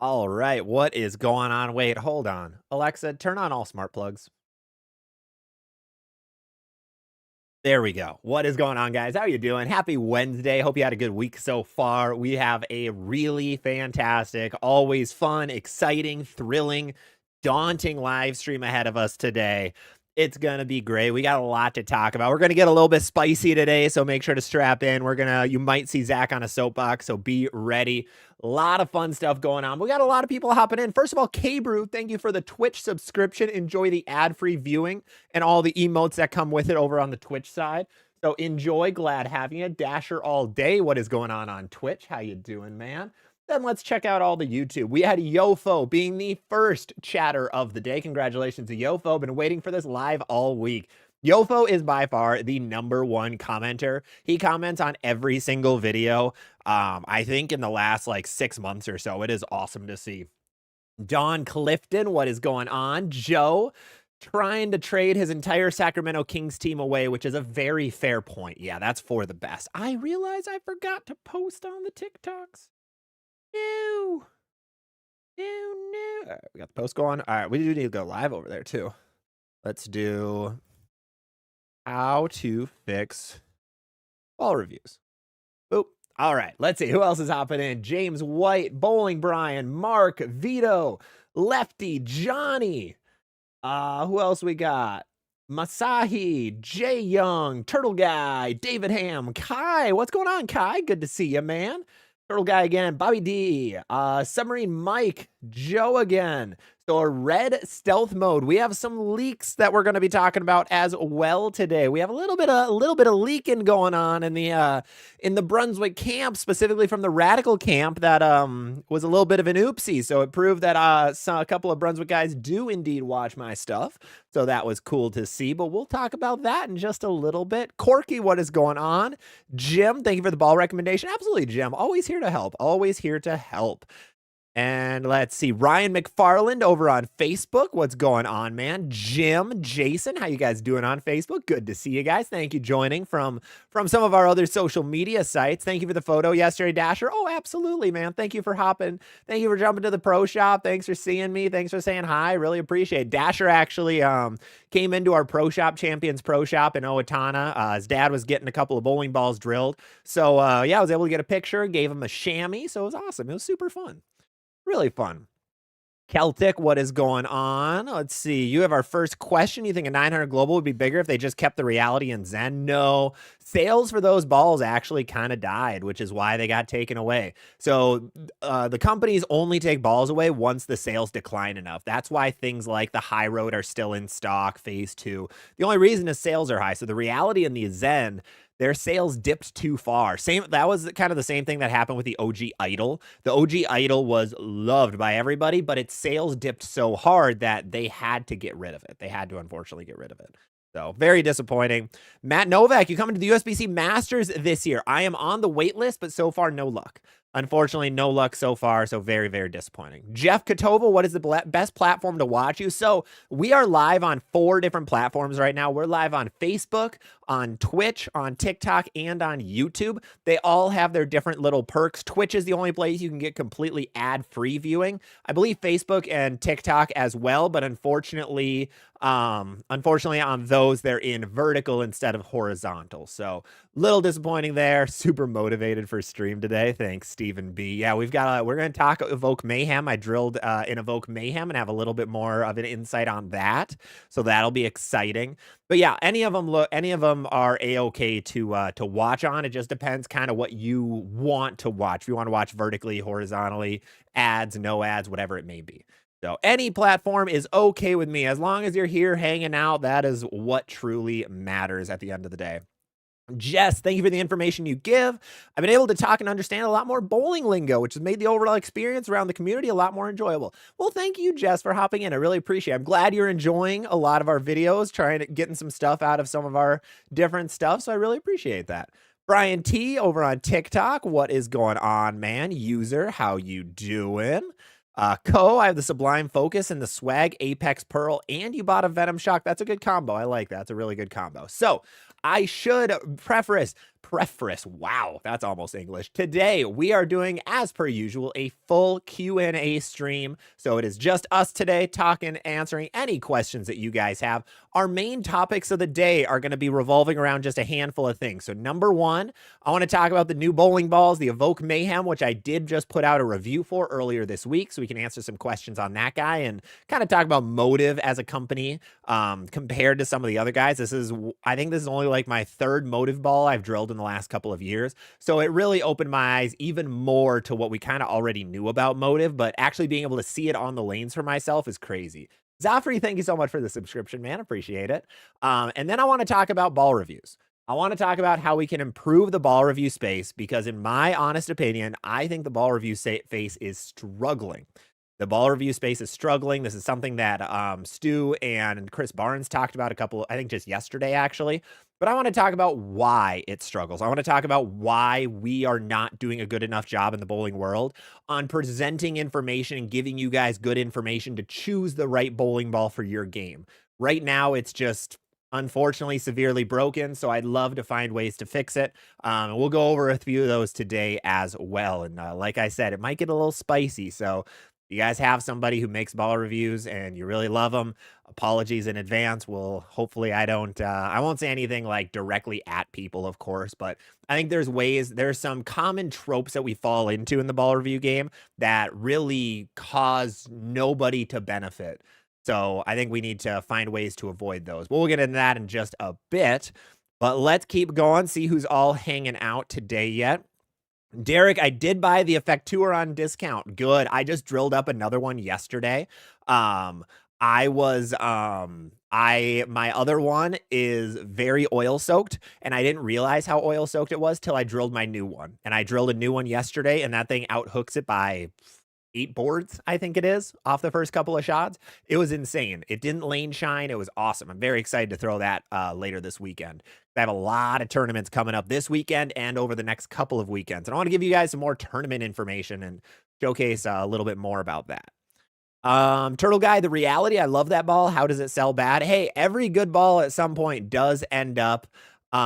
All right, what is going on? Wait, hold on. Alexa, turn on all smart plugs. There we go. What is going on, guys? How you doing? Happy Wednesday. Hope you had a good week so far. We have a really fantastic, always fun, exciting, thrilling, daunting live stream ahead of us today. It's going to be great. We got a lot to talk about. We're going to get a little bit spicy today, so make sure to strap in. You might see Zach on a soapbox, so be ready. A lot of fun stuff going on. We got a lot of people hopping in. First of all, K-Brew, thank you for the Twitch subscription. Enjoy the ad-free viewing and all the emotes that come with it over on the Twitch side. So enjoy. Glad having you. Dasher all day. What is going on Twitch? How you doing, man? Then let's check out all the YouTube. We had Yofo being the first chatter of the day. Congratulations to Yofo. Been waiting for this live all week. Yofo is by far the #1 commenter. He comments on every single video. I think in the last like 6 months or so. It is awesome to see. Don Clifton, what is going on? Joe trying to trade his entire Sacramento Kings team away, which is a very fair point. Yeah, that's for the best. I realize I forgot to post on the TikToks. No. All right, we got the post going. All right, we do need to go live over there too. Let's do how to fix ball reviews. Boop. All right, let's see who else is hopping in. James White, Bowling Brian, Mark, Vito, Lefty, Johnny. Who else we got? Masahi, Jay Young, Turtle Guy, David Ham, Kai. What's going on, Kai? Good to see you, man. Turtle Guy again, Bobby D, Submarine Mike, Joe again. So a red stealth mode. We have some leaks that we're going to be talking about as well today. We have a little bit of leaking going on in the Brunswick camp, specifically from the Radical camp that was a little bit of an oopsie. So it proved that a couple of Brunswick guys do indeed watch my stuff. So that was cool to see, but we'll talk about that in just a little bit. Corky, what is going on? Jim, thank you for the ball recommendation. Absolutely, Jim. Always here to help. Always here to help. And let's see, Ryan McFarland over on Facebook. What's going on, man? Jim, Jason, how you guys doing on Facebook? Good to see you guys. Thank you joining from some of our other social media sites. Thank you for the photo yesterday, Dasher. Oh, absolutely, man. Thank you for hopping. Thank you for jumping to the pro shop. Thanks for seeing me. Thanks for saying hi. Really appreciate it. Dasher actually came into our pro shop, Champions Pro Shop in Owatonna. His dad was getting a couple of bowling balls drilled. So, yeah, I was able to get a picture, gave him a chamois. So it was awesome. It was super fun. Really fun. Celtic, what is going on? Let's see. You have our first question. You think a 900 Global would be bigger if they just kept the reality in Zen? No. Sales for those balls actually kind of died, which is why they got taken away. So the companies only take balls away once the sales decline enough. That's why things like the High Road are still in stock, phase 2. The only reason is sales are high. So the reality in the Zen, their sales dipped too far. That was kind of the same thing that happened with the OG Idol. The OG Idol was loved by everybody, but its sales dipped so hard that they had to get rid of it. They had to, unfortunately, get rid of it. So very disappointing. Matt Novak, you coming to the USBC Masters this year? I am on the wait list, but so far, no luck. Unfortunately, no luck so far, so very, very disappointing. Jeff Katova, what is the best platform to watch you? So we are live on 4 different platforms right now. We're live on Facebook, on Twitch, on TikTok, and on YouTube. They all have their different little perks. Twitch is the only place you can get completely ad-free viewing. I believe Facebook and TikTok as well, but unfortunately on those, they're in vertical instead of horizontal. So little disappointing there. Super motivated for stream today. Thanks, Stephen B. Yeah, we're going to talk Evoke Mayhem. I drilled in Evoke Mayhem and have a little bit more of an insight on that. So that'll be exciting. But yeah, any of them are a-okay to watch on. It just depends kind of what you want to watch. If you want to watch vertically, horizontally, ads, no ads, whatever it may be. So any platform is okay with me. As long as you're here hanging out, that is what truly matters at the end of the day. Jess, thank you for the information you give. I've been able to talk and understand a lot more bowling lingo, which has made the overall experience around the community a lot more enjoyable. Well, thank you, Jess, for hopping in. I really appreciate it. I'm glad you're enjoying a lot of our videos, getting some stuff out of some of our different stuff, so I really appreciate that. Brian T over on TikTok, what is going on, man? User, how you doing? I have the Sublime Focus and the Swag Apex Pearl, and you bought a Venom Shock. That's a good combo. I like that. That's a really good combo. So I should preface, Preface. Wow, that's almost English. Today, we are doing, as per usual, a full Q&A stream. So it is just us today talking, answering any questions that you guys have. Our main topics of the day are going to be revolving around just a handful of things. So number one, I want to talk about the new bowling balls, the Evoke Mayhem, which I did just put out a review for earlier this week. So we can answer some questions on that guy and kind of talk about Motive as a company compared to some of the other guys. I think this is only like my third Motive ball I've drilled in the last couple of years. So it really opened my eyes even more to what we kind of already knew about Motive, but actually being able to see it on the lanes for myself is crazy. Zafri, thank you so much for the subscription, man. Appreciate it. And then I want to talk about ball reviews. I want to talk about how we can improve the ball review space because in my honest opinion, I think the ball review space is struggling. The ball review space is struggling. This is something that Stu and Chris Barnes talked about I think just yesterday, actually. But I want to talk about why it struggles. I want to talk about why we are not doing a good enough job in the bowling world on presenting information and giving you guys good information to choose the right bowling ball for your game. Right now, it's just unfortunately severely broken, so I'd love to find ways to fix it. We'll go over a few of those today as well. And like I said, it might get a little spicy, so you guys have somebody who makes ball reviews and you really love them, apologies in advance. Well, hopefully I won't say anything like directly at people, of course, but I think there's some common tropes that we fall into in the ball review game that really cause nobody to benefit. So I think we need to find ways to avoid those. But we'll get into that in just a bit, but let's keep going, see who's all hanging out today yet. Derek, I did buy the Effectuer on discount. Good. I just drilled up another one yesterday. My other one is very oil soaked and I didn't realize how oil soaked it was till I drilled my new one. And I drilled a new one yesterday and that thing outhooks it by 8 boards, I think it is, off the first couple of shots. It was insane. It didn't lane shine. It was awesome. I'm very excited to throw that later this weekend. I have a lot of tournaments coming up this weekend and over the next couple of weekends. And I want to give you guys some more tournament information and showcase a little bit more about that. Turtle Guy, the reality, I love that ball. How does it sell bad? Hey, every good ball at some point does end up every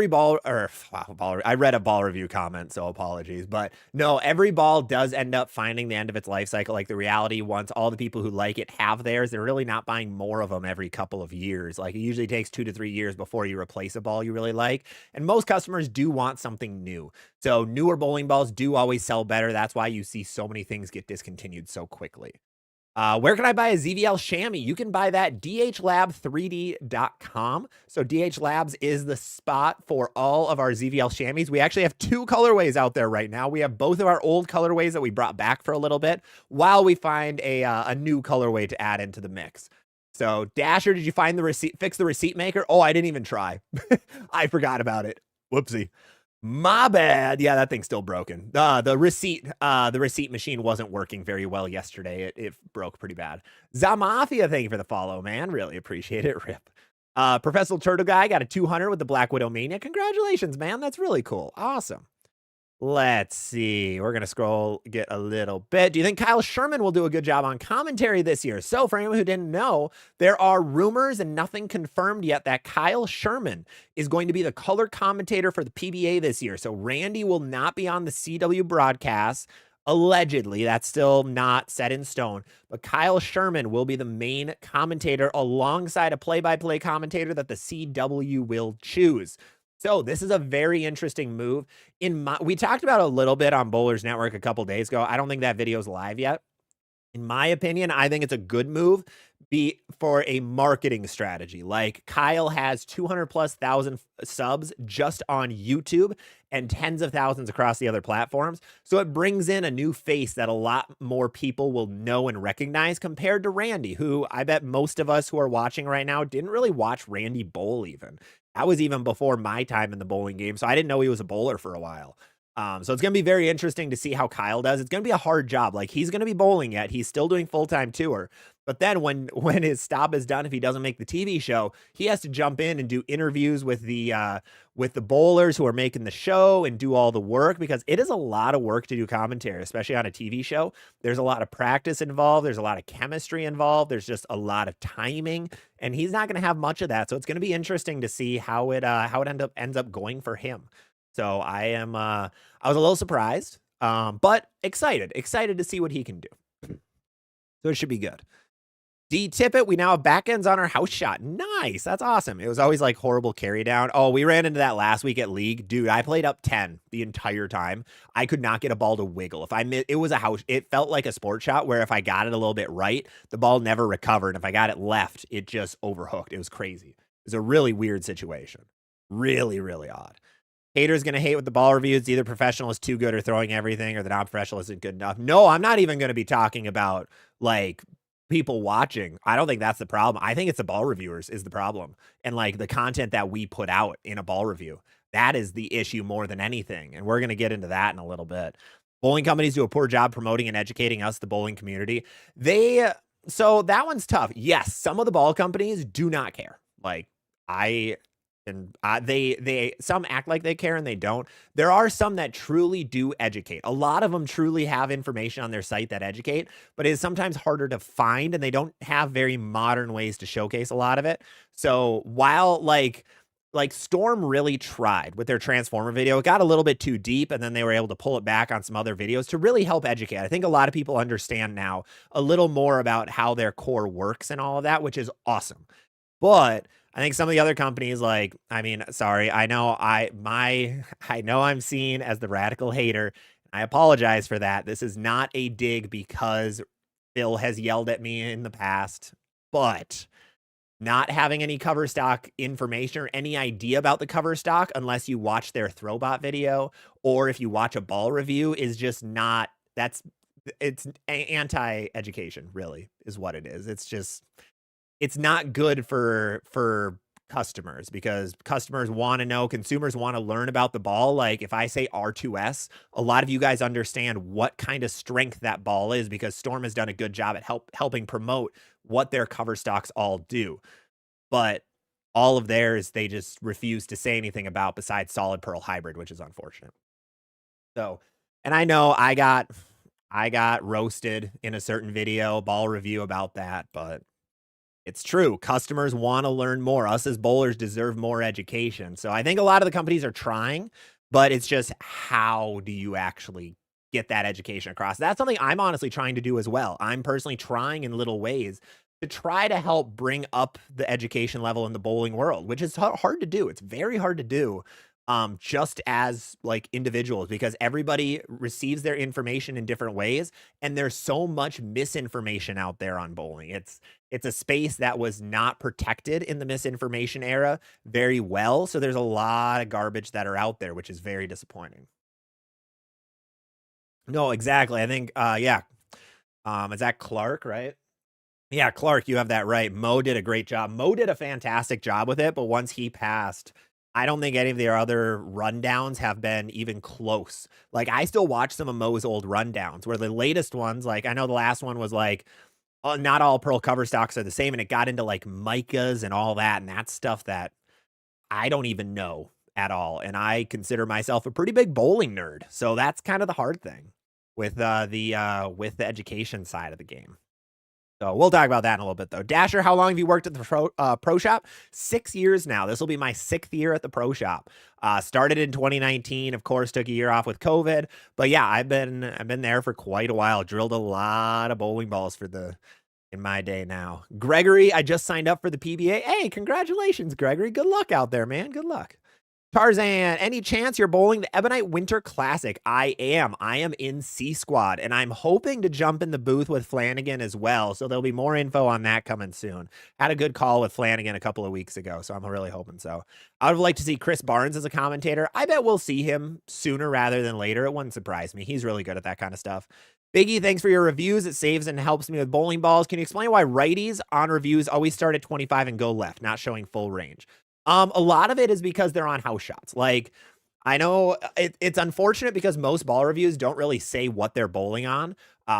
ball I read a ball review comment, so apologies, but no, every ball does end up finding the end of its life cycle. Like the reality, once all the people who like it have theirs, they're really not buying more of them every couple of years. Like it usually takes 2 to 3 years before you replace a ball you really like. And most customers do want something new. So newer bowling balls do always sell better. That's why you see so many things get discontinued so quickly. Where can I buy a ZVL chamois? You can buy that dhlab3d.com. So DH Labs is the spot for all of our ZVL chamois. We actually have 2 colorways out there right now. We have both of our old colorways that we brought back for a little bit while we find a new colorway to add into the mix. So Dasher, did you find the receipt, fix the receipt maker? Oh, I didn't even try. I forgot about it. Whoopsie. My bad. Yeah, that thing's still broken. The receipt machine wasn't working very well yesterday. It broke pretty bad. Zamafia, thank you for the follow, man. Really appreciate it. Rip. Professor Turtle Guy got a 200 with the Black Widow Mania. Congratulations, man. That's really cool. Awesome. Let's see. We're going to scroll, get a little bit. Do you think Kyle Sherman will do a good job on commentary this year? So for anyone who didn't know, there are rumors and nothing confirmed yet that Kyle Sherman is going to be the color commentator for the PBA this year. So Randy will not be on the CW broadcast. Allegedly, that's still not set in stone, but Kyle Sherman will be the main commentator alongside a play-by-play commentator that the CW will choose. So this is a very interesting move. We talked about a little bit on Bowlers Network a couple days ago. I don't think that video's live yet. In my opinion, I think it's a good move for a marketing strategy. Like Kyle has 200,000+ subs just on YouTube and tens of thousands across the other platforms. So it brings in a new face that a lot more people will know and recognize compared to Randy, who I bet most of us who are watching right now didn't really watch Randy bowl even. That was even before my time in the bowling game, so I didn't know he was a bowler for a while. So it's going to be very interesting to see how Kyle does. It's going to be a hard job. Like, he's going to be bowling yet. He's still doing full-time tour. But then when his stop is done, if he doesn't make the TV show, he has to jump in and do interviews with the bowlers who are making the show and do all the work, because it is a lot of work to do commentary, especially on a TV show. There's a lot of practice involved. There's a lot of chemistry involved. There's just a lot of timing, and he's not going to have much of that. So it's going to be interesting to see how it ends up going for him. So I was a little surprised, but excited to see what he can do. So it should be good. D-tip it. We now have backends on our house shot. Nice. That's awesome. It was always like horrible carry down. Oh, we ran into that last week at League. Dude, I played up 10 the entire time. I could not get a ball to wiggle. If I missed, it was a house. It felt like a sport shot where if I got it a little bit right, the ball never recovered. If I got it left, it just overhooked. It was crazy. It was a really weird situation. Really, really odd. Haters going to hate with the ball reviews. It's either professional is too good or throwing everything, or the non-professional isn't good enough. No, I'm not even going to be talking about like people watching. I don't think that's the problem. I think it's the ball reviewers is the problem. And like the content that we put out in a ball review, that is the issue more than anything. And we're going to get into that in a little bit. Bowling companies do a poor job promoting and educating us, the bowling community. So that one's tough. Yes, some of the ball companies do not care. Like they some act like they care and they don't. There are some that truly do educate. A lot of them truly have information on their site that educate, but it is sometimes harder to find, and they don't have very modern ways to showcase a lot of it. So while like Storm really tried with their Transformer video, it got a little bit too deep, and then they were able to pull it back on some other videos to really help educate. I think a lot of people understand now a little more about how their core works and all of that, which is awesome. But I think some of the other companies, like, I mean, sorry, I know I'm seen as the radical hater. I apologize for that. This is not a dig because Phil has yelled at me in the past, but not having any cover stock information or any idea about the cover stock unless you watch their Throwbot video or if you watch a ball review is just not, it's anti-education, really, is what it is. It's not good for customers, because customers want to know, consumers want to learn about the ball. Like if I say R2S, a lot of you guys understand what kind of strength that ball is, because Storm has done a good job at helping promote what their cover stocks all do. But all of theirs, they just refuse to say anything about besides Solid Pearl Hybrid, which is unfortunate. So, and I know I got roasted in a certain video, ball review about that, but it's true. Customers want to learn more. Us as bowlers deserve more education. So I think a lot of the companies are trying, but it's just how do you actually get that education across? That's something I'm honestly trying to do as well. I'm personally trying in little ways to try to help bring up the education level in the bowling world, which is hard to do. It's very hard to do. Just as like individuals, because everybody receives their information in different ways, and there's so much misinformation out there on bowling. It's a space that was not protected in the misinformation era very well. So there's a lot of garbage that are out there, which is very disappointing. No, exactly. I think, yeah. Is that Clark, right? Yeah, Clark, you have that right. Mo did a great job. Mo did a fantastic job with it, but once he passed, I don't think any of their other rundowns have been even close. Like, I still watch some of Mo's old rundowns, where the latest ones, like, I know the last one was like, not all Pearl cover stocks are the same, and it got into like micas and all that, and that's stuff that I don't even know at all. And I consider myself a pretty big bowling nerd, so that's kind of the hard thing with the education side of the game. So we'll talk about that in a little bit, though. Dasher, how long have you worked at the pro shop? 6 years now. This will be my 6th year at the pro shop. Started in 2019, of course, took a year off with COVID. But yeah, I've been there for quite a while. Drilled a lot of bowling balls in my day now. Gregory, I just signed up for the PBA. Hey, congratulations, Gregory. Good luck out there, man. Good luck. Tarzan, any chance you're bowling the Ebonite Winter Classic? I am in C Squad, and I'm hoping to jump in the booth with Flanagan as well. So there'll be more info on that coming soon. Had a good call with Flanagan a couple of weeks ago, so I'm really hoping so. I would like to see Chris Barnes as a commentator. I bet we'll see him sooner rather than later. It wouldn't surprise me. He's really good at that kind of stuff. Biggie, thanks for your reviews. It saves and helps me with bowling balls. Can you explain why righties on reviews always start at 25 and go left, not showing full range? A lot of it is because they're on house shots. Like, I know it's unfortunate because most ball reviews don't really say what they're bowling on.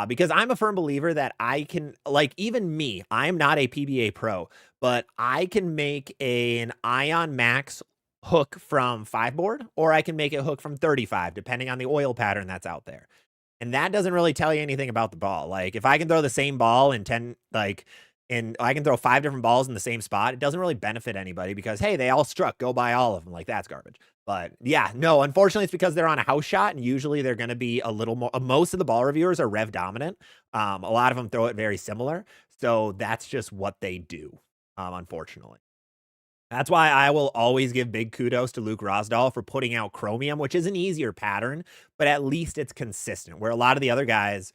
Because I'm a firm believer that I can, like, even me, I'm not a PBA pro, but I can make an Ion Max hook from 5 board, or I can make it hook from 35, depending on the oil pattern that's out there. And that doesn't really tell you anything about the ball. Like, if I can throw the same ball in 10, like, and I can throw 5 different balls in the same spot, it doesn't really benefit anybody because, hey, they all struck, go buy all of them. Like, that's garbage. But yeah, no, unfortunately, it's because they're on a house shot, and usually they're going to be a little more, most of the ball reviewers are rev dominant. A lot of them throw it very similar. So that's just what they do, unfortunately. That's why I will always give big kudos to Luke Rosdahl for putting out Chromium, which is an easier pattern, but at least it's consistent. Where a lot of the other guys,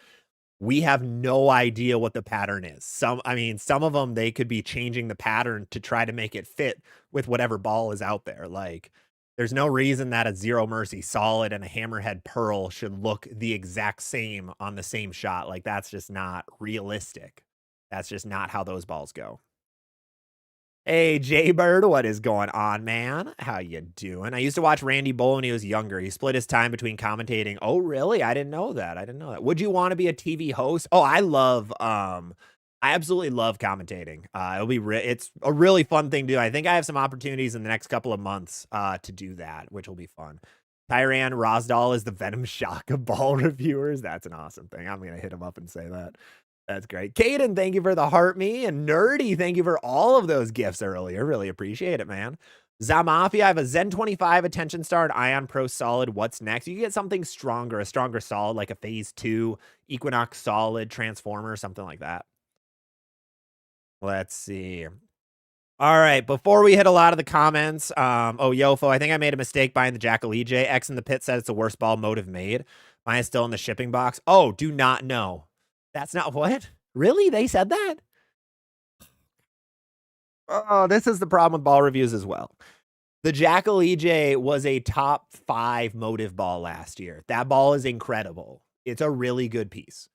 we have no idea what the pattern is. Some of them, they could be changing the pattern to try to make it fit with whatever ball is out there. Like, there's no reason that a Zero Mercy Solid and a Hammerhead Pearl should look the exact same on the same shot. Like, that's just not realistic. That's just not how those balls go. Hey, Jaybird, what is going on, man? How you doing? I used to watch Randy bowl when he was younger. He split his time between commentating. Oh, really? I didn't know that. I didn't know that. Would you want to be a TV host? Oh, I absolutely love commentating. It's a really fun thing to do. I think I have some opportunities in the next couple of months to do that, which will be fun. Tyran Rosdahl is the Venom Shock of ball reviewers. That's an awesome thing. I'm going to hit him up and say that. That's great. Caden, thank you for the heart me. And Nerdy, thank you for all of those gifts earlier. Really appreciate it, man. Zamafia, I have a Zen 25 Attention Star and Ion Pro Solid. What's next? You get something stronger, a stronger solid, like a Phase 2 Equinox Solid Transformer, something like that. Let's see. All right, before we hit a lot of the comments, Yofo, I think I made a mistake buying the Jackal EJ. X in the pit said it's the worst ball Motive made. Mine is still in the shipping box. Oh, do not know. That's not what? Really? They said that? Oh, this is the problem with ball reviews as well. The Jackal EJ was a top 5 Motive ball last year. That ball is incredible. It's a really good piece.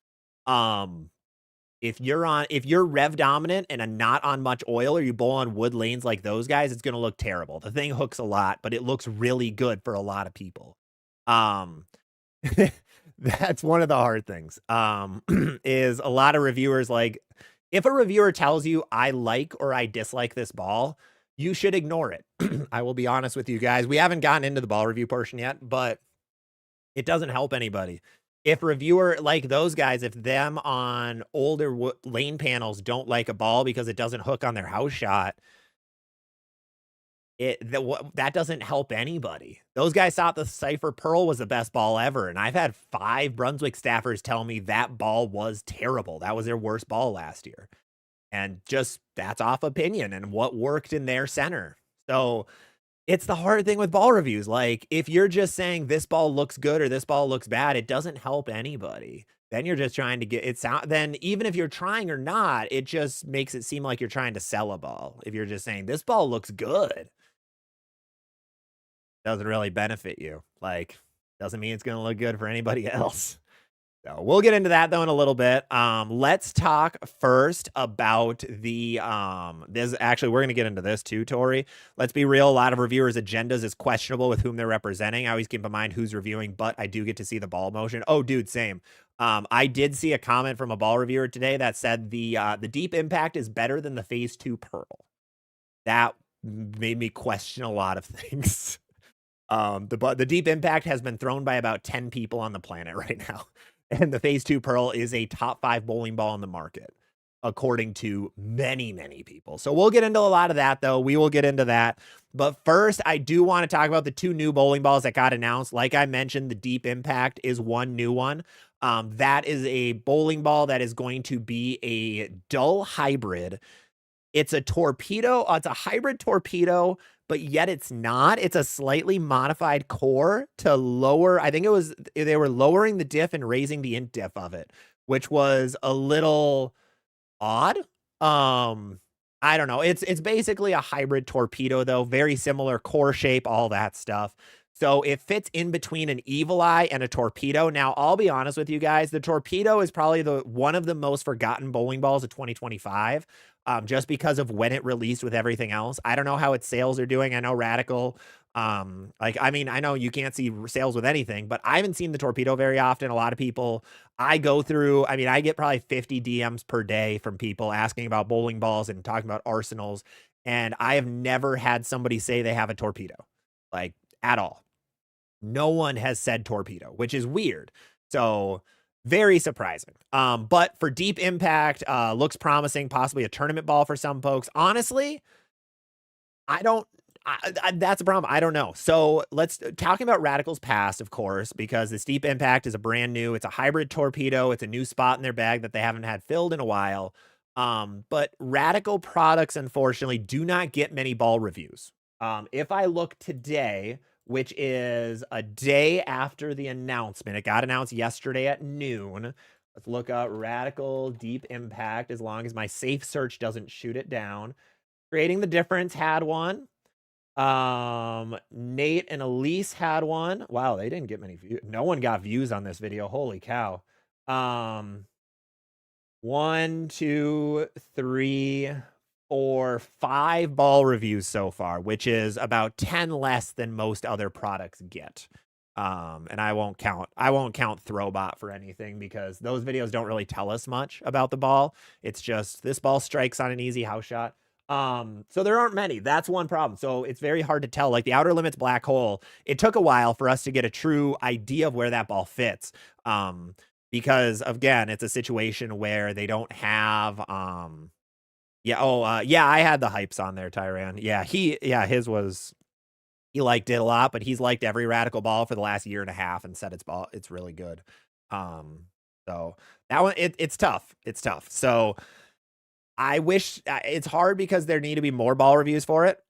If you're rev dominant and not on much oil, or you bowl on wood lanes like those guys, it's going to look terrible. The thing hooks a lot, but it looks really good for a lot of people. That's one of the hard things, is a lot of reviewers, like, if a reviewer tells you I like or I dislike this ball, you should ignore it. I will be honest with you guys. We haven't gotten into the ball review portion yet, but it doesn't help anybody. If a reviewer like those guys, if them on older lane panels don't like a ball because it doesn't hook on their house shot, that doesn't help anybody. Those guys thought the Cypher Pearl was the best ball ever, and I've had 5 Brunswick staffers tell me that ball was terrible. That was their worst ball last year. And just, that's off opinion and what worked in their center. So it's the hard thing with ball reviews. Like, if you're just saying this ball looks good or this ball looks bad, it doesn't help anybody. Then you're just trying to get it sound. Then even if you're trying or not, it just makes it seem like you're trying to sell a ball. If you're just saying this ball looks good, doesn't really benefit you. Like, doesn't mean it's going to look good for anybody else. So we'll get into that though in a little bit. Let's talk first about the we're going to get into this too, Tori. Let's be real. A lot of reviewers' agendas is questionable with whom they're representing. I always keep in mind who's reviewing, but I do get to see the ball motion. Oh, dude, same. I did see a comment from a ball reviewer today that said the Deep Impact is better than the Phase 2 Pearl. That made me question a lot of things. The Deep Impact has been thrown by about 10 people on the planet right now. And the Phase 2 Pearl is a top 5 bowling ball in the market, according to many, many people. So we'll get into a lot of that, though. We will get into that. But first, I do want to talk about the 2 new bowling balls that got announced. Like I mentioned, the Deep Impact is one new one. That is a bowling ball that is going to be a dull hybrid. It's a torpedo. It's a hybrid torpedo, but yet it's not. It's a slightly modified core to lower. I think they were lowering the diff and raising the int diff of it, which was a little odd. I don't know. It's basically a hybrid torpedo though. Very similar core shape, all that stuff. So it fits in between an Evil Eye and a torpedo. Now, I'll be honest with you guys. The torpedo is probably one of the most forgotten bowling balls of 2025. Just because of when it released with everything else. I don't know how its sales are doing. I know Radical Like, I mean, I know you can't see sales with anything, but I haven't seen the torpedo very often. A lot of people I go through, I mean, I get probably 50 DMs per day from people asking about bowling balls and talking about arsenals. And I have never had somebody say they have a torpedo, like, at all. No one has said torpedo, which is weird. So very surprising. But for deep impact, looks promising, possibly a tournament ball for some folks. Honestly, that's a problem. I don't know. So let's talking about Radical's past, of course, because this deep impact is a brand new, it's a hybrid torpedo. It's a new spot in their bag that they haven't had filled in a while. But Radical products, unfortunately, do not get many ball reviews. If I look today, which is a day after the announcement, it got announced yesterday at noon. Let's look up Radical Deep Impact, as long as my safe search doesn't shoot it down. Creating the Difference had one. Nate and Elise had one. Wow, they didn't get many views. No one got views on this video. Holy cow. 1, 2, 3, 4, 5 ball reviews so far, which is about 10 less than most other products get. And I won't count Throwbot for anything, because those videos don't really tell us much about the ball. It's just this ball strikes on an easy house shot. So there aren't many. That's one problem. So it's very hard to tell. Like the Outer Limits black hole, it took a while for us to get a true idea of where that ball fits. Because again, it's a situation where they don't have yeah, I had the hypes on there, Tyran. Yeah, his was, he liked it a lot, but he's liked every Radical ball for the last year and a half and said it's really good. So that one, it's tough. It's tough. So I wish, it's hard because there need to be more ball reviews for it.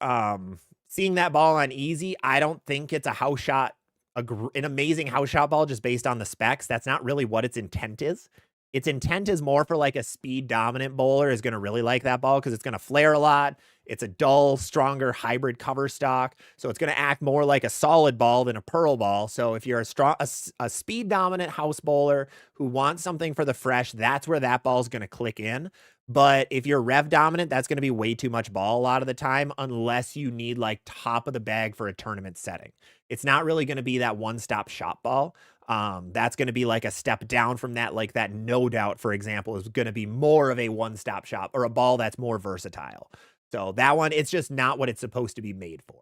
Seeing that ball on easy, I don't think it's a house shot, an amazing house shot ball just based on the specs. That's not really what its intent is. Its intent is more for like a speed dominant bowler is going to really like that ball, because it's going to flare a lot. It's a dull, stronger hybrid cover stock. So it's going to act more like a solid ball than a pearl ball. So if you're a speed dominant house bowler who wants something for the fresh, that's where that ball is going to click in. But if you're rev dominant, that's going to be way too much ball a lot of the time, unless you need like top of the bag for a tournament setting. It's not really going to be that one-stop shop ball. That's going to be like a step down from that. Like that No Doubt, for example, is going to be more of a one-stop shop, or a ball that's more versatile. So that one, it's just not what it's supposed to be made for.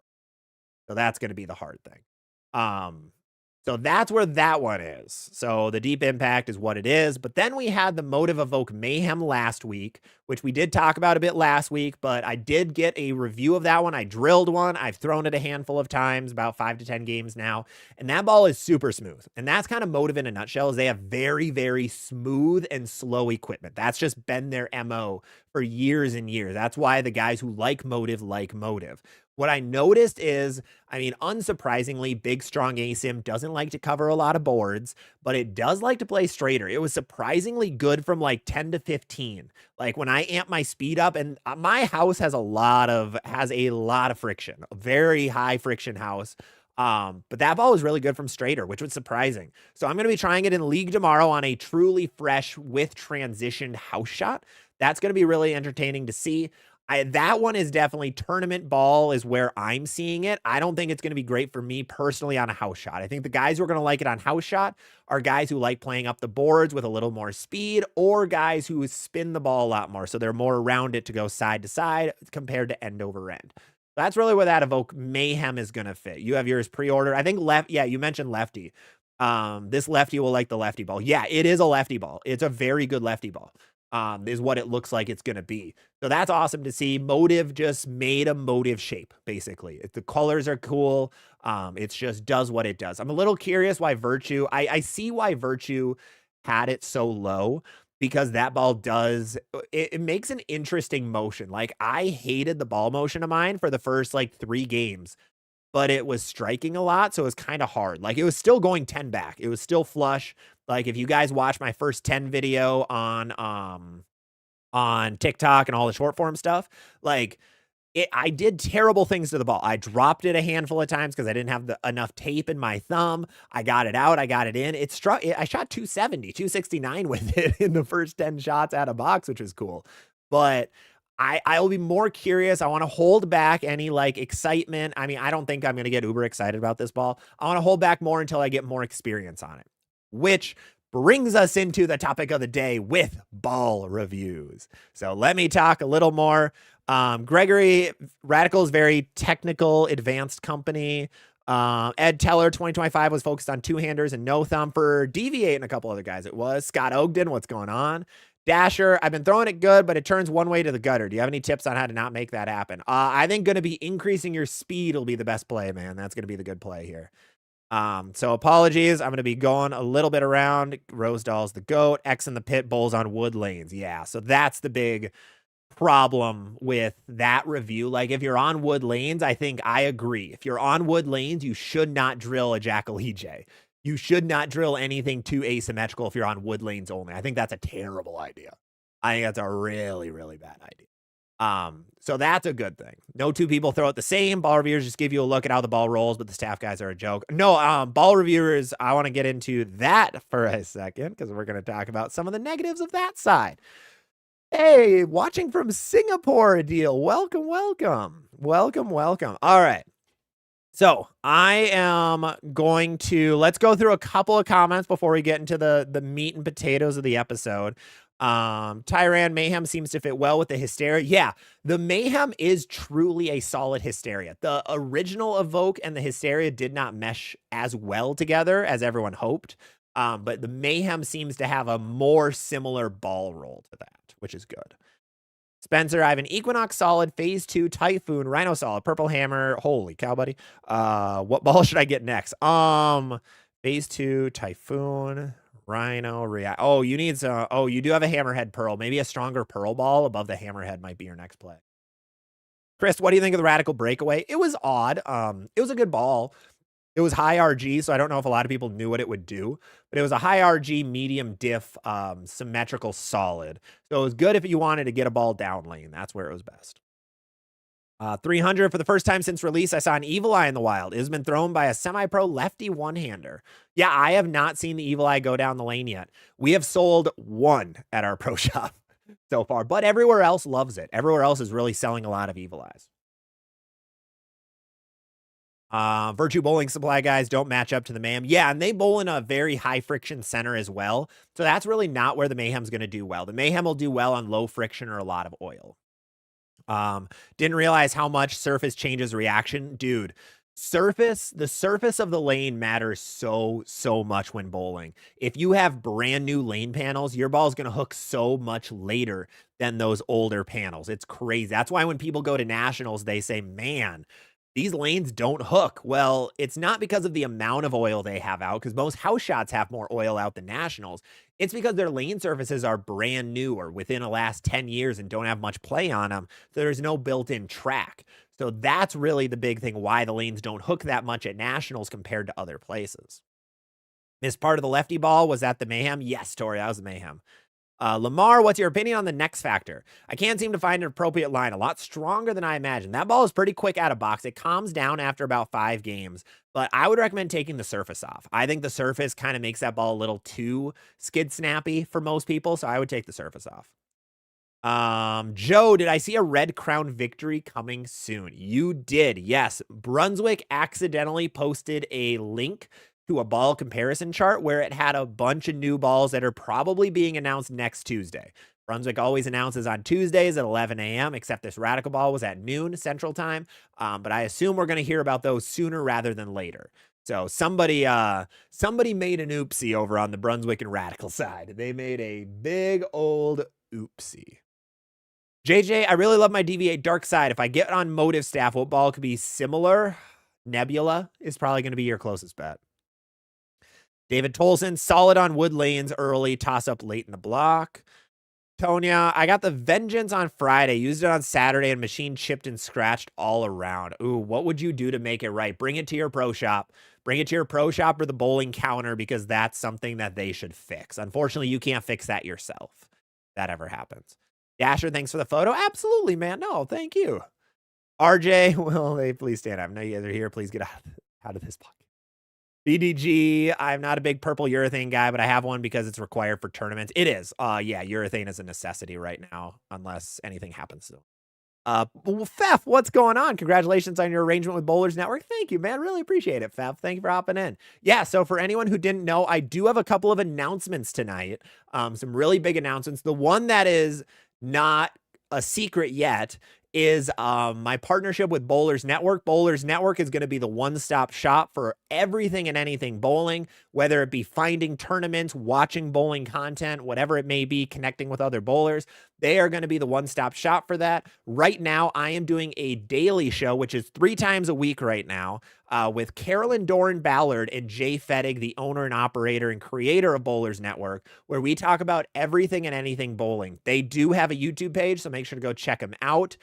So that's going to be the hard thing. So that's where that one is. So the deep impact is what it is. But then we had the Motive Evoke Mayhem last week, which we did talk about a bit last week, but I did get a review of that one. I drilled one. I've thrown it a handful of times, about 5 to 10 games now. And that ball is super smooth. And that's kind of Motive in a nutshell, is they have very, very smooth and slow equipment. That's just been their MO for years and years. That's why the guys who like Motive like Motive. What I noticed is, I mean, unsurprisingly, big, strong ASIM doesn't like to cover a lot of boards, but it does like to play straighter. It was surprisingly good from like 10 to 15. Like when I amp my speed up, and my house has a lot of friction, a very high friction house. But that ball was really good from straighter, which was surprising. So I'm going to be trying it in league tomorrow on a truly fresh with transitioned house shot. That's going to be really entertaining to see. That one is definitely tournament ball is where I'm seeing it. I don't think it's going to be great for me personally on a house shot. I think the guys who are going to like it on house shot are guys who like playing up the boards with a little more speed, or guys who spin the ball a lot more. So they're more around it to go side to side compared to end over end. That's really where that Evoke Mayhem is going to fit. You have yours pre-order. I think you mentioned lefty. This lefty will like the lefty ball. Yeah, it is a lefty ball. It's a very good lefty ball. Is what it looks like it's going to be. So that's awesome to see. Motive just made a Motive shape, basically. The colors are cool. It just does what it does. I'm a little curious why Virtue, I see why Virtue had it so low, because that ball does, it makes an interesting motion. Like I hated the ball motion of mine for the first like 3 games, but it was striking a lot. So it was kind of hard. Like it was still going 10 back. It was still flush. Like if you guys watch my first 10 video on TikTok and all the short form stuff, like I did terrible things to the ball. I dropped it a handful of times because I didn't have enough tape in my thumb. I got it out. I got it in. I shot 270, 269 with it in the first 10 shots out of box, which was cool. But I will be more curious. I want to hold back any like excitement. I mean, I don't think I'm going to get uber excited about this ball. I want to hold back more until I get more experience on it, which brings us into the topic of the day with ball reviews. So let me talk a little more. Gregory Radical's very technical, advanced company. Ed Teller 2025 was focused on two-handers and no thumb. For Deviate and a couple other guys, it was Scott Ogden. What's going on? Dasher, I've been throwing it good, but it turns one way to the gutter. Do you have any tips on how to not make that happen? I think going to be increasing your speed will be the best play, man. That's going to be the good play here. So apologies. I'm going to be going a little bit around. Rosedal's the GOAT. X in the pit, Bulls on wood lanes. Yeah, so that's the big problem with that review. Like if you're on wood lanes, I think I agree. If you're on wood lanes, you should not drill a Jackal EJ. You should not drill anything too asymmetrical if you're on wood lanes only. I think that's a terrible idea. I think that's a really, really bad idea. So that's a good thing. No two people throw it the same. Ball reviewers just give you a look at how the ball rolls, but the staff guys are a joke. No, ball reviewers, I want to get into that for a second because we're going to talk about some of the negatives of that side. Hey, watching from Singapore, Adil. Welcome, welcome. Welcome, welcome. All right. So I am going to, let's go through a couple of comments before we get into the meat and potatoes of the episode. Tyran Mayhem seems to fit well with the Hysteria. Yeah, the Mayhem is truly a solid Hysteria. The original Evoke and the Hysteria did not mesh as well together as everyone hoped. But the Mayhem seems to have a more similar ball roll to that, which is good. Spencer, I have an Equinox solid, phase 2, Typhoon, Rhino solid, Purple Hammer. Holy cow, buddy. What ball should I get next? Phase 2, Typhoon, Rhino, React. Oh, you need some. Oh, you do have a Hammerhead Pearl. Maybe a stronger Pearl ball above the Hammerhead might be your next play. Chris, what do you think of the Radical Breakaway? It was odd. It was a good ball. It was high RG, so I don't know if a lot of people knew what it would do, but it was a high RG, medium diff, symmetrical solid. So it was good if you wanted to get a ball down lane. That's where it was best. 300 for the first time since release. I saw an Evil Eye in the wild. It has been thrown by a semi-pro lefty one-hander. Yeah, I have not seen the Evil Eye go down the lane yet. We have sold one at our pro shop so far, but everywhere else loves it. Everywhere else is really selling a lot of Evil Eyes. Virtue Bowling Supply guys don't match up to the Mayhem. Yeah, and they bowl in a very high friction center as well. So that's really not where the Mayhem's going to do well. The Mayhem will do well on low friction or a lot of oil. Didn't realize how much surface changes reaction. Dude, the surface of the lane matters so much when bowling. If you have brand new lane panels, your ball is going to hook so much later than those older panels. It's crazy. That's why when people go to nationals, they say, man, these lanes don't hook. Well, it's not because of the amount of oil they have out, because most house shots have more oil out than nationals. It's because their lane surfaces are brand new or within the last 10 years and don't have much play on them. So there's no built-in track. So that's really the big thing why the lanes don't hook that much at nationals compared to other places. Missed part of the lefty ball. Was that the Mayhem? Yes, Tori, that was the Mayhem. Lamar, what's your opinion on the next factor? I can't seem to find an appropriate line. A lot stronger than I imagined. That ball is pretty quick out of box. It calms down after about 5 games, but I would recommend taking the surface off. I think the surface kind of makes that ball a little too skid snappy for most people, so I would take the surface off. Joe, did I see a Red Crown victory coming soon? You did, yes. Brunswick accidentally posted a link to a ball comparison chart where it had a bunch of new balls that are probably being announced next Tuesday. Brunswick always announces on Tuesdays at 11 a.m., except this Radical ball was at noon Central Time. But I assume we're going to hear about those sooner rather than later. So somebody made an oopsie over on the Brunswick and Radical side. They made a big old oopsie. JJ, I really love my DV8 Dark Side. If I get on Motive Staff, what ball could be similar? Nebula is probably going to be your closest bet. David Tolson, solid on wood lanes early, toss up late in the block. Tonya, I got the Vengeance on Friday, used it on Saturday, and machine chipped and scratched all around. Ooh, what would you do to make it right? Bring it to your pro shop. Bring it to your pro shop or the bowling counter, because that's something that they should fix. Unfortunately, you can't fix that yourself. If that ever happens. Dasher, thanks for the photo. Absolutely, man. No, thank you. RJ, will they please stand up? No, you guys are here. Please get out of this pocket. BDG, I'm not a big purple urethane guy, but I have one because it's required for tournaments. It is. Yeah, urethane is a necessity right now, unless anything happens to them. Well, Fef, what's going on? Congratulations on your arrangement with Bowlers Network. Thank you, man. Really appreciate it, Fef. Thank you for hopping in. Yeah, so for anyone who didn't know, I do have a couple of announcements tonight. Some really big announcements. The one that is not a secret yet is my partnership with Bowlers Network. Bowlers Network is going to be the one-stop shop for everything and anything bowling, whether it be finding tournaments, watching bowling content, whatever it may be, connecting with other bowlers. They are going to be the one-stop shop for that. Right now, I am doing a daily show, which is 3 times a week right now, with Carolyn Doran Ballard and Jay Fettig, the owner and operator and creator of Bowlers Network, where we talk about everything and anything bowling. They do have a YouTube page, so make sure to go check them out.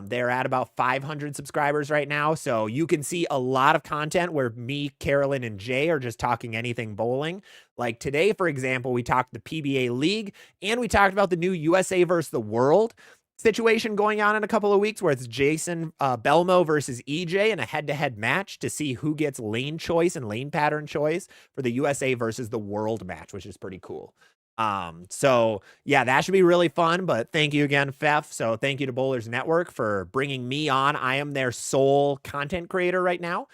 They're at about 500 subscribers right now, so you can see a lot of content where me, Carolyn, and Jay are just talking anything bowling. Like today, for example, we talked the PBA League, and we talked about the new USA versus the World situation going on in a couple of weeks, where it's Jason Belmo versus EJ in a head-to-head match to see who gets lane choice and lane pattern choice for the USA versus the World match, which is pretty cool. So yeah, that should be really fun, but thank you again, Fef. So thank you to Bowlers Network for bringing me on. I am their sole content creator right now.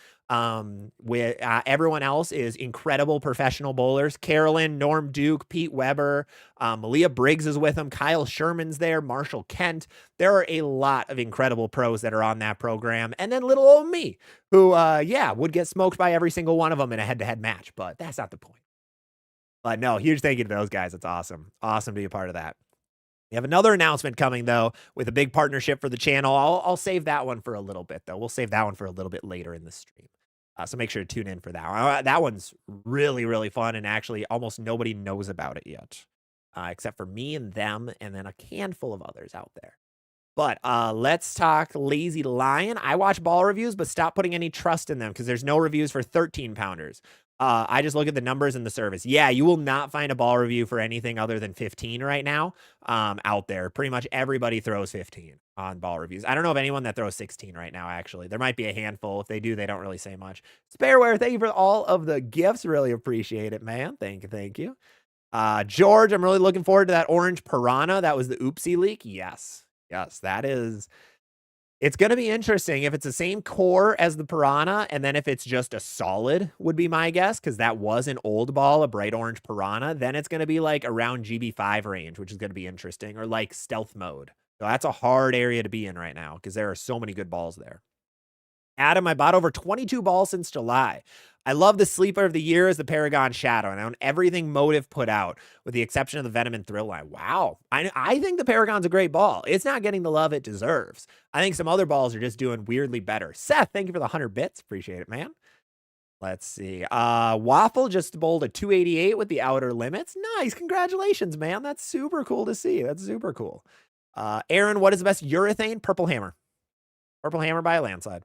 With everyone else is incredible professional bowlers. Carolyn, Norm Duke, Pete Weber, Malia Briggs is with them. Kyle Sherman's there. Marshall Kent. There are a lot of incredible pros that are on that program. And then little old me, who, yeah, would get smoked by every single one of them in a head-to-head match, but that's not the point. But no, huge thank you to those guys. It's awesome. Awesome to be a part of that. We have another announcement coming, though, with a big partnership for the channel. I'll save that one for a little bit, though. We'll save that one for a little bit later in the stream. So make sure to tune in for that one. That one's really, really fun, and actually almost nobody knows about it yet, except for me and them, and then a handful of others out there. But let's talk Lazy Lion. I watch ball reviews, but stop putting any trust in them because there's no reviews for 13-pounders. I just look at the numbers in the service. Yeah, you will not find a ball review for anything other than 15 right now out there. Pretty much everybody throws 15 on ball reviews. I don't know of anyone that throws 16 right now, actually. There might be a handful. If they do, they don't really say much. Spareware, thank you for all of the gifts. Really appreciate it, man. Thank you, thank you. George, I'm really looking forward to that orange piranha. That was the oopsie leak. Yes, yes, that is... It's going to be interesting if it's the same core as the Piranha, and then if it's just a solid would be my guess, because that was an old ball, a bright orange Piranha. Then it's going to be like around GB5 range, which is going to be interesting, or like stealth mode. So that's a hard area to be in right now because there are so many good balls there. Adam, I bought over 22 balls since July. I love the sleeper of the year is the Paragon Shadow, and I own everything Motive put out, with the exception of the Venom and Thrill line. Wow. I think the Paragon's a great ball. It's not getting the love it deserves. I think some other balls are just doing weirdly better. Seth, thank you for the 100 bits. Appreciate it, man. Let's see. Waffle just bowled a 288 with the outer limits. Nice. Congratulations, man. That's super cool to see. That's super cool. Aaron, what is the best urethane? Purple Hammer. Purple Hammer by a landslide.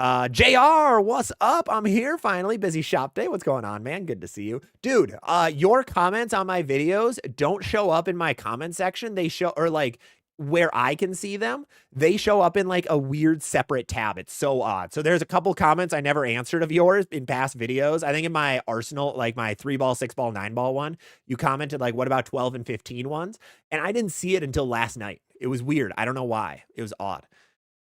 JR, what's up? I'm here finally. Busy shop day. What's going on, man? Good to see you. Dude, your comments on my videos don't show up in my comment section. They show, or like where I can see them, they show up in like a weird separate tab. It's so odd. So there's a couple comments I never answered of yours in past videos. I think in my Arsenal, like my 3-ball, 6-ball, 9-ball one, you commented like, what about 12 and 15 ones? And I didn't see it until last night. It was weird. I don't know why. It was odd.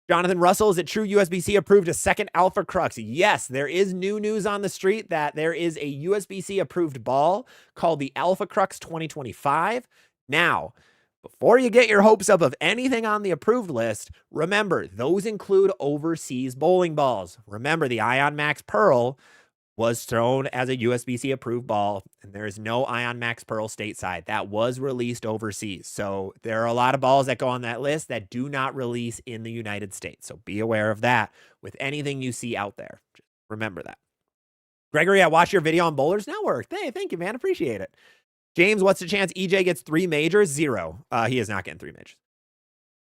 Jonathan Russell, is it true USBC approved a second Alpha Crux? Yes, there is new news on the street that there is a USBC approved ball called the Alpha Crux 2025. Now, before you get your hopes up of anything on the approved list, remember, those include overseas bowling balls. Remember, the Ion Max Pearl was thrown as a USBC approved ball, and there is no Ion Max Pearl stateside. That was released overseas. So there are a lot of balls that go on that list that do not release in the United States. So be aware of that with anything you see out there. Just remember that. Gregory, I watched your video on Bowlers Network. Hey, thank you, man. Appreciate it. James, what's the chance EJ gets 3 majors? 0. He is not getting 3 majors.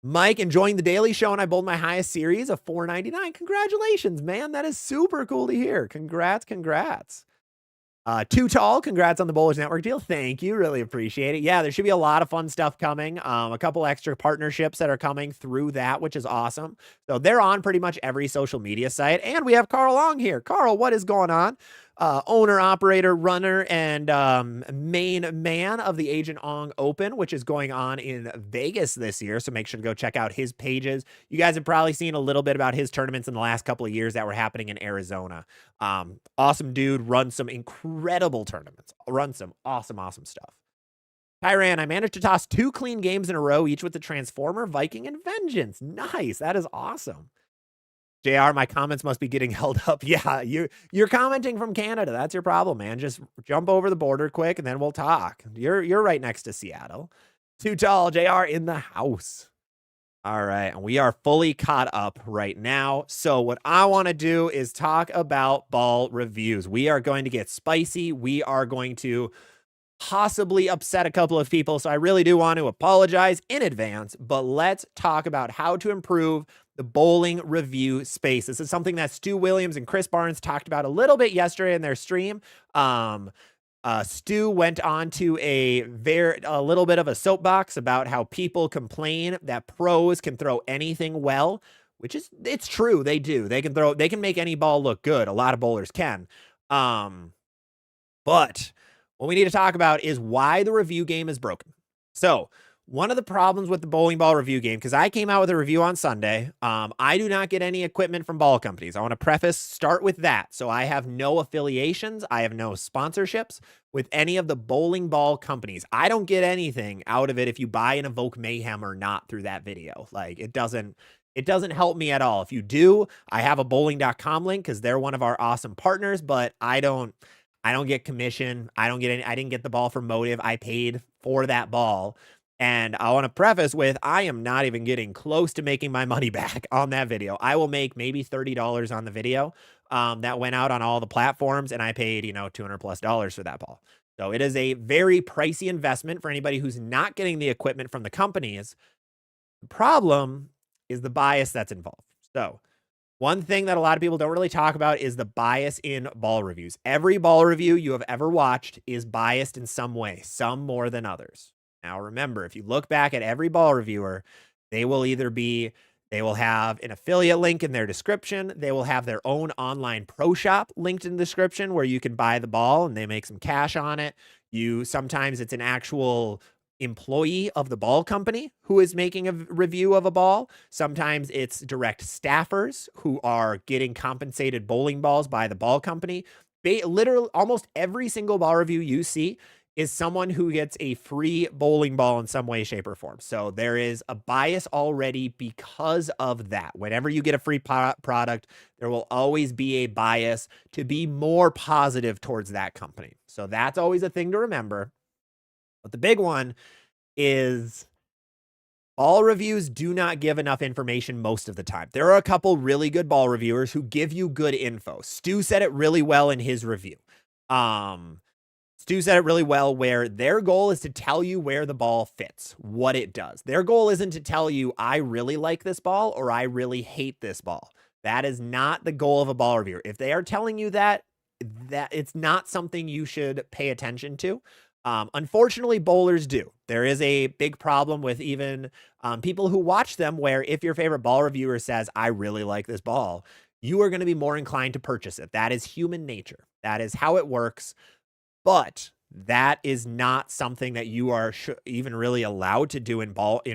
Mike, enjoying the daily show, and I bowled my highest series of 499. Congratulations, man. That is super cool to hear. Congrats, congrats. Too Tall, congrats on the Bowlers Network deal. Thank you. Really appreciate it. Yeah, there should be a lot of fun stuff coming. A couple extra partnerships that are coming through that, which is awesome. So they're on pretty much every social media site. And we have Carl Long here. Carl, what is going on? owner, operator, runner, and main man of the Agent Ong Open, which is going on in Vegas this year. So make sure to go check out his pages. You guys have probably seen a little bit about his tournaments in the last couple of years that were happening in Arizona. Awesome dude, runs some incredible tournaments, runs some awesome stuff. Tyran, I managed to toss 2 clean games in a row, each with the Transformer, Viking, and Vengeance. Nice. That is awesome. JR, my comments must be getting held up. Yeah, you're commenting from Canada. That's your problem, man. Just jump over the border quick, and then we'll talk. You're right next to Seattle. Too tall, JR in the house. All right, and we are fully caught up right now. So what I want to do is talk about ball reviews. We are going to get spicy. We are going to possibly upset a couple of people. So I really do want to apologize in advance, but let's talk about how to improve the bowling review space. This is something that Stu Williams and Chris Barnes talked about a little bit yesterday in their stream. Stu went on to a little bit of a soapbox about how people complain that pros can throw anything well, which is, it's true. They do. They can make any ball look good. A lot of bowlers can. But what we need to talk about is why the review game is broken. So one of the problems with the bowling ball review game, because I came out with a review on Sunday, I do not get any equipment from ball companies. I want to start with that. So I have no affiliations. I have no sponsorships with any of the bowling ball companies. I don't get anything out of it if you buy an Evoke Mayhem or not through that video. Like, it doesn't help me at all. If you do, I have a bowling.com link because they're one of our awesome partners, but I don't get commission. I didn't get the ball for motive. I paid for that ball. And I want to preface with, I am not even getting close to making my money back on that video. I will make maybe $30 on the video that went out on all the platforms, and I paid, $200+ for that ball. So it is a very pricey investment for anybody who's not getting the equipment from the companies. The problem is the bias that's involved. So one thing that a lot of people don't really talk about is the bias in ball reviews. Every ball review you have ever watched is biased in some way, some more than others. Now, remember, if you look back at every ball reviewer, they will have an affiliate link in their description. They will have their own online pro shop linked in the description where you can buy the ball and they make some cash on it. Sometimes it's an actual employee of the ball company who is making a review of a ball. Sometimes it's direct staffers who are getting compensated bowling balls by the ball company. Literally, almost every single ball review you see is someone who gets a free bowling ball in some way, shape, or form. So there is a bias already because of that. Whenever you get a free product, there will always be a bias to be more positive towards that company. So that's always a thing to remember. But the big one is ball reviews do not give enough information most of the time. There are a couple really good ball reviewers who give you good info. Stu said it really well in his review. Stu said it really well where their goal is to tell you where the ball fits, what it does. Their goal isn't to tell you, I really like this ball or I really hate this ball. That is not the goal of a ball reviewer. If they are telling you that it's not something you should pay attention to. Unfortunately, bowlers do. There is a big problem with even people who watch them where if your favorite ball reviewer says, I really like this ball, you are going to be more inclined to purchase it. That is human nature. That is how it works. But that is not something that you are even really allowed to do in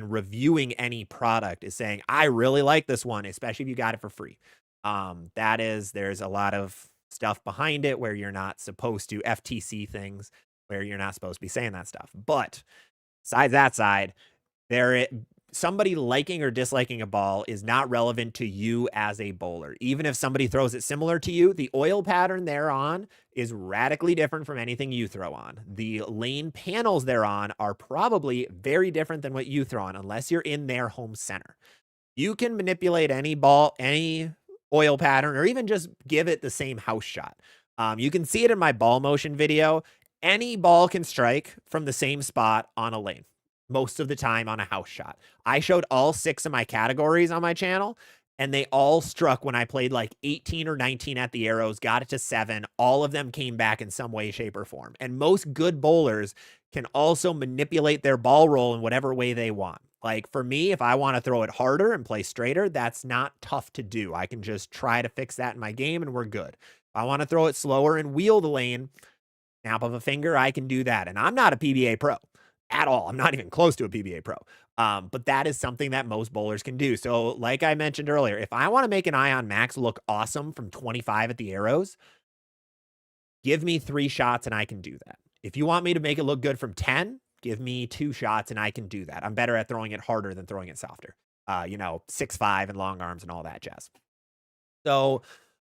reviewing any product, is saying, I really like this one, especially if you got it for free. There's a lot of stuff behind it where you're not supposed to, FTC things, where you're not supposed to be saying that stuff. But besides that side, somebody liking or disliking a ball is not relevant to you as a bowler. Even if somebody throws it similar to you, the oil pattern they're on is radically different from anything you throw on. The lane panels they're on are probably very different than what you throw on, unless you're in their home center. You can manipulate any ball, any oil pattern, or even just give it the same house shot. You can see it in my ball motion video. Any ball can strike from the same spot on a lane, most of the time on a house shot. I showed all 6 of my categories on my channel, and they all struck when I played like 18 or 19 at the arrows, got it to 7. All of them came back in some way, shape, or form. And most good bowlers can also manipulate their ball roll in whatever way they want. Like for me, if I want to throw it harder and play straighter, that's not tough to do. I can just try to fix that in my game and we're good. I want to throw it slower and wheel the lane, snap of a finger, I can do that. And I'm not a PBA pro at all. I'm not even close to a PBA pro. But that is something that most bowlers can do. So like I mentioned earlier, if I want to make an Ion Max look awesome from 25 at the arrows, give me 3 shots and I can do that. If you want me to make it look good from 10, give me 2 shots and I can do that. I'm better at throwing it harder than throwing it softer. 6'5" and long arms and all that jazz. So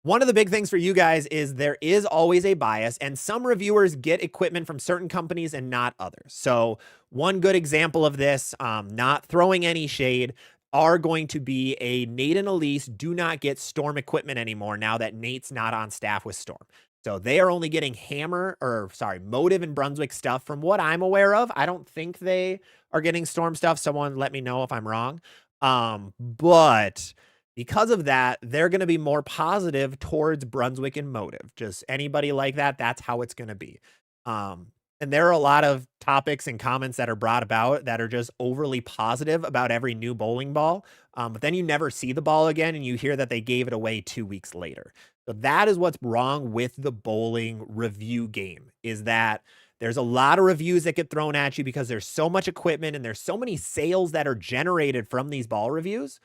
one of the big things for you guys is there is always a bias, and some reviewers get equipment from certain companies and not others. So one good example of this, not throwing any shade, are going to be a Nate and Elise do not get Storm equipment anymore now that Nate's not on staff with Storm. So they are only getting Motive and Brunswick stuff from what I'm aware of. I don't think they are getting Storm stuff. Someone let me know if I'm wrong. But because of that, they're going to be more positive towards Brunswick and Motive. Just anybody like that, that's how it's going to be. And there are a lot of topics and comments that are brought about that are just overly positive about every new bowling ball. But then you never see the ball again and you hear that they gave it away 2 weeks later. So that is what's wrong with the bowling review game, is that there's a lot of reviews that get thrown at you because there's so much equipment and there's so many sales that are generated from these ball reviews,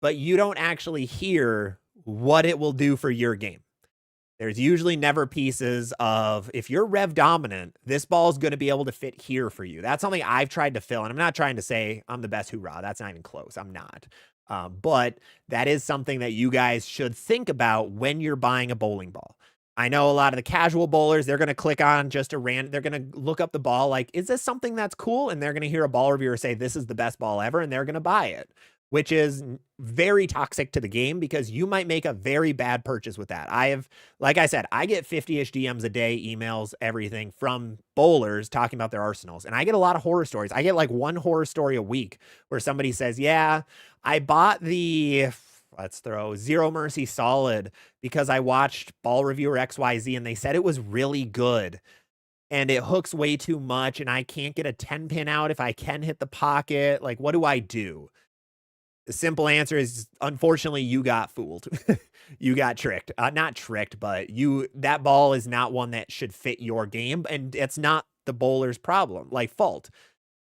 but you don't actually hear what it will do for your game. There's usually never pieces of, if you're rev dominant, this ball is going to be able to fit here for you. That's something I've tried to fill, and I'm not trying to say I'm the best hoorah. That's not even close. I'm not. But that is something that you guys should think about when you're buying a bowling ball. I know a lot of the casual bowlers, they're going to click on just a random, they're going to look up the ball like, is this something that's cool? And they're going to hear a ball reviewer say, this is the best ball ever, and they're going to buy it, which is very toxic to the game because you might make a very bad purchase with that. Like I said, I get 50-ish DMs a day, emails, everything from bowlers talking about their arsenals. And I get a lot of horror stories. I get like 1 horror story a week where somebody says, yeah, I bought the, let's throw Zero Mercy Solid because I watched ball reviewer XYZ and they said it was really good. And it hooks way too much and I can't get a 10 pin out if I can hit the pocket. Like, what do I do? The simple answer is, unfortunately, you got fooled. You got tricked. Not tricked, but that ball is not one that should fit your game. And it's not the bowler's problem, fault.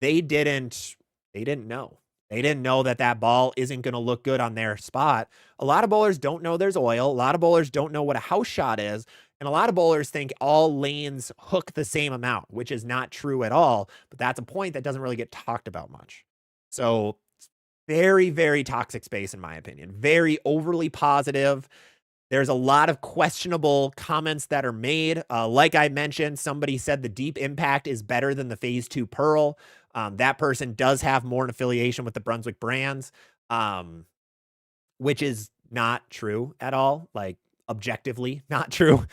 They didn't know. They didn't know that ball isn't going to look good on their spot. A lot of bowlers don't know there's oil. A lot of bowlers don't know what a house shot is. And a lot of bowlers think all lanes hook the same amount, which is not true at all. But that's a point that doesn't really get talked about much. So very, very toxic space, in my opinion. Very overly positive. There's a lot of questionable comments that are made. Like I mentioned, somebody said the Deep Impact is better than the Phase 2 Pearl. That person does have more an affiliation with the Brunswick brands, which is not true at all. Objectively not true,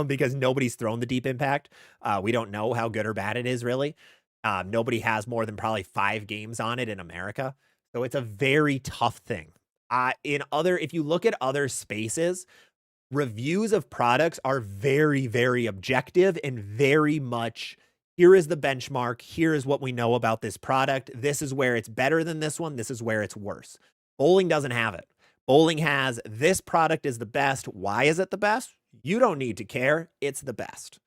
because nobody's thrown the Deep Impact. We don't know how good or bad it is, really. Nobody has more than probably 5 games on it in America. So it's a very tough thing. If you look at other spaces, reviews of products are very, very objective and very much, here is the benchmark. Here is what we know about this product. This is where it's better than this one. This is where it's worse. Bowling doesn't have it. Bowling has, this product is the best. Why is it the best? You don't need to care. It's the best,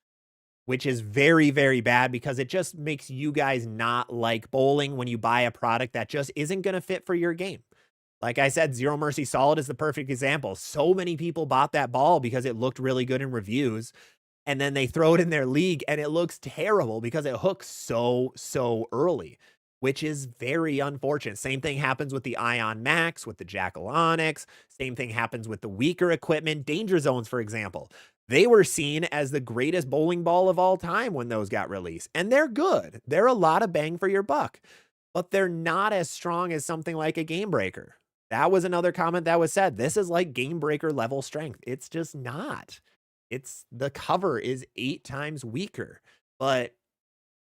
which is very, very bad because it just makes you guys not like bowling when you buy a product that just isn't going to fit for your game. Like I said, Zero Mercy Solid is the perfect example. So many people bought that ball because it looked really good in reviews, and then they throw it in their league and it looks terrible because it hooks so early, which is very unfortunate. Same thing happens with the Ion Max, with the Jackal Onyx. Same thing happens with the weaker equipment. Danger Zones, for example. They were seen as the greatest bowling ball of all time when those got released. And they're good. They're a lot of bang for your buck. But they're not as strong as something like a Game Breaker. That was another comment that was said. This is like Game Breaker level strength. It's just not. The cover is 8 times weaker. But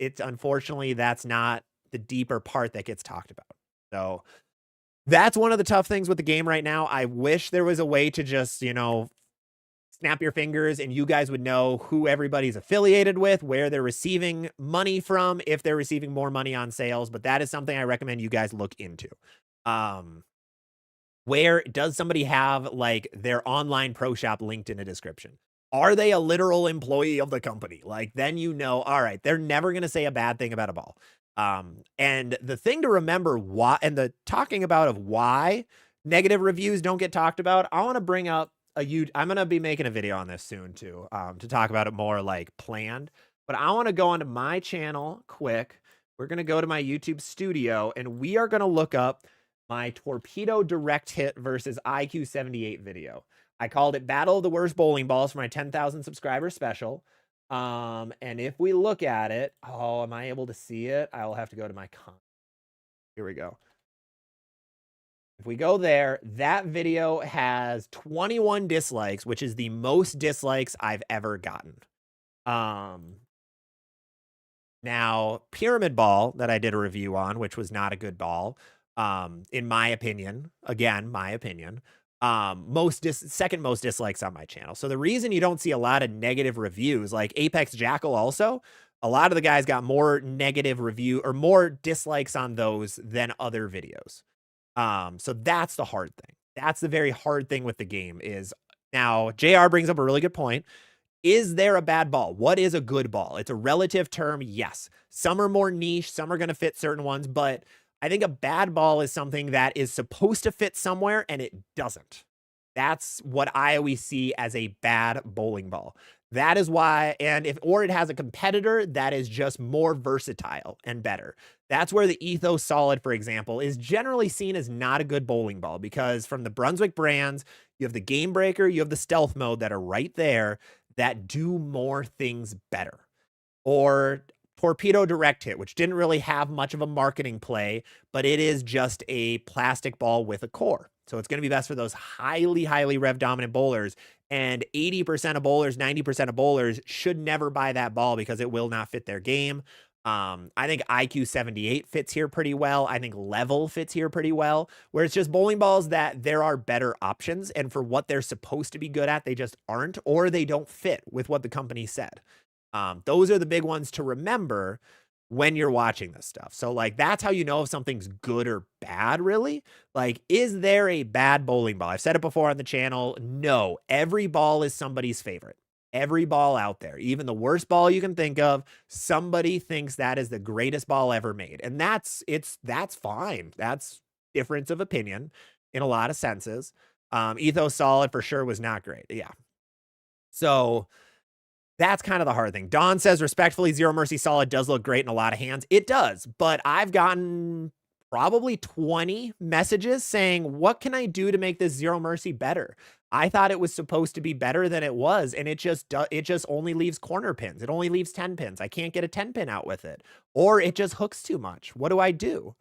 it's unfortunately, that's not the deeper part that gets talked about. So that's one of the tough things with the game right now. I wish there was a way to just, snap your fingers and you guys would know who everybody's affiliated with, where they're receiving money from, if they're receiving more money on sales. But that is something I recommend you guys look into. Where does somebody have their online pro shop linked in the description? are they a literal employee of the company? Like, then you know, all right, they're never going to say a bad thing about a ball. And the thing to remember why, and the talking about of why negative reviews don't get talked about, I want to bring up I'm going to be making a video on this soon too, to talk about it more like planned, but I want to go onto my channel quick. We're going to go to my YouTube studio and we are going to look up my torpedo direct hit versus IQ 78 video. I called it Battle of the Worst Bowling Balls for my 10,000 subscriber special. And if we look at it, oh, am I able to see it? I will have to go to my Here we go. If we go there, that video has 21 dislikes, which is the most dislikes I've ever gotten. Now, Pyramid Ball that I did a review on, which was not a good ball, in my opinion, again, my opinion, second most dislikes on my channel. So the reason you don't see a lot of negative reviews, like Apex Jackal also, a lot of the guys got more negative review or more dislikes on those than other videos. So that's the hard thing. That's the very hard thing with the game is now JR brings up a really good point. Is there a bad ball? What is a good ball? It's a relative term. Yes. Some are more niche. Some are going to fit certain ones, but I think a bad ball is something that is supposed to fit somewhere and it doesn't. That's what I always see as a bad bowling ball. That is why, or it has a competitor that is just more versatile and better. That's where the Ethos Solid, for example, is generally seen as not a good bowling ball because from the Brunswick brands, you have the Game Breaker, you have the Stealth Mode that are right there that do more things better. Or Torpedo Direct Hit, which didn't really have much of a marketing play, but it is just a plastic ball with a core. So it's going to be best for those highly, highly rev dominant bowlers. And 80% of bowlers, 90% of bowlers should never buy that ball because it will not fit their game. I think IQ 78 fits here pretty well. I think Level fits here pretty well, where it's just bowling balls that there are better options. And for what they're supposed to be good at, they just aren't, or they don't fit with what the company said. Those are the big ones to remember when you're watching this stuff. So like, that's how you know if something's good or bad, really. Like, is there a bad bowling ball? I've said it before on the channel. No, every ball is somebody's favorite. Every ball out there, even the worst ball you can think of, somebody thinks that is the greatest ball ever made. And that's fine. That's difference of opinion in a lot of senses. Ethos Solid for sure was not great. Yeah. So that's kind of the hard thing. Don says, respectfully, Zero Mercy Solid does look great in a lot of hands. It does, but I've gotten probably 20 messages saying, what can I do to make this Zero Mercy better? I thought it was supposed to be better than it was, and it just only leaves corner pins. It only leaves 10 pins. I can't get a 10 pin out with it, or it just hooks too much. What do I do?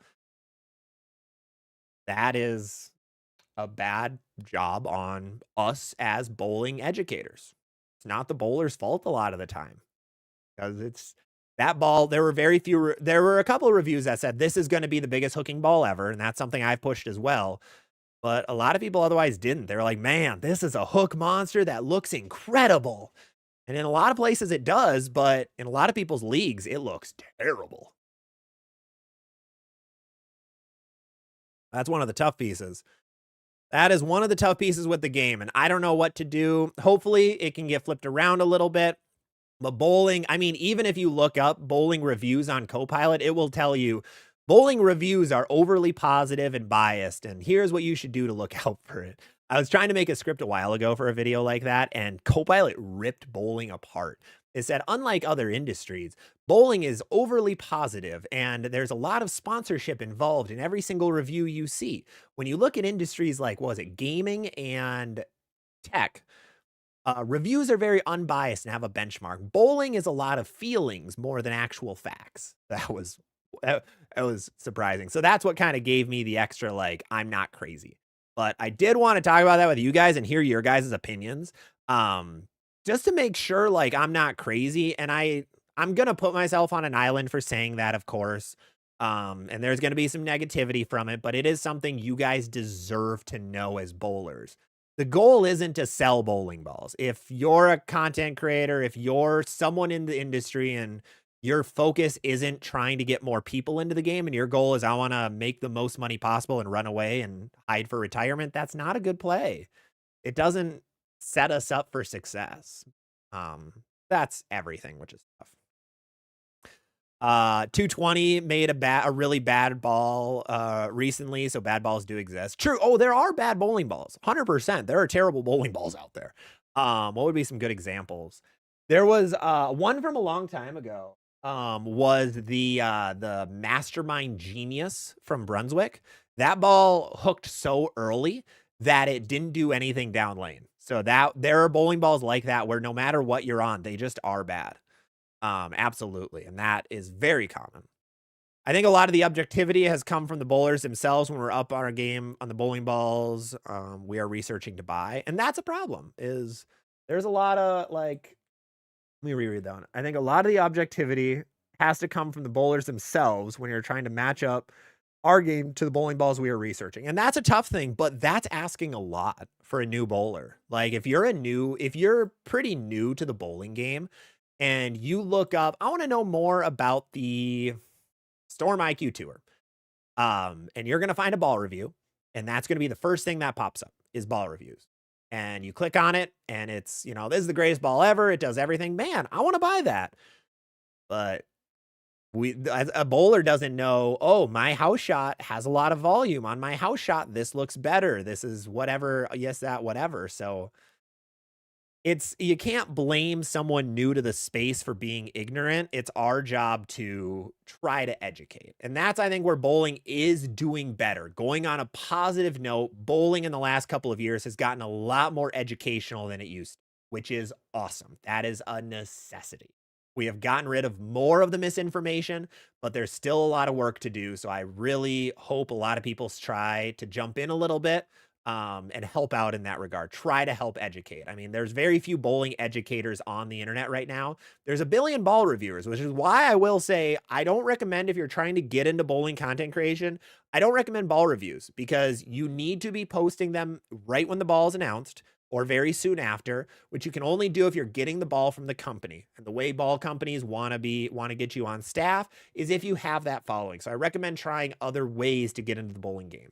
That is a bad job on us as bowling educators. It's not the bowler's fault a lot of the time because it's that ball. There were a couple of reviews that said this is going to be the biggest hooking ball ever. And that's something I've pushed as well. But a lot of people otherwise didn't. They were like, man, this is a hook monster that looks incredible. And in a lot of places it does, but in a lot of people's leagues, it looks terrible. That's one of the tough pieces. That is one of the tough pieces with the game, and I don't know what to do. Hopefully, it can get flipped around a little bit. But bowling, I mean, even if you look up bowling reviews on Copilot, it will tell you bowling reviews are overly positive and biased, and here's what you should do to look out for it. I was trying to make a script a while ago for a video like that, and Copilot ripped bowling apart. It said, unlike other industries, bowling is overly positive and there's a lot of sponsorship involved in every single review you see. When you look at industries like, what was it, gaming and tech, reviews are very unbiased and have a benchmark. Bowling is a lot of feelings more than actual facts. That was surprising. So that's what kind of gave me the extra, like, I'm not crazy. But I did want to talk about that with you guys and hear your guys' opinions. Just to make sure, like, I'm not crazy. And I'm going to put myself on an island for saying that, of course. And there's going to be some negativity from it, but it is something you guys deserve to know as bowlers. The goal isn't to sell bowling balls. If you're a content creator, if you're someone in the industry and your focus isn't trying to get more people into the game and your goal is I want to make the most money possible and run away and hide for retirement, that's not a good play. It doesn't set us up for success. That's everything, which is tough. 220 made a really bad ball recently, so bad balls do exist. True. Oh, there are bad bowling balls. 100%. There are terrible bowling balls out there. What would be some good examples? There was one from a long time ago. Was the Mastermind Genius from Brunswick. That ball hooked so early that it didn't do anything down lane. So there are bowling balls like that where no matter what you're on, they just are bad. Absolutely. And that is very common. I think a lot of the objectivity has come from the bowlers themselves when we're up on our game on the bowling balls. We are researching to buy. And that's a problem is there's a lot of like, let me reread that one. I think a lot of the objectivity has to come from the bowlers themselves when you're trying to match up our game to the bowling balls we are researching. And that's a tough thing, but that's asking a lot for a new bowler. Like if you're pretty new to the bowling game and you look up, I want to know more about the Storm IQ Tour. And you're going to find a ball review, and that's going to be the first thing that pops up is ball reviews. And you click on it and it's, this is the greatest ball ever. It does everything. Man, I want to buy that. But a bowler doesn't know, oh, my house shot has a lot of volume on my house shot. This looks better. This is whatever. Yes, that, whatever. So you can't blame someone new to the space for being ignorant. It's our job to try to educate. And that's, I think, where bowling is doing better. Going on a positive note, bowling in the last couple of years has gotten a lot more educational than it used to, which is awesome. That is a necessity. We have gotten rid of more of the misinformation, but there's still a lot of work to do. So I really hope a lot of people try to jump in a little bit. And help out in that regard. Try to help educate. I mean, there's very few bowling educators on the internet right now. There's a billion ball reviewers, which is why I will say I don't recommend, if you're trying to get into bowling content creation, I don't recommend ball reviews because you need to be posting them right when the ball is announced or very soon after, which you can only do if you're getting the ball from the company. And the way ball companies want to get you on staff is if you have that following. So I recommend trying other ways to get into the bowling game.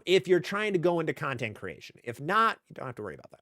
If you're trying to go into content creation. If not, you don't have to worry about that.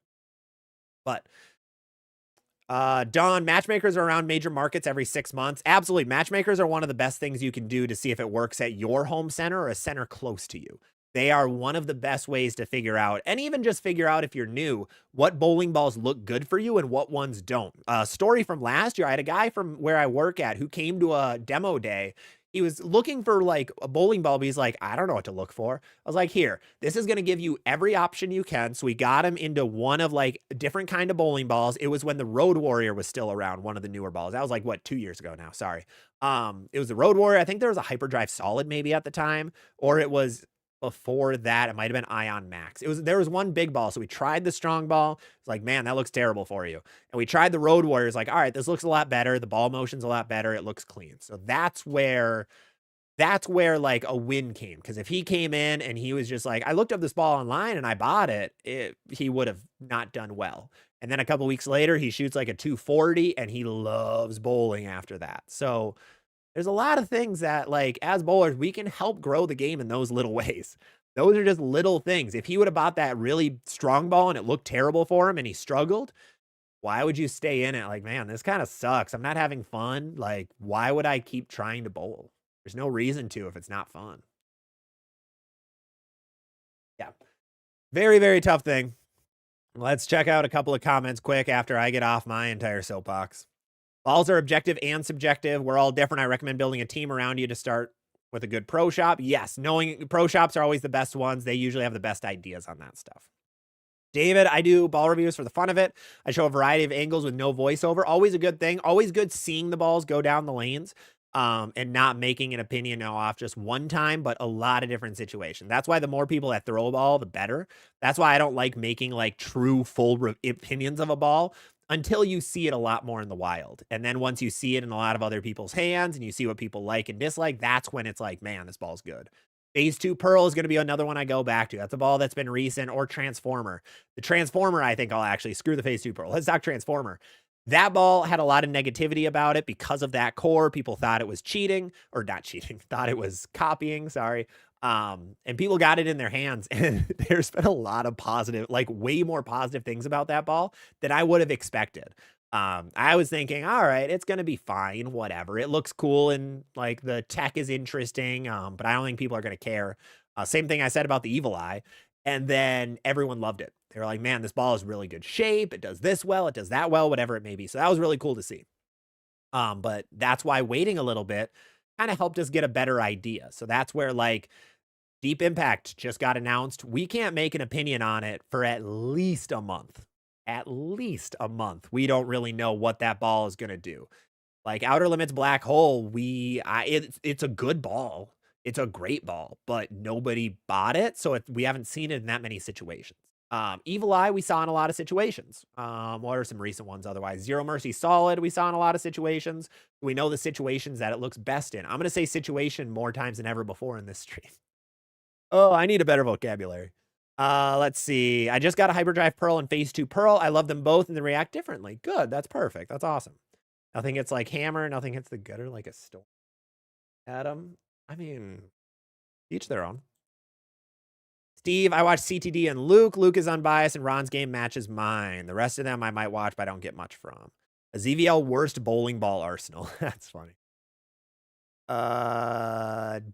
But Don, matchmakers are around major markets every 6 months. Absolutely. Matchmakers are one of the best things you can do to see if it works at your home center or a center close to you. They are one of the best ways to figure out, and even just figure out if you're new, what bowling balls look good for you and what ones don't. Story from last year, I had a guy from where I work at who came to a demo day. He was looking for like a bowling ball, but he's like, I don't know what to look for. I was like, here, this is going to give you every option you can. So we got him into one of like different kind of bowling balls. It was when the Road Warrior was still around, one of the newer balls. That was like, what, 2 years ago now? Sorry. It was the Road Warrior. I think there was a Hyperdrive Solid maybe at the time, or it was before that. It might've been Ion Max. There was one big ball. So we tried the strong ball. It's like, man, that looks terrible for you. And we tried the Road Warriors, like, all right, this looks a lot better. The ball motion's a lot better. It looks clean. So that's where like a win came. Cause if he came in and he was just like, I looked up this ball online and I bought it, he would have not done well. And then a couple weeks later, he shoots like a 240 and he loves bowling after that. So there's a lot of things that, like, as bowlers, we can help grow the game in those little ways. Those are just little things. If he would have bought that really strong ball and it looked terrible for him and he struggled, why would you stay in it? Like, man, this kind of sucks. I'm not having fun. Like, why would I keep trying to bowl? There's no reason to if it's not fun. Yeah. Very, very tough thing. Let's check out a couple of comments quick after I get off my entire soapbox. Balls are objective and subjective. We're all different. I recommend building a team around you to start with a good pro shop. Yes, knowing pro shops are always the best ones. They usually have the best ideas on that stuff. David, I do ball reviews for the fun of it. I show a variety of angles with no voiceover. Always a good thing. Always good seeing the balls go down the lanes and not making an opinion off just one time, but a lot of different situations. That's why the more people that throw a ball, the better. That's why I don't like making like true full opinions of a ball until you see it a lot more in the wild. And then once you see it in a lot of other people's hands and you see what people like and dislike, that's when it's like, man, this ball's good. Phase 2 Pearl is going to be another one I go back to. That's a ball that's been recent, or Transformer. The Transformer, I think I'll actually screw the Phase 2 Pearl. Let's talk Transformer. That ball had a lot of negativity about it because of that core. People thought it was cheating, or not cheating, thought it was copying, sorry. And people got it in their hands, and there's been a lot of positive, like way more positive things about that ball than I would have expected. I was thinking, all right, it's going to be fine, whatever. It looks cool and like the tech is interesting, but I don't think people are going to care. Same thing I said about the Evil Eye. And then everyone loved it. They were like, man, this ball is really good shape. It does this well. It does that well, whatever it may be. So that was really cool to see. But that's why waiting a little bit kind of helped us get a better idea. So that's where like Deep Impact just got announced. We can't make an opinion on it for at least a month. At least a month. We don't really know what that ball is going to do. Like Outer Limits Black Hole, it's a good ball. It's a great ball, but nobody bought it. So we haven't seen it in that many situations. Evil Eye, we saw in a lot of situations. What are some recent ones otherwise? Zero Mercy Solid, we saw in a lot of situations. We know the situations that it looks best in. I'm going to say situation more times than ever before in this stream. Oh, I need a better vocabulary. Let's see. I just got a Hyperdrive Pearl and Phase 2 Pearl. I love them both and they react differently. Good. That's perfect. That's awesome. Nothing hits like hammer. Nothing hits the gutter like a storm. Adam, I mean, each their own. Steve, I watched CTD and Luke. Luke is unbiased and Ron's game matches mine. The rest of them I might watch, but I don't get much from. A ZVL worst bowling ball arsenal. That's funny.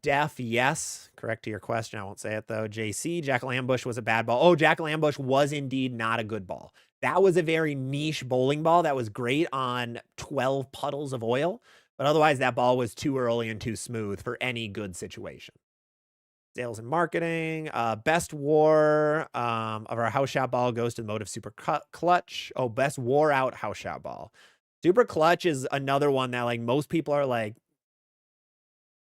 Def, yes. Correct to your question. I won't say it though. JC, Jackal Ambush was a bad ball. Oh, Jackal Ambush was indeed not a good ball. That was a very niche bowling ball that was great on 12 puddles of oil. But otherwise, that ball was too early and too smooth for any good situation. Sales and marketing. Best war of our house shot ball goes to the Motive Super Clutch. Oh, best wore out house shot ball. Super Clutch is another one that like most people are like,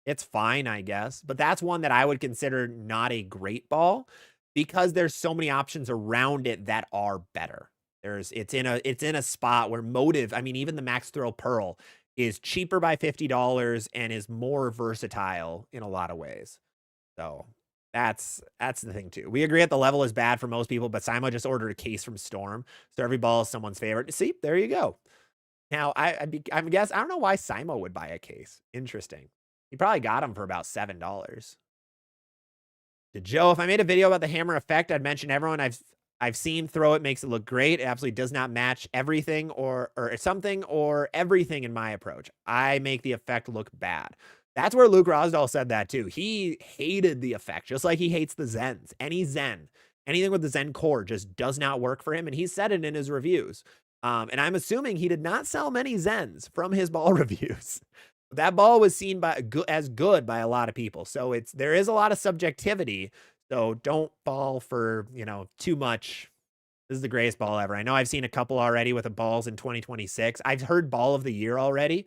it's fine, I guess. But that's one that I would consider not a great ball because there's so many options around it that are better. It's in a spot where Motive, I mean, even the Max Throw Pearl is cheaper by $50 and is more versatile in a lot of ways. So that's the thing too. We agree that the level is bad for most people, but Simo just ordered a case from Storm. So every ball is someone's favorite. See, there you go. Now, I guess, I don't know why Simo would buy a case. Interesting. He probably got them for about $7. To Joe, if I made a video about the hammer effect, I'd mention everyone I've seen throw it makes it look great. It absolutely does not match everything or something or everything in my approach. I make the effect look bad. That's where Luke Rosdahl said that too. He hated the effect, just like he hates the Zens. Anything with the Zen core just does not work for him. And he said it in his reviews. And I'm assuming he did not sell many Zens from his ball reviews. That ball was seen as good by a lot of people. So there is a lot of subjectivity. So don't fall for, too much. This is the greatest ball ever. I know I've seen a couple already with the balls in 2026. I've heard ball of the year already,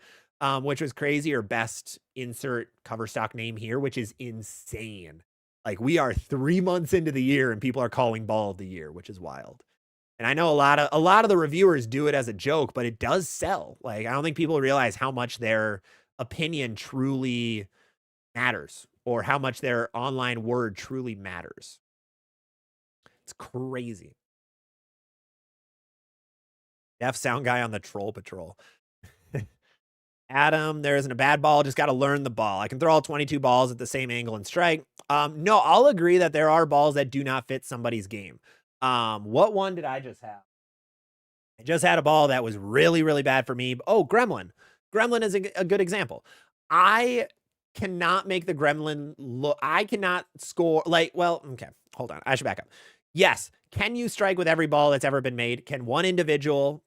which was crazy, or best insert cover stock name here, which is insane. Like we are 3 months into the year and people are calling ball of the year, which is wild. And I know a lot of the reviewers do it as a joke, but it does sell. Like I don't think people realize how much their opinion truly matters or how much their online word truly matters. It's crazy. Def sound guy on the Troll Patrol. Adam, there isn't a bad ball. Just got to learn the ball. I can throw all 22 balls at the same angle and strike. No, I'll agree that there are balls that do not fit somebody's game. What one did I just have? I just had a ball that was really, really bad for me. Oh, Gremlin. Gremlin is a good example. I cannot make the Gremlin look. I cannot score okay, hold on. I should back up. Yes. Can you strike with every ball that's ever been made? Can one individual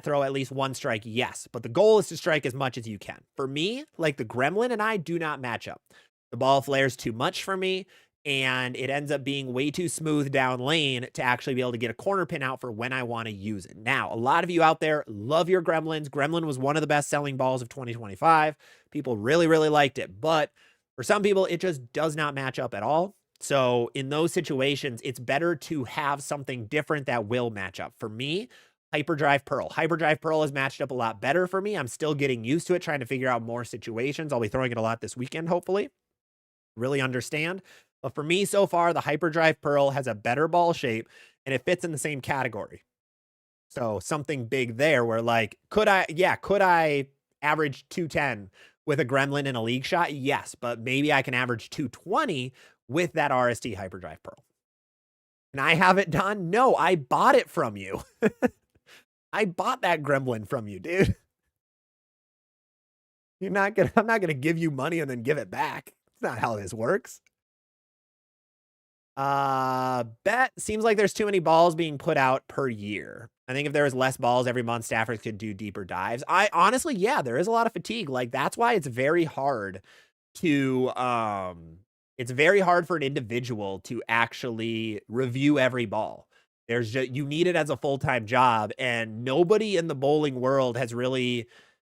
throw at least one strike? Yes. But the goal is to strike as much as you can. For me, like the Gremlin and I do not match up. The ball flares too much for me. And it ends up being way too smooth down lane to actually be able to get a corner pin out for when I want to use it. Now, a lot of you out there love your Gremlins. Gremlin was one of the best selling balls of 2025. People really, really liked it. But for some people, it just does not match up at all. So in those situations, it's better to have something different that will match up. For me, Hyperdrive Pearl. Hyperdrive Pearl has matched up a lot better for me. I'm still getting used to it, trying to figure out more situations. I'll be throwing it a lot this weekend, hopefully. Really understand. But for me so far, the Hyperdrive Pearl has a better ball shape and it fits in the same category. So something big there where like, could I average 210 with a Gremlin in a league shot? Yes, but maybe I can average 220 with that RST Hyperdrive Pearl. Can I have it done? No, I bought it from you. I bought that gremlin from you, dude. I'm not gonna give you money and then give it back. That's not how this works. Bet seems like there's too many balls being put out per year. I think if there was less balls every month, staffers could do deeper dives. I honestly, yeah, there is a lot of fatigue. Like that's why it's very hard to it's very hard for an individual to actually review every ball. There's just, you need it as a full-time job, and nobody in the bowling world has really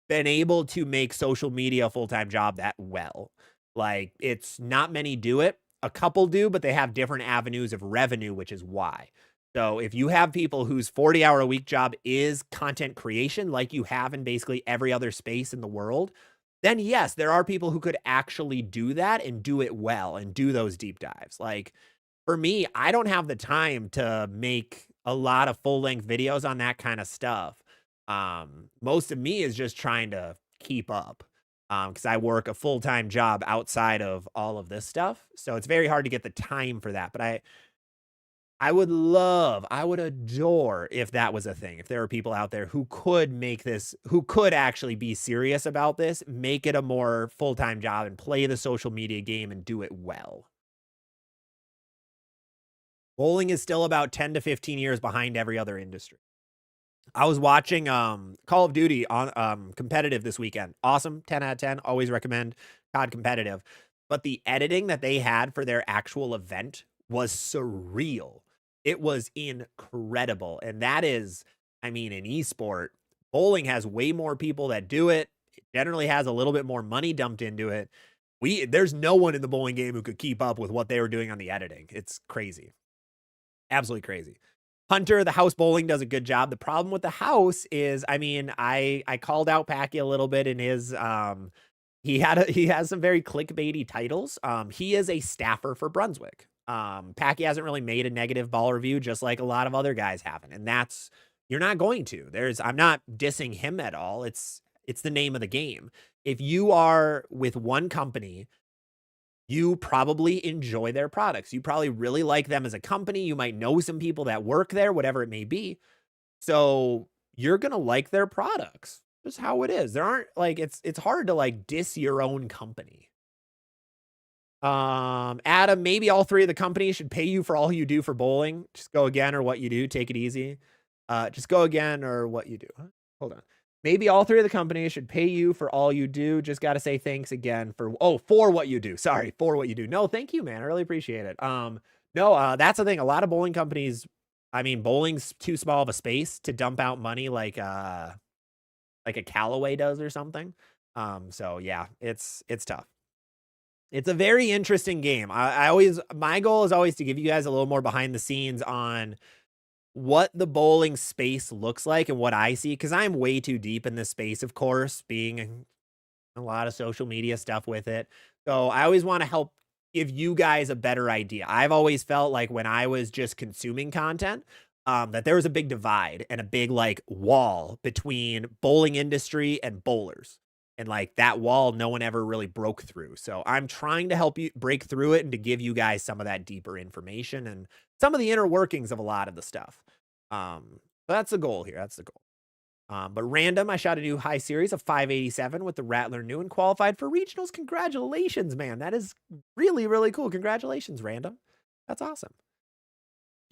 been able to make social media a full-time job that well. Like it's not many do it. A couple do, but they have different avenues of revenue, which is why. So if you have people whose 40-hour-a-week job is content creation, like you have in basically every other space in the world, then yes, there are people who could actually do that and do it well and do those deep dives. Like for me, I don't have the time to make a lot of full-length videos on that kind of stuff. Most of me is just trying to keep up. Because I work a full-time job outside of all of this stuff. So it's very hard to get the time for that. But I would adore if that was a thing. If there were people out there who could make this, who could actually be serious about this, make it a more full-time job and play the social media game and do it well. Bowling is still about 10 to 15 years behind every other industry. I was watching Call of Duty on competitive this weekend. Awesome, 10 out of 10. Always recommend COD competitive. But the editing that they had for their actual event was surreal. It was incredible. And that is, I mean, an esport. Bowling has way more people that do it. It generally has a little bit more money dumped into it. There's no one in the bowling game who could keep up with what they were doing on the editing. It's crazy. Absolutely crazy. Hunter, the house bowling does a good job. The problem with the house is, I mean, I called out Packy a little bit in his, he has some very clickbaity titles. He is a staffer for Brunswick. Packy hasn't really made a negative ball review, just like a lot of other guys haven't. And that's, you're not going to. I'm not dissing him at all. It's the name of the game. If you are with one company, you probably enjoy their products. You probably really like them as a company. You might know some people that work there, whatever it may be. So you're going to like their products. That's how it is. There aren't like, it's hard to like diss your own company. Adam, maybe all three of the companies should pay you for all you do for bowling. Just go again or what you do. Take it easy. Just go again or what you do. Hold on. Maybe all three of the companies should pay you for all you do. Just got to say thanks again for what you do. Sorry, for what you do. No, thank you, man. I really appreciate it. No, that's the thing. A lot of bowling companies, I mean, bowling's too small of a space to dump out money like a Callaway does or something. So yeah, it's tough. It's a very interesting game. My goal is always to give you guys a little more behind the scenes on what the bowling space looks like and what I see, because I'm way too deep in this space, of course, being a lot of social media stuff with it. So I always want to help give you guys a better idea. I've always felt like when I was just consuming content, that there was a big divide and a big like wall between bowling industry and bowlers. And like that wall, no one ever really broke through. So I'm trying to help you break through it and to give you guys some of that deeper information and some of the inner workings of a lot of the stuff. But that's the goal here. That's the goal. But random, I shot a new high series of 587 with the Rattler new and qualified for regionals. Congratulations, man. That is really, really cool. Congratulations, random. That's awesome.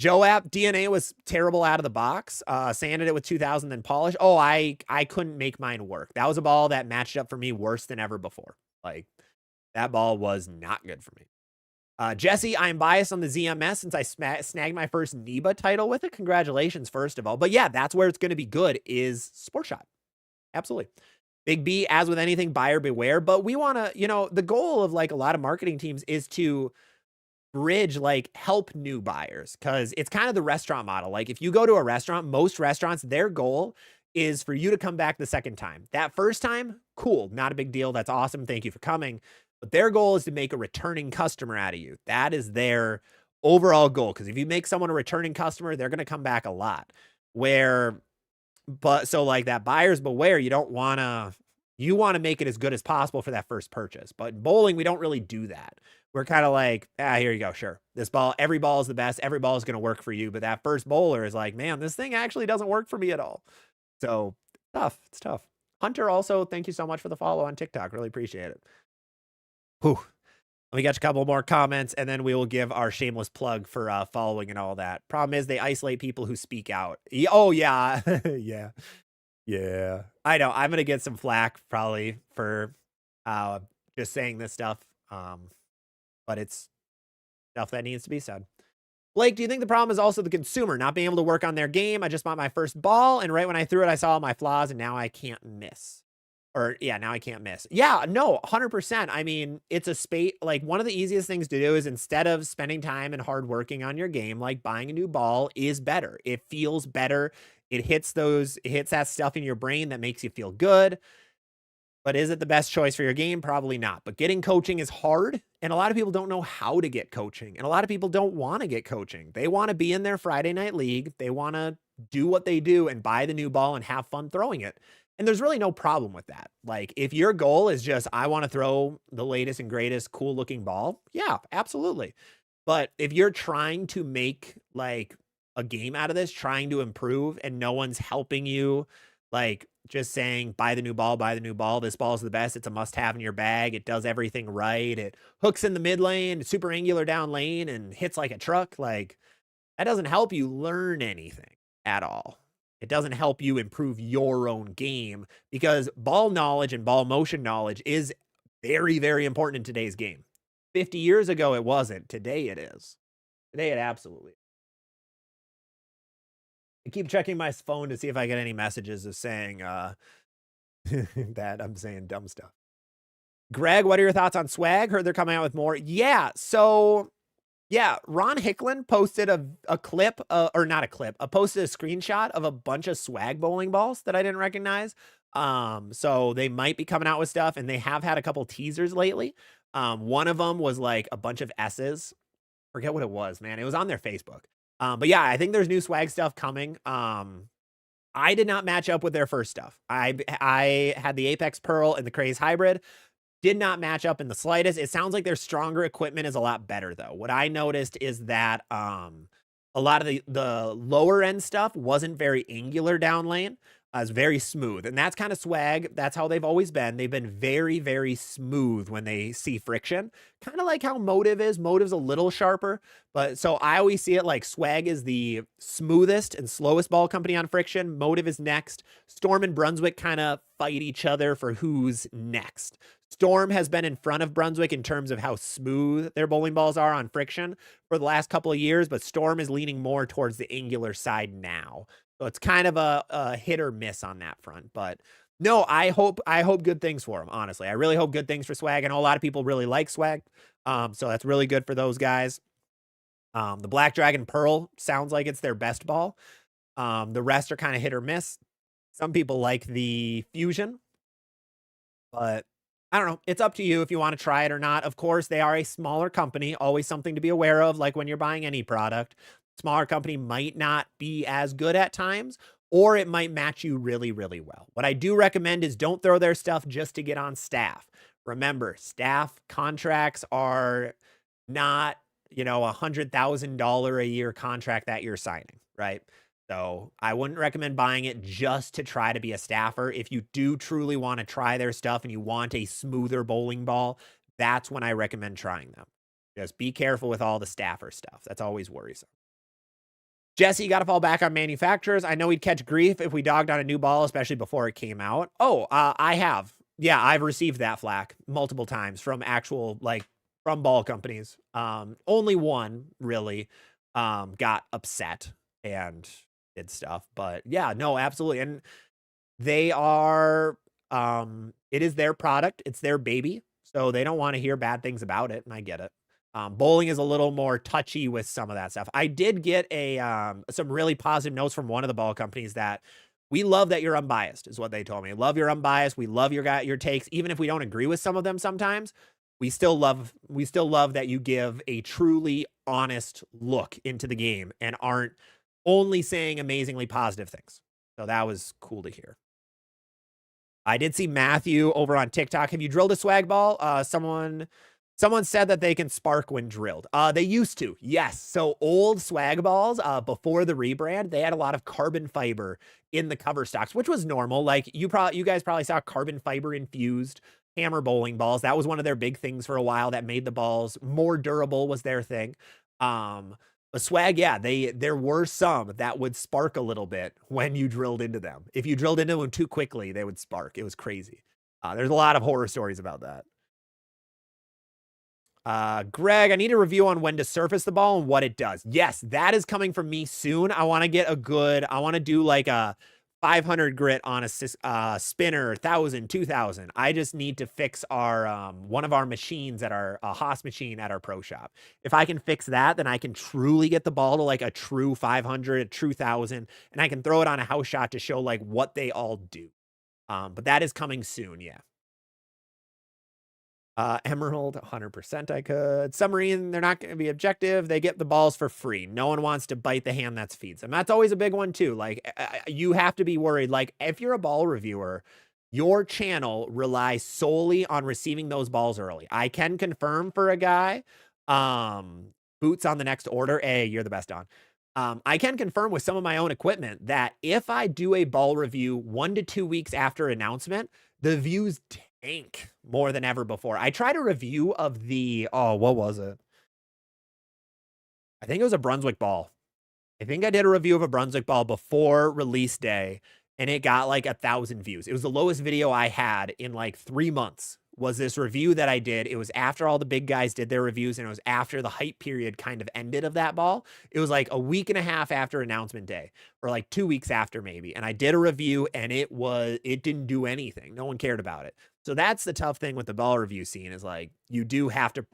Joe app DNA was terrible out of the box. Sanded it with 2000, then polished. Oh, I couldn't make mine work. That was a ball that matched up for me worse than ever before. Like that ball was not good for me. Jesse, I'm biased on the ZMS since I snagged my first NEBA title with it. Congratulations, first of all. But yeah, that's where it's going to be good is Sport Shot. Absolutely. Big B, as with anything, buyer beware. But we want to, the goal of like a lot of marketing teams is to bridge, like help new buyers, because it's kind of the restaurant model. Like if you go to a restaurant, most restaurants, their goal is for you to come back the second time. That first time, cool, not a big deal. That's awesome. Thank you for coming. But their goal is to make a returning customer out of you. That is their overall goal. Because if you make someone a returning customer, they're going to come back a lot. So like that buyer's beware, you want to make it as good as possible for that first purchase. But in bowling, we don't really do that. We're kind of like, here you go. Sure. Every ball is the best. Every ball is going to work for you. But that first bowler is like, man, this thing actually doesn't work for me at all. So tough. It's tough. Hunter also, thank you so much for the follow on TikTok. Really appreciate it. Whew. Let me get a couple more comments, and then we will give our shameless plug for following and all that. Problem is, they isolate people who speak out. Oh, yeah. Yeah. Yeah. I know. I'm going to get some flack probably for just saying this stuff. But it's stuff that needs to be said. Blake, do you think the problem is also the consumer not being able to work on their game? I just bought my first ball, and right when I threw it, I saw all my flaws, and now I can't miss. Or, yeah, now I can't miss. Yeah, no, 100%. I mean, it's a space. Like, one of the easiest things to do is instead of spending time and hard working on your game, like buying a new ball is better. It feels better. It hits that stuff in your brain that makes you feel good. But is it the best choice for your game? Probably not. But getting coaching is hard, and a lot of people don't know how to get coaching, and a lot of people don't want to get coaching. They want to be in their Friday night league. They want to do what they do and buy the new ball and have fun throwing it. And there's really no problem with that. Like, if your goal is just, I want to throw the latest and greatest cool looking ball, yeah, absolutely. But if you're trying to make like a game out of this, trying to improve, and no one's helping you, like just saying, buy the new ball, this ball's the best, it's a must have in your bag, it does everything right, it hooks in the mid lane, super angular down lane, and hits like a truck, like that doesn't help you learn anything at all. It doesn't help you improve your own game, because ball knowledge and ball motion knowledge is very, very important in today's game. 50 years ago, it wasn't. Today, it is. Today, it absolutely is. I keep checking my phone to see if I get any messages of saying that I'm saying dumb stuff. Greg, what are your thoughts on swag? Heard they're coming out with more. Yeah, so... yeah, Ron Hicklin posted a clip, or not a clip, posted a screenshot of a bunch of swag bowling balls that I didn't recognize. So they might be coming out with stuff, and they have had a couple teasers lately. One of them was like a bunch of S's. Forget what it was, man. It was on their Facebook. But yeah, I think there's new swag stuff coming. I did not match up with their first stuff. I had the Apex Pearl and the Craze Hybrid. Did not match up in the slightest. It sounds like their stronger equipment is a lot better, though. What I noticed is that a lot of the lower end stuff wasn't very angular down lane. It's very smooth, and that's kind of swag. That's how they've always been. They've been very, very smooth when they see friction. Kind of like how Motive is. Motive's a little sharper, but so I always see it like swag is the smoothest and slowest ball company on friction. Motive is next. Storm and Brunswick kind of fight each other for who's next. Storm has been in front of Brunswick in terms of how smooth their bowling balls are on friction for the last couple of years, but Storm is leaning more towards the angular side now. So it's kind of a hit or miss on that front. But no, I hope good things for them, honestly. I really hope good things for swag. I know a lot of people really like swag. So that's really good for those guys. The Black Dragon Pearl sounds like it's their best ball. The rest are kind of hit or miss. Some people like the Fusion, but I don't know. It's up to you if you want to try it or not. Of course, they are a smaller company, always something to be aware of, like when you're buying any product. Smaller company might not be as good at times, or it might match you really, really well. What I do recommend is don't throw their stuff just to get on staff. Remember, staff contracts are not, $100,000 a year contract that you're signing, right? So I wouldn't recommend buying it just to try to be a staffer. If you do truly want to try their stuff and you want a smoother bowling ball, that's when I recommend trying them. Just be careful with all the staffer stuff. That's always worrisome. Jesse, you got to fall back on manufacturers. I know we'd catch grief if we dogged on a new ball, especially before it came out. Oh, I have. Yeah, I've received that flack multiple times from from ball companies. Only one really got upset and did stuff. But yeah, no, absolutely. And they are, it is their product. It's their baby. So they don't want to hear bad things about it. And I get it. Bowling is a little more touchy with some of that stuff. I did get some really positive notes from one of the ball companies that we love that you're unbiased, is what they told me. Love you're unbiased. We love your takes, even if we don't agree with some of them sometimes. We still love that you give a truly honest look into the game and aren't only saying amazingly positive things. So that was cool to hear. I did see Matthew over on TikTok. Have you drilled a swag ball? Someone Someone said that they can spark when drilled. They used to, yes. So old swag balls, before the rebrand, they had a lot of carbon fiber in the cover stocks, which was normal. Like you guys probably saw carbon fiber infused hammer bowling balls. That was one of their big things for a while that made the balls more durable, was their thing. But swag, yeah, there were some that would spark a little bit when you drilled into them. If you drilled into them too quickly, they would spark. It was crazy. There's a lot of horror stories about that. Greg, I need a review on when to surface the ball and what it does. Yes, that is coming from me soon. I want to do like a 500 grit on a spinner, 1,000, 2,000. I just need to fix our one of our machines at our Haas machine at our pro shop. If I can fix that, then I can truly get the ball to like a true 500, a true 1,000, and I can throw it on a house shot to show like what they all do. But that is coming soon, yeah. Emerald, 100% I could. Submarine, they're not going to be objective. They get the balls for free. No one wants to bite the hand that feeds them. That's always a big one too. Like you have to be worried. Like if you're a ball reviewer, your channel relies solely on receiving those balls early. I can confirm for a guy, Boots on the next order. Hey, you're the best on. I can confirm with some of my own equipment that if I do a ball review 1 to 2 weeks after announcement, the views tank more than ever before. I tried a review of the, what was it? I think it was a Brunswick ball. I think I did a review of a Brunswick ball before release day, and it got like 1,000 views. It was the lowest video I had in like 3 months. Was this review that I did. It was after all the big guys did their reviews, and it was after the hype period kind of ended of that ball. It was like a week and a half after announcement day, or like 2 weeks after maybe. And I did a review, and it didn't do anything. No one cared about it. So that's the tough thing with the ball review scene, is like you do have to,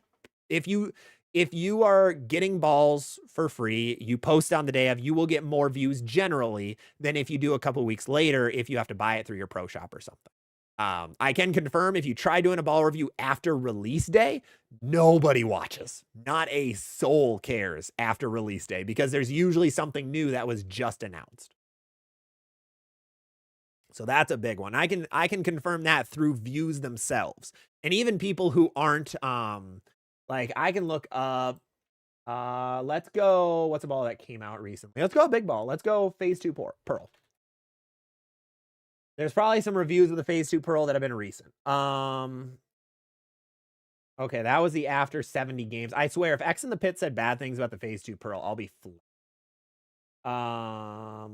if you are getting balls for free, you post on the day of, you will get more views generally than if you do a couple weeks later, if you have to buy it through your pro shop or something. I can confirm if you try doing a ball review after release day, nobody watches. Not a soul cares after release day, because there's usually something new that was just announced. So that's a big one. I can confirm that through views themselves. And even people who aren't, like I can look up, let's go, what's a ball that came out recently? Let's go a big ball. Let's go phase 2 Pearl. There's probably some reviews of the phase 2 Pearl that have been recent. Okay, that was the after 70 games. I swear, if X in the Pit said bad things about the phase 2 Pearl, I'll be flat.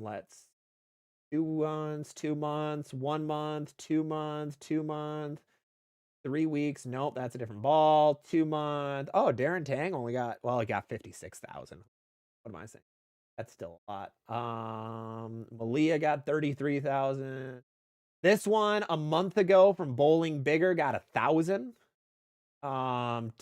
Let's 2 months, 2 months, 1 month, 2 months, 2 months, 3 weeks. Nope, that's a different ball. 2 months. Oh, Darren Tang only got, well, it got 56,000. What am I saying? That's still a lot. Malia got 33,000. This one a month ago from Bowling Bigger got 1,000.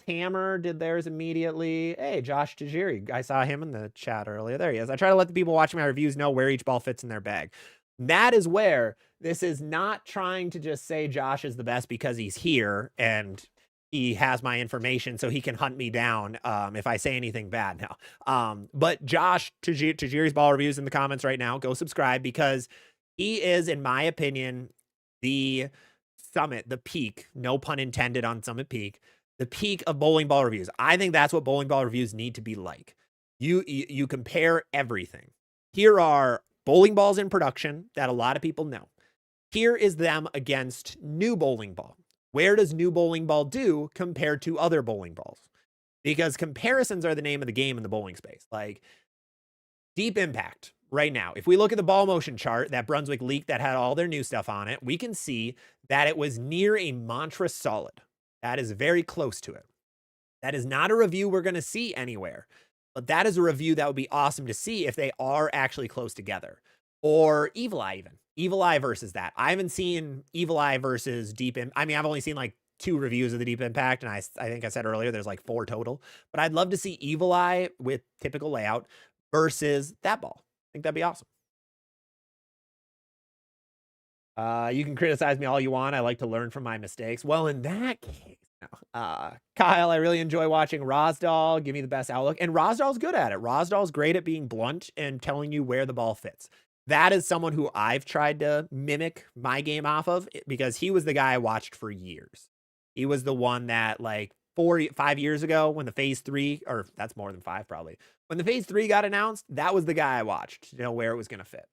Tamer did theirs immediately. Hey, Josh Tajiri. I saw him in the chat earlier. There he is. I try to let the people watching my reviews know where each ball fits in their bag. That is where this is not trying to just say Josh is the best because he's here and he has my information so he can hunt me down if I say anything bad now. But Josh Tajiri's ball reviews in the comments right now. Go subscribe, because he is, in my opinion, the summit, the peak, no pun intended on Summit Peak, the peak of bowling ball reviews. I think that's what bowling ball reviews need to be like. You compare everything. Here are bowling balls in production that a lot of people know. Here is them against new bowling ball. Where does new bowling ball do compared to other bowling balls? Because comparisons are the name of the game in the bowling space. Like Deep Impact right now, if we look at the ball motion chart that Brunswick leaked that had all their new stuff on it, we can see that it was near a Mantra Solid. That is very close to it. That is not a review we're going to see anywhere, but that is a review that would be awesome to see if they are actually close together. Or Evil Eye even. Evil Eye versus that. I haven't seen Evil Eye versus Deep Impact. I mean, I've only seen like 2 reviews of the Deep Impact, and I think I said earlier there's like 4 total. But I'd love to see Evil Eye with typical layout versus that ball. I think that'd be awesome. You can criticize me all you want. I like to learn from my mistakes. Well, in that case, Kyle, I really enjoy watching Rosdahl give me the best outlook. And Rosdahl's good at it. Rosdahl's great at being blunt and telling you where the ball fits. That is someone who I've tried to mimic my game off of, because he was the guy I watched for years. He was the one that, like, 5 years ago when the phase 3, or that's more than 5 probably, when the phase 3 got announced, that was the guy I watched to know where it was going to fit.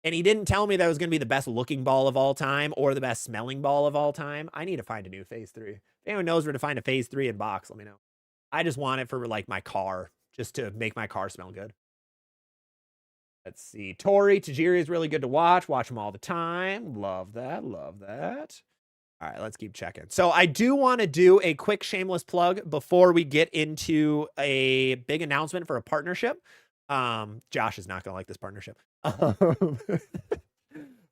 And he didn't tell me that it was going to be the best looking ball of all time or the best smelling ball of all time. I need to find a new phase 3. If anyone knows where to find a phase 3 in box, let me know. I just want it for like my car, just to make my car smell good. Let's see. Tori Tajiri is really good to watch. Watch him all the time. Love that. Love that. All right, let's keep checking. So I do want to do a quick shameless plug before we get into a big announcement for a partnership. Josh is not going to like this partnership.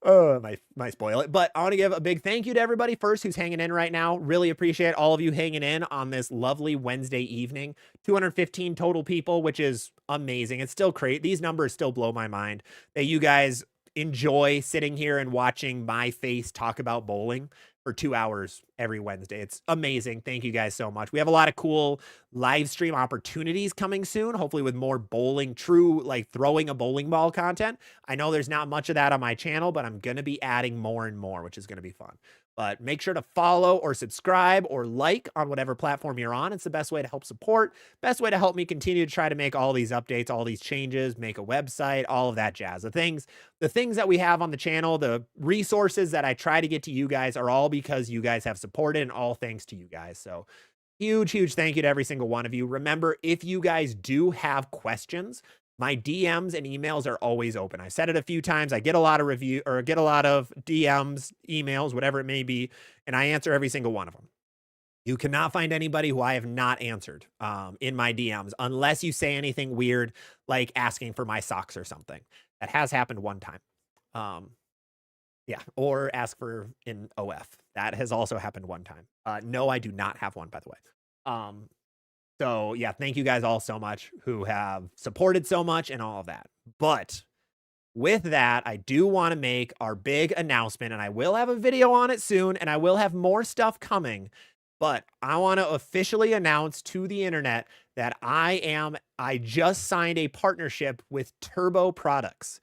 Might spoil it, but I want to give a big thank you to everybody first who's hanging in right now. Really appreciate all of you hanging in on this lovely Wednesday evening. 215 total people, which is amazing. It's still great. These numbers still blow my mind that you guys enjoy sitting here and watching my face talk about bowling for 2 hours every Wednesday. It's amazing. Thank you guys so much. We have a lot of cool live stream opportunities coming soon, hopefully with more bowling, true, like throwing a bowling ball content. I know there's not much of that on my channel, but I'm going to be adding more and more, which is going to be fun. But make sure to follow or subscribe or like on whatever platform you're on. It's the best way to help support, best way to help me continue to try to make all these updates, all these changes, make a website, all of that jazz. The things that we have on the channel, the resources that I try to get to you guys are all because you guys have supported, and all thanks to you guys. So huge, huge thank you to every single one of you. Remember, if you guys do have questions, my DMs and emails are always open. I said it a few times. I get a lot of DMs, emails, whatever it may be, and I answer every single one of them. You cannot find anybody who I have not answered in my DMs unless you say anything weird, like asking for my socks or something. That has happened one time. Yeah, or ask for an OF. That has also happened one time. No, I do not have one, by the way. So yeah, thank you guys all so much who have supported so much and all of that. But with that, I do want to make our big announcement, and I will have a video on it soon, and I will have more stuff coming. But I want to officially announce to the internet that I just signed a partnership with Turbo Products.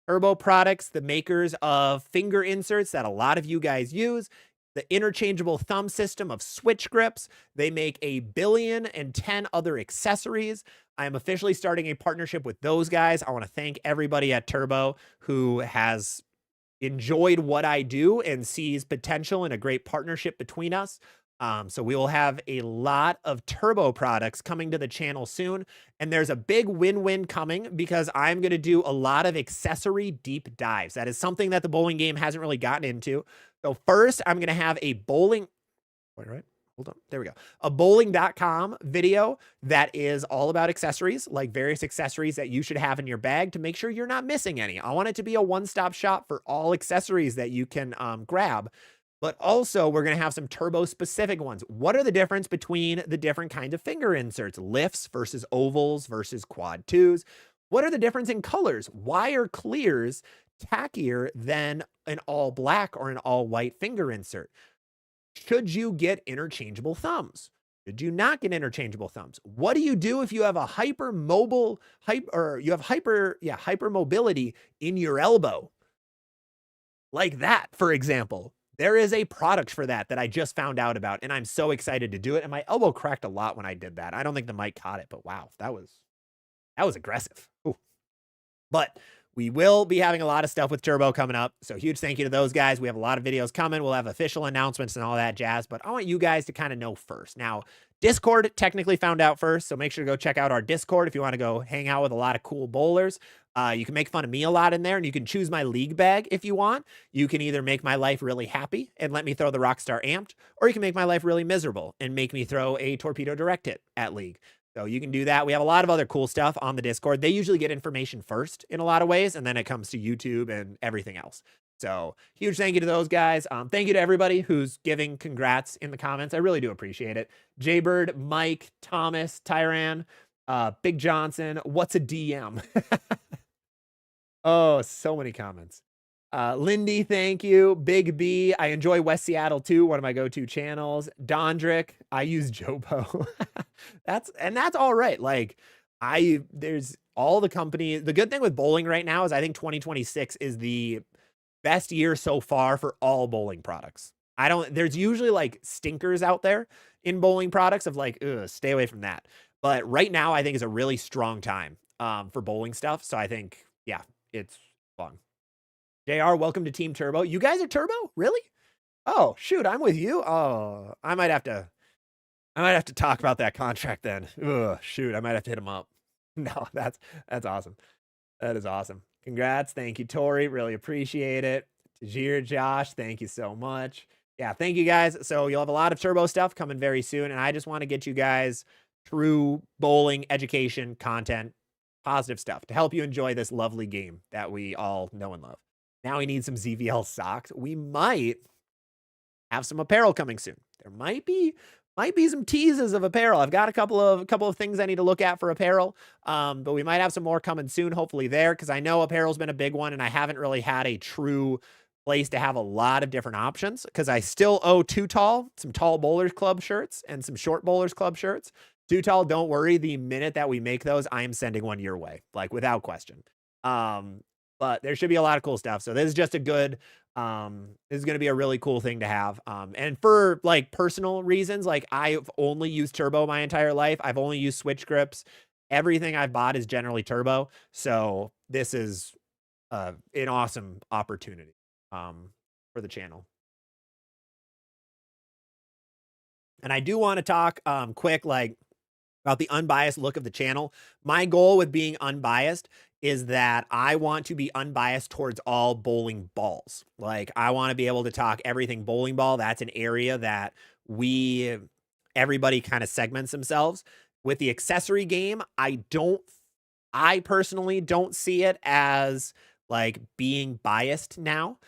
Turbo Products, the makers of finger inserts that a lot of you guys use, the interchangeable thumb system of switch grips. They make 1,000,000,010 other accessories. I am officially starting a partnership with those guys. I want to thank everybody at Turbo who has enjoyed what I do and sees potential in a great partnership between us. So we will have a lot of Turbo products coming to the channel soon. And there's a big win-win coming because I'm going to do a lot of accessory deep dives. That is something that the bowling game hasn't really gotten into. So first, I'm going to have a bowling... Wait, right? Hold on. There we go. A bowling.com video that is all about accessories, like various accessories that you should have in your bag to make sure you're not missing any. I want it to be a one-stop shop for all accessories that you can grab. But also, we're going to have some Turbo-specific ones. What are the difference between the different kinds of finger inserts? Lifts versus ovals versus quad twos. What are the difference in colors? Why are clears tackier than an all black or an all white finger insert? Should you get interchangeable thumbs? Should you not get interchangeable thumbs? What do you do if you have a hypermobility in your elbow? Like that, for example. There is a product for that I just found out about, and I'm so excited to do it. And my elbow cracked a lot when I did that. I don't think the mic caught it, but wow, that was aggressive. Ooh. But we will be having a lot of stuff with Turbo coming up. So huge thank you to those guys. We have a lot of videos coming. We'll have official announcements and all that jazz, but I want you guys to kind of know first. Now, Discord technically found out first, so make sure to go check out our Discord if you want to go hang out with a lot of cool bowlers. You can make fun of me a lot in there, and you can choose my league bag if you want. You can either make my life really happy and let me throw the Rockstar Amped, or you can make my life really miserable and make me throw a Torpedo Direct Hit at league. So you can do that. We have a lot of other cool stuff on the Discord. They usually get information first in a lot of ways, and then it comes to YouTube and everything else. So huge thank you to those guys. Thank you to everybody who's giving congrats in the comments. I really do appreciate it. Jaybird, Mike, Thomas, Tyran, Big Johnson. What's a DM? Oh, so many comments. Lindy, thank you. Big B, I enjoy West Seattle too. One of my go-to channels. Dondrick, I use Jopo. that's all right. Like there's all the companies. The good thing with bowling right now is I think 2026 is the best year so far for all bowling products. there's usually like stinkers out there in bowling products of like, ugh, stay away from that. But right now I think is a really strong time for bowling stuff. So I think, yeah, it's fun. JR, welcome to Team Turbo. You guys are Turbo? Really? Oh, shoot, I'm with you. Oh, I might have to talk about that contract then. Ugh, shoot, I might have to hit him up. No, that's awesome. That is awesome. Congrats. Thank you, Tori. Really appreciate it. Tajir, Josh, thank you so much. Yeah, thank you guys. So you'll have a lot of turbo stuff coming very soon. And I just want to get you guys true bowling education, content, positive stuff to help you enjoy this lovely game that we all know and love. Now we need some ZVL socks. We might have some apparel coming soon. There might be some teases of apparel. I've got a couple of things I need to look at for apparel. But we might have some more coming soon, hopefully there, because I know apparel's been a big one and I haven't really had a true place to have a lot of different options because I still owe Too Tall some Tall Bowlers Club shirts and some Short Bowlers Club shirts. Too Tall, don't worry. The minute that we make those, I am sending one your way, like without question. But there should be a lot of cool stuff. So this is just a good, this is going to be a really cool thing to have. And for like personal reasons, like I've only used turbo my entire life. I've only used switch grips. Everything I've bought is generally turbo. So this is an awesome opportunity for the channel. And I do want to talk quick, like about the unbiased look of the channel. My goal with being unbiased is that I want to be unbiased towards all bowling balls. Like I want to be able to talk everything bowling ball. That's an area that everybody kind of segments themselves. With the accessory game, I personally don't see it as like being biased now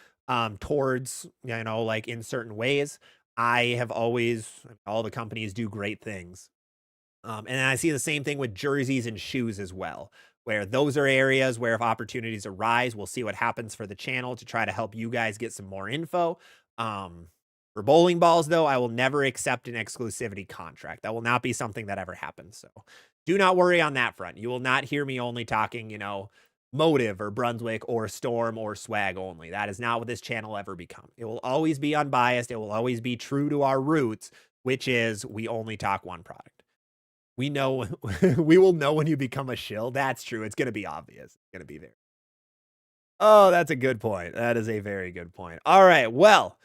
towards, you know, like in certain ways. I have always, all the companies do great things. And I see the same thing with jerseys and shoes as well, where those are areas where if opportunities arise, we'll see what happens for the channel to try to help you guys get some more info. For bowling balls, though, I will never accept an exclusivity contract. That will not be something that ever happens. So do not worry on that front. You will not hear me only talking, you know, Motive or Brunswick or Storm or Swag only. That is not what this channel ever become. It will always be unbiased. It will always be true to our roots, which is we only talk one product. We know, we will know when you become a shill. That's true. It's going to be obvious. It's going to be there. Oh, that's a good point. That is a very good point. All right. Well,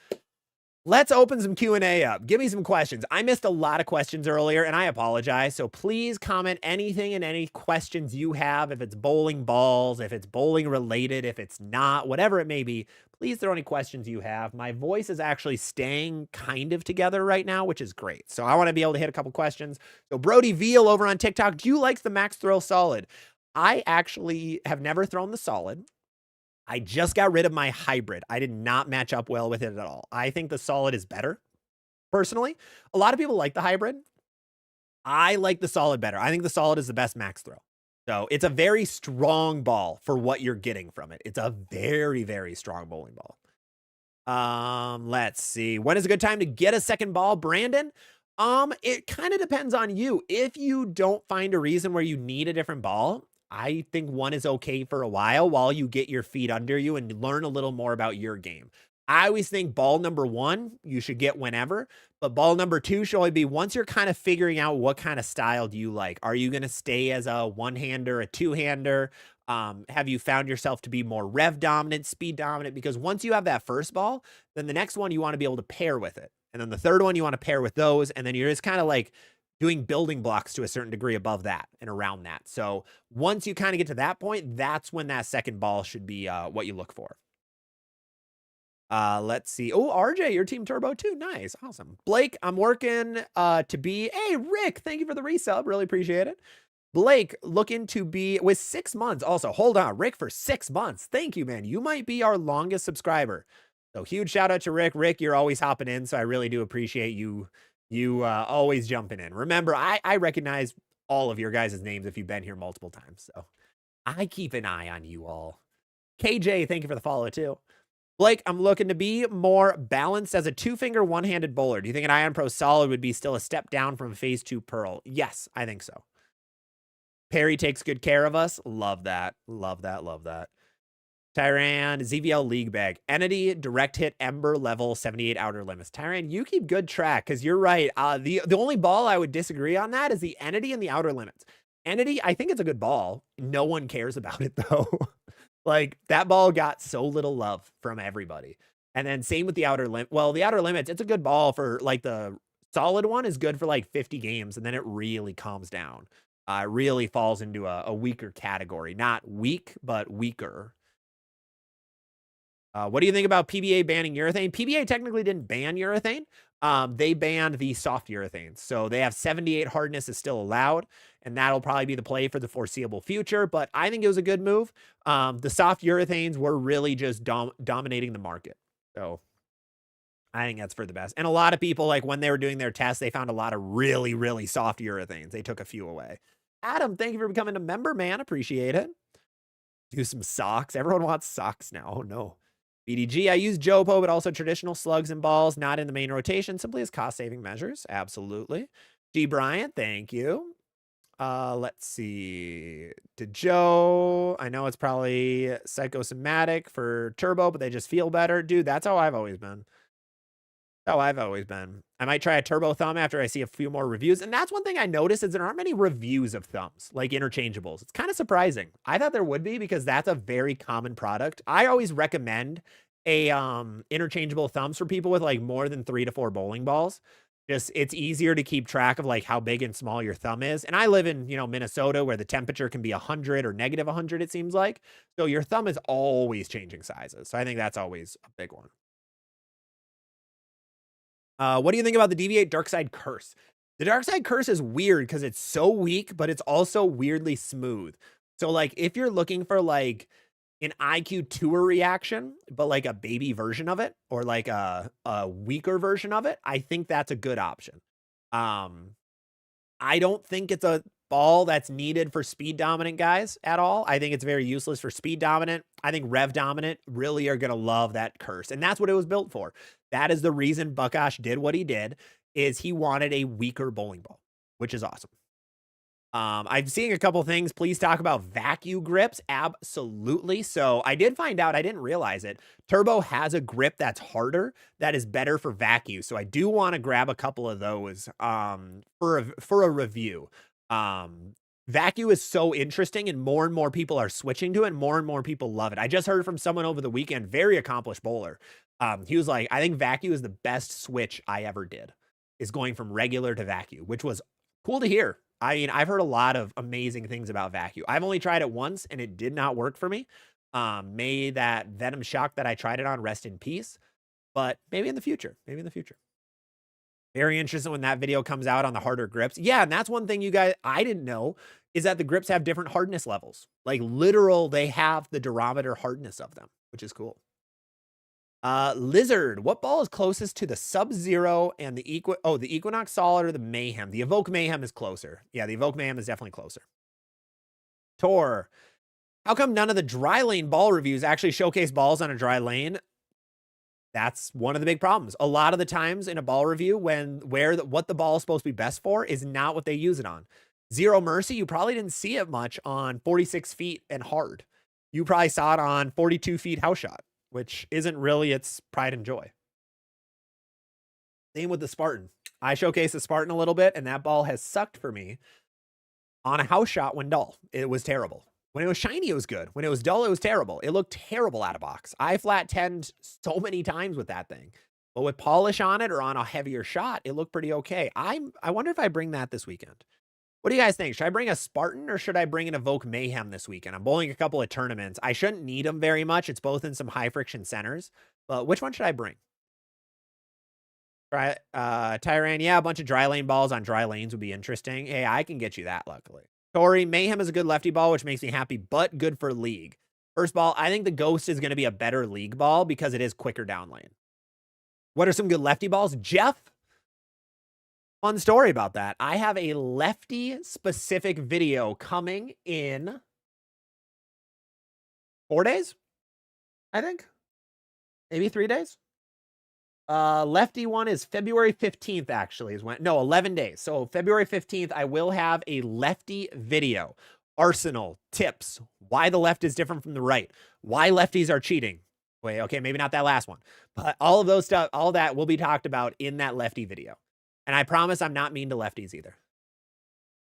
let's open some Q&A up. Give me some questions. I missed a lot of questions earlier, and I apologize. So please comment anything and any questions you have. If it's bowling balls, if it's bowling related, if it's not, whatever it may be, please throw any questions you have. My voice is actually staying kind of together right now, which is great. So I want to be able to hit a couple questions. So Brody Veal over on TikTok, do you like the Max Thrill Solid? I actually have never thrown the Solid. I just got rid of my hybrid. I did not match up well with it at all. I think the Solid is better, personally. A lot of people like the hybrid. I like the Solid better. I think the Solid is the best max throw. So it's a very strong ball for what you're getting from it. It's a very, very strong bowling ball. Let's see. When is a good time to get a second ball, Brandon? It kind of depends on you. If you don't find a reason where you need a different ball, I think one is okay for a while you get your feet under you and learn a little more about your game. I always think ball number one, you should get whenever, but ball number two should only be once you're kind of figuring out what kind of style do you like. Are you going to stay as a one-hander, a two-hander? Have you found yourself to be more rev dominant, speed dominant? Because once you have that first ball, then the next one you want to be able to pair with it. And then the third one you want to pair with those. And then you're just kind of like doing building blocks to a certain degree above that and around that. So once you kind of get to that point, that's when that second ball should be what you look for. Let's see. Oh, RJ, your team turbo too. Nice. Awesome. Blake, I'm working to be, hey, Rick, thank you for the resub. Really appreciate it. Blake, looking to be with 6 months. Also, hold on, Rick, for 6 months. Thank you, man. You might be our longest subscriber. So huge shout out to Rick. Rick, you're always hopping in. So I really do appreciate you always jumping in. Remember, I recognize all of your guys' names if you've been here multiple times. So I keep an eye on you all. KJ, thank you for the follow too. Blake, I'm looking to be more balanced as a two-finger, one-handed bowler. Do you think an Ion Pro Solid would be still a step down from Phase 2 Pearl? Yes, I think so. Perry takes good care of us. Love that. Love that. Love that. Tyran, ZVL League Bag. Entity, Direct Hit, Ember, Level, 78 Outer Limits. Tyran, you keep good track, because you're right. The only ball I would disagree on that is the Entity and the Outer Limits. Entity, I think it's a good ball. No one cares about it, though. Like, that ball got so little love from everybody. And then same with the Outer Limit. Well, the Outer Limits, it's a good ball for, like, the solid one is good for, like, 50 games, and then it really calms down. It really falls into a weaker category. Not weak, but weaker. What do you think about PBA banning urethane? PBA technically didn't ban urethane. They banned the soft urethanes. So they have 78 hardness is still allowed, and that'll probably be the play for the foreseeable future. But I think it was a good move. The soft urethanes were really just dominating the market. So I think that's for the best. And a lot of people, like when they were doing their tests, they found a lot of really, really soft urethanes. They took a few away. Adam, thank you for becoming a member, man. Appreciate it. Do some socks. Everyone wants socks now. Oh, no. BDG, I use Jopo, but also traditional slugs and balls, not in the main rotation, simply as cost-saving measures. Absolutely. G. Bryant, thank you. Let's see. To Joe, I know it's probably psychosomatic for turbo, but they just feel better. Dude, that's how I've always been. That's how I've always been. I might try a turbo thumb after I see a few more reviews. And that's one thing I noticed is there aren't many reviews of thumbs, like interchangeables. It's kind of surprising. I thought there would be because that's a very common product. I always recommend a interchangeable thumbs for people with like more than 3 to 4 bowling balls. Just it's easier to keep track of like how big and small your thumb is. And I live in, you know, Minnesota where the temperature can be 100 or negative 100, it seems like. So your thumb is always changing sizes. So I think that's always a big one. What do you think about the Deviate Dark Side Curse? The Dark Side Curse is weird because it's so weak, but it's also weirdly smooth. So like if you're looking for like an IQ Tour reaction, but like a baby version of it, or like a weaker version of it, I think that's a good option. I don't think it's a ball that's needed for speed dominant guys at all. I think it's very useless for speed dominant. I think rev dominant really are going to love that curse. And that's what it was built for. That is the reason Buckosh did what he did, is he wanted a weaker bowling ball, which is awesome. I'm seeing a couple things. Please talk about vacuum grips. Absolutely. So I did find out, I didn't realize it. Turbo has a grip that's harder, that is better for vacuum. So I do want to grab a couple of those for a review. Vacuum is so interesting and more people are switching to it and more people love it. I just heard from someone over the weekend, very accomplished bowler. He was like, I think vacuum is the best switch I ever did, is going from regular to vacuum, which was cool to hear. I mean, I've heard a lot of amazing things about vacuum. I've only tried it once and it did not work for me. May that Venom Shock that I tried it on rest in peace, but maybe in the future, Very interesting when that video comes out on the harder grips. Yeah, and that's one thing you guys, I didn't know, is that the grips have different hardness levels. Like literal, they have the durometer hardness of them, which is cool. Lizard, what ball is closest to the Sub-Zero and the Equinox Solid or the Mayhem? The Evoke Mayhem is closer. Yeah, the Evoke Mayhem is definitely closer. Tor, how come none of the dry lane ball reviews actually showcase balls on a dry lane? That's one of the big problems. A lot of the times in a ball review, what the ball is supposed to be best for is not what they use it on. Zero Mercy, you probably didn't see it much on 46 feet and hard. You probably saw it on 42 feet house shot, which isn't really its pride and joy. Same with the Spartan. I showcased the Spartan a little bit, and that ball has sucked for me on a house shot when dull. It was terrible. When it was shiny, it was good. When it was dull, it was terrible. It looked terrible out of box. I flat 10'd so many times with that thing. But with polish on it or on a heavier shot, it looked pretty okay. I wonder if I bring that this weekend. What do you guys think? Should I bring a Spartan or should I bring an Evoke Mayhem this weekend? I'm bowling a couple of tournaments. I shouldn't need them very much. It's both in some high friction centers. But which one should I bring? Tyran, yeah, a bunch of dry lane balls on dry lanes would be interesting. Hey, I can get you that, luckily. Tori, Mayhem is a good lefty ball, which makes me happy, but good for league. First ball, I think the Ghost is going to be a better league ball because it is quicker down lane. What are some good lefty balls? Jeff? Fun story about that. I have a lefty-specific video coming in 4 days, I think. Maybe 3 days. Lefty one is February 15th, actually, is when, no, 11 days. So February 15th, I will have a lefty video. Arsenal, tips, why the left is different from the right, why lefties are cheating. Wait, okay, maybe not that last one, but all of those stuff, all that will be talked about in that lefty video. And I promise I'm not mean to lefties either.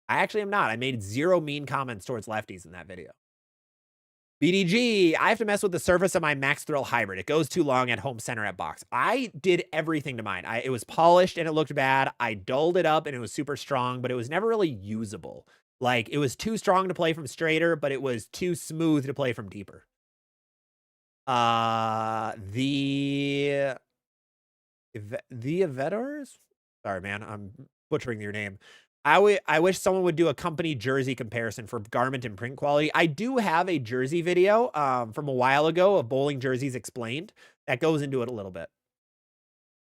I actually am not. I made 0 mean comments towards lefties in that video. BDG, I have to mess with the surface of my Max Thrill Hybrid. It goes too long at home center at box. I did everything to mine. It was polished and it looked bad. I dulled it up and it was super strong, but it was never really usable. Like, it was too strong to play from straighter, but it was too smooth to play from deeper. The Avedors? Sorry, man. I'm butchering your name. I wish someone would do a company jersey comparison for garment and print quality. I do have a jersey video from a while ago of bowling jerseys explained that goes into it a little bit.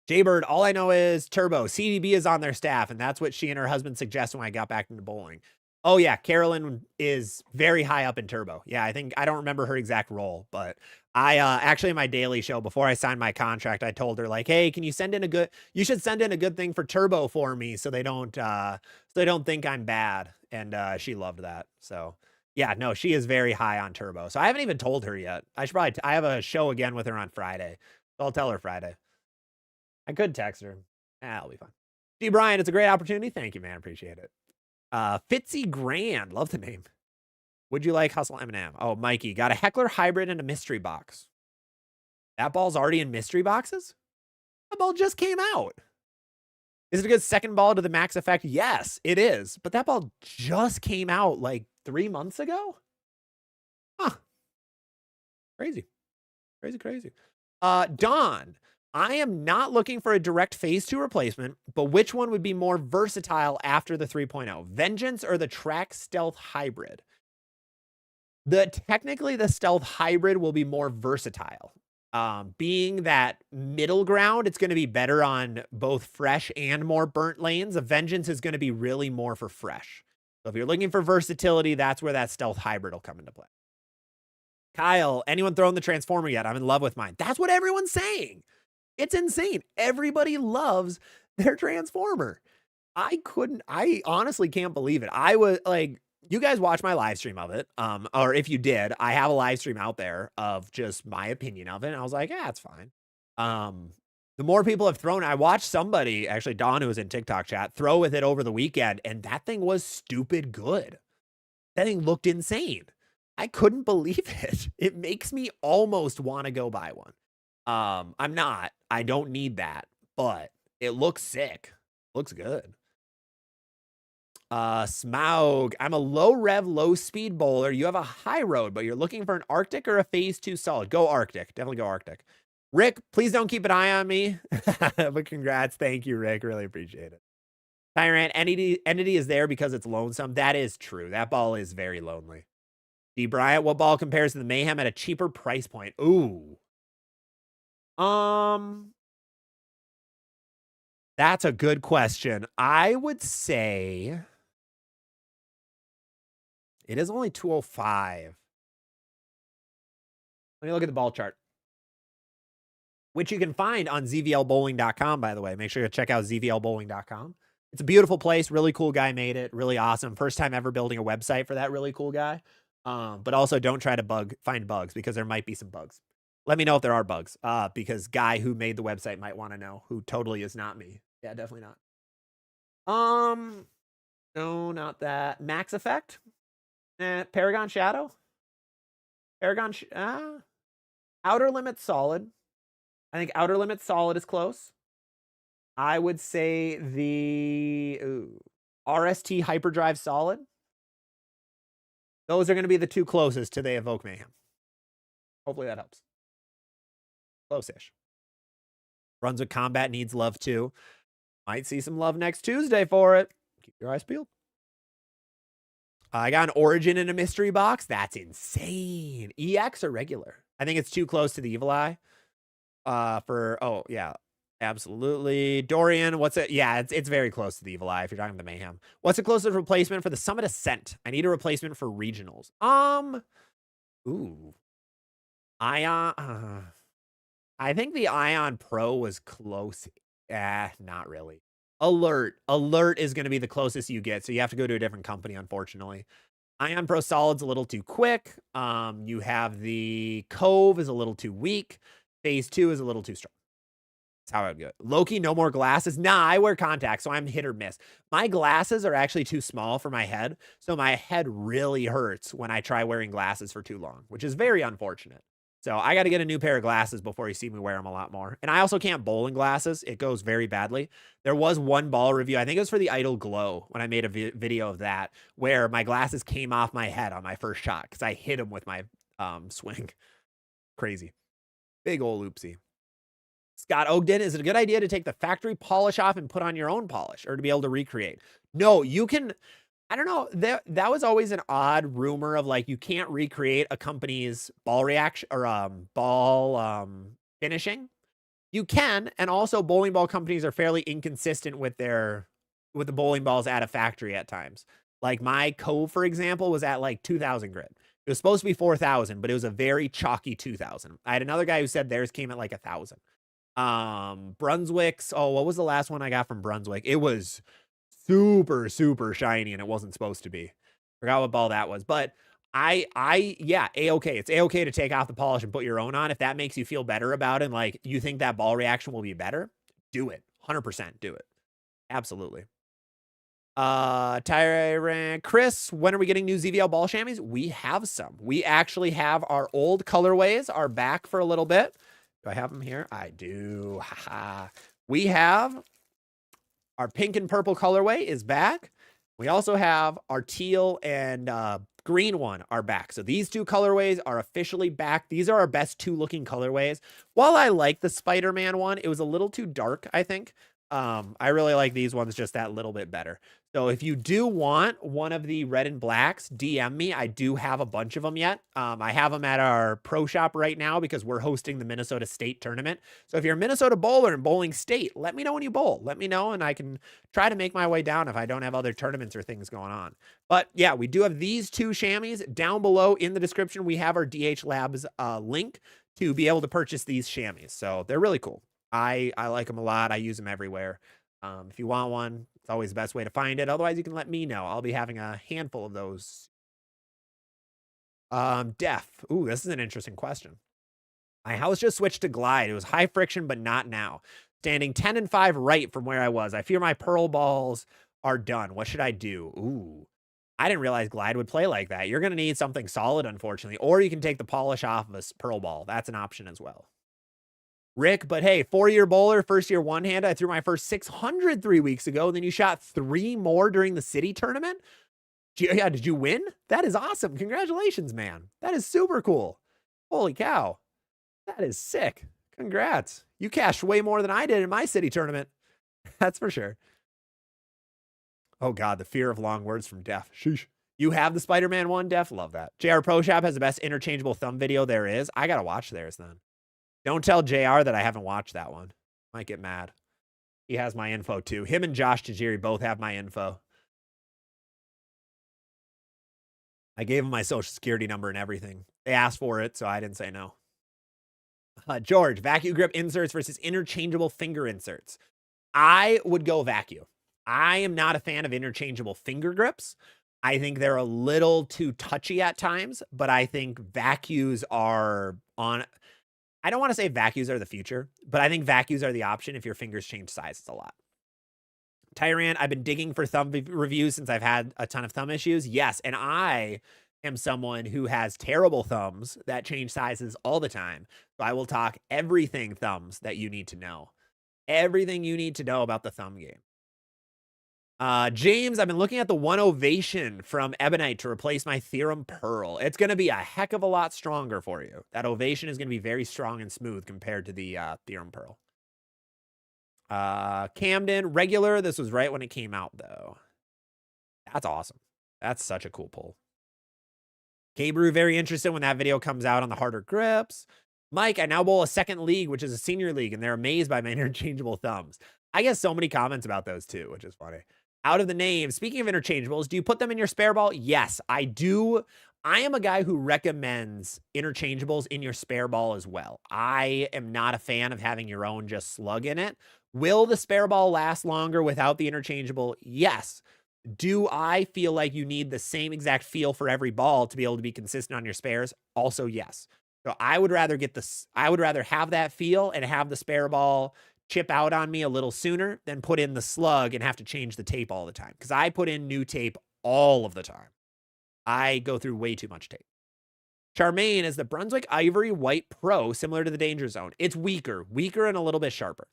Jaybird, all I know is Turbo. CDB is on their staff, and that's what she and her husband suggested when I got back into bowling. Oh, yeah, Carolyn is very high up in Turbo. Yeah, I don't remember her exact role, but I actually in my daily show, before I signed my contract, I told her, like, hey, can you send in you should send in a good thing for Turbo for me so they don't think I'm bad. And she loved that. So yeah, no, she is very high on Turbo. So I haven't even told her yet. I have a show again with her on Friday. So I'll tell her Friday. I could text her. I'll be fine. G. Brian, it's a great opportunity. Thank you, man. Appreciate it. Fitzy Grand, love the name. Would you like Hustle Eminem? Oh, Mikey, got a Heckler Hybrid and a mystery box. That ball's already in mystery boxes? That ball just came out. Is it a good second ball to the max effect? Yes, it is. But that ball just came out like 3 months ago? Huh. Crazy. Crazy. Don, I am not looking for a direct phase 2 replacement, but which one would be more versatile after the 3.0? Vengeance or the Track Stealth Hybrid? Technically, the Stealth Hybrid will be more versatile. Being that middle ground, it's going to be better on both fresh and more burnt lanes. A Vengeance is going to be really more for fresh. So if you're looking for versatility, that's where that Stealth Hybrid will come into play. Kyle, anyone thrown the Transformer yet? I'm in love with mine. That's what everyone's saying. It's insane. Everybody loves their Transformer. I honestly can't believe it. I was like, you guys watch my live stream of it. Or if you did, I have a live stream out there of just my opinion of it. And I was like, yeah, it's fine. The more people have thrown, I watched somebody, actually Don, who was in TikTok chat, throw with it over the weekend. And that thing was stupid good. That thing looked insane. I couldn't believe it. It makes me almost want to go buy one. I'm not. I don't need that, but it looks sick. Looks good. Smaug, I'm a low rev, low speed bowler. You have a high road, but you're looking for an Arctic or a phase 2 solid. Go Arctic. Definitely go Arctic. Rick, please don't keep an eye on me. But congrats. Thank you, Rick. Really appreciate it. Tyrant, entity is there because it's lonesome. That is true. That ball is very lonely. D. Bryant, what ball compares to the Mayhem at a cheaper price point? Ooh. That's a good question. I would say it is only 205. Let me look at the ball chart, which you can find on zvlbowling.com, by the way. Make sure to check out zvlbowling.com. It's a beautiful place. Really cool guy made it. Really awesome. First time ever building a website for that really cool guy. But also don't try to find bugs because there might be some bugs. Let me know if there are bugs, because guy who made the website might want to know, who totally is not me. Yeah, definitely not. No, not that. Max Effect? Paragon Shadow? Outer Limit Solid. I think Outer Limit Solid is close. I would say the RST Hyperdrive Solid. Those are going to be the two closest to the Evoke Mayhem. Hopefully that helps. Close-ish. Brunswick Combat needs love too. Might see some love next Tuesday for it. Keep your eyes peeled. I got an Origin in a mystery box. That's insane. EX or regular? I think it's too close to the Evil Eye. Oh, yeah. Absolutely. Dorian, what's it? Yeah, it's very close to the Evil Eye if you're talking about the Mayhem. What's the closest replacement for the Summit Ascent? I need a replacement for regionals. Ion. I think the Ion Pro was close. Not really. Alert is going to be the closest you get, so you have to go to a different company, unfortunately. Ion Pro Solid's a little too quick. You have the Cove is a little too weak. Phase 2 is a little too strong. That's how I would go. Loki, no more glasses. Nah, I wear contacts, so I'm hit or miss. My glasses are actually too small for my head, so my head really hurts when I try wearing glasses for too long, which is very unfortunate. So I got to get a new pair of glasses before you see me wear them a lot more. And I also can't bowl in glasses. It goes very badly. There was one ball review. I think it was for the Idol Glow when I made a video of that, where my glasses came off my head on my first shot because I hit them with my swing. Crazy. Big old oopsie. Scott Ogden, is it a good idea to take the factory polish off and put on your own polish or to be able to recreate? No, you can. I don't know. That was always an odd rumor of like, you can't recreate a company's ball reaction or ball finishing. You can. And also bowling ball companies are fairly inconsistent with the bowling balls at a factory at times. Like my Cove, for example, was at like 2000 grit. It was supposed to be 4000, but it was a very chalky 2000. I had another guy who said theirs came at like 1000. Brunswick's, what was the last one I got from Brunswick? It was super, super shiny and it wasn't supposed to be. Forgot what ball that was. But yeah, A-okay. It's A-okay to take off the polish and put your own on. If that makes you feel better about it and like you think that ball reaction will be better, do it. 100% do it. Absolutely. Tyrant Chris, when are we getting new ZVL ball chamois? We have some. We actually have our old colorways are back for a little bit. Do I have them here? I do. Haha. We have our pink and purple colorway is back. We also have our teal and green one are back. So these two colorways are officially back. These are our best two looking colorways. While I like the Spider-Man one, it was a little too dark, I think. I really like these ones just that little bit better. So if you do want one of the red and blacks, DM me. I do have a bunch of them yet. I have them at our pro shop right now because we're hosting the Minnesota State tournament. So if you're a Minnesota bowler in bowling state, let me know when you bowl. Let me know and I can try to make my way down if I don't have other tournaments or things going on. But yeah, we do have these two chamois. Down below in the description, we have our DH Labs link to be able to purchase these chamois. So they're really cool. I like them a lot. I use them everywhere. If you want one, it's always the best way to find it. Otherwise, you can let me know. I'll be having a handful of those. Def. Ooh, this is an interesting question. My house just switched to glide. It was high friction, but not now. Standing 10 and 5 right from where I was. I fear my pearl balls are done. What should I do? Ooh, I didn't realize glide would play like that. You're going to need something solid, unfortunately. Or you can take the polish off of a pearl ball. That's an option as well. Rick, but hey, 4-year bowler, first-year one-hand. I threw my first 600 3 weeks ago. Then you shot 3 more during the city tournament? Yeah, did you win? That is awesome. Congratulations, man. That is super cool. Holy cow. That is sick. Congrats. You cashed way more than I did in my city tournament. That's for sure. Oh, God, the fear of long words from Def. Sheesh. You have the Spider-Man one, Def? Love that. JR Pro Shop has the best interchangeable thumb video there is. I got to watch theirs then. Don't tell JR that I haven't watched that one. Might get mad. He has my info too. Him and Josh Tajiri both have my info. I gave him my social security number and everything. They asked for it, so I didn't say no. George, vacuum grip inserts versus interchangeable finger inserts. I would go vacuum. I am not a fan of interchangeable finger grips. I think they're a little too touchy at times, but I think vacuums are on... I don't want to say vacuums are the future, but I think vacuums are the option if your fingers change sizes a lot. Tyrant, I've been digging for thumb reviews since I've had a ton of thumb issues. Yes, and I am someone who has terrible thumbs that change sizes all the time. So I will talk everything thumbs that you need to know. Everything you need to know about the thumb game. James, I've been looking at the One Ovation from Ebonite to replace my Theorem Pearl. It's going to be a heck of a lot stronger for you. That Ovation is going to be very strong and smooth compared to the Theorem Pearl. Camden, regular. This was right when it came out, though. That's awesome. That's such a cool pull. K-Brew, very interested when that video comes out on the harder grips. Mike, I now bowl a second league, which is a senior league, and they're amazed by my interchangeable thumbs. I get so many comments about those, too, which is funny. Out of the name, speaking of interchangeables, do you put them in your spare ball? Yes, I do. I am a guy who recommends interchangeables in your spare ball as well. I am not a fan of having your own just slug in it. Will the spare ball last longer without the interchangeable? Yes. Do I feel like you need the same exact feel for every ball to be able to be consistent on your spares? Also, yes. So I would rather have that feel and have the spare ball chip out on me a little sooner than put in the slug and have to change the tape all the time. Because I put in new tape all of the time. I go through way too much tape. Charmaine is the Brunswick Ivory White Pro, similar to the Danger Zone. It's weaker and a little bit sharper.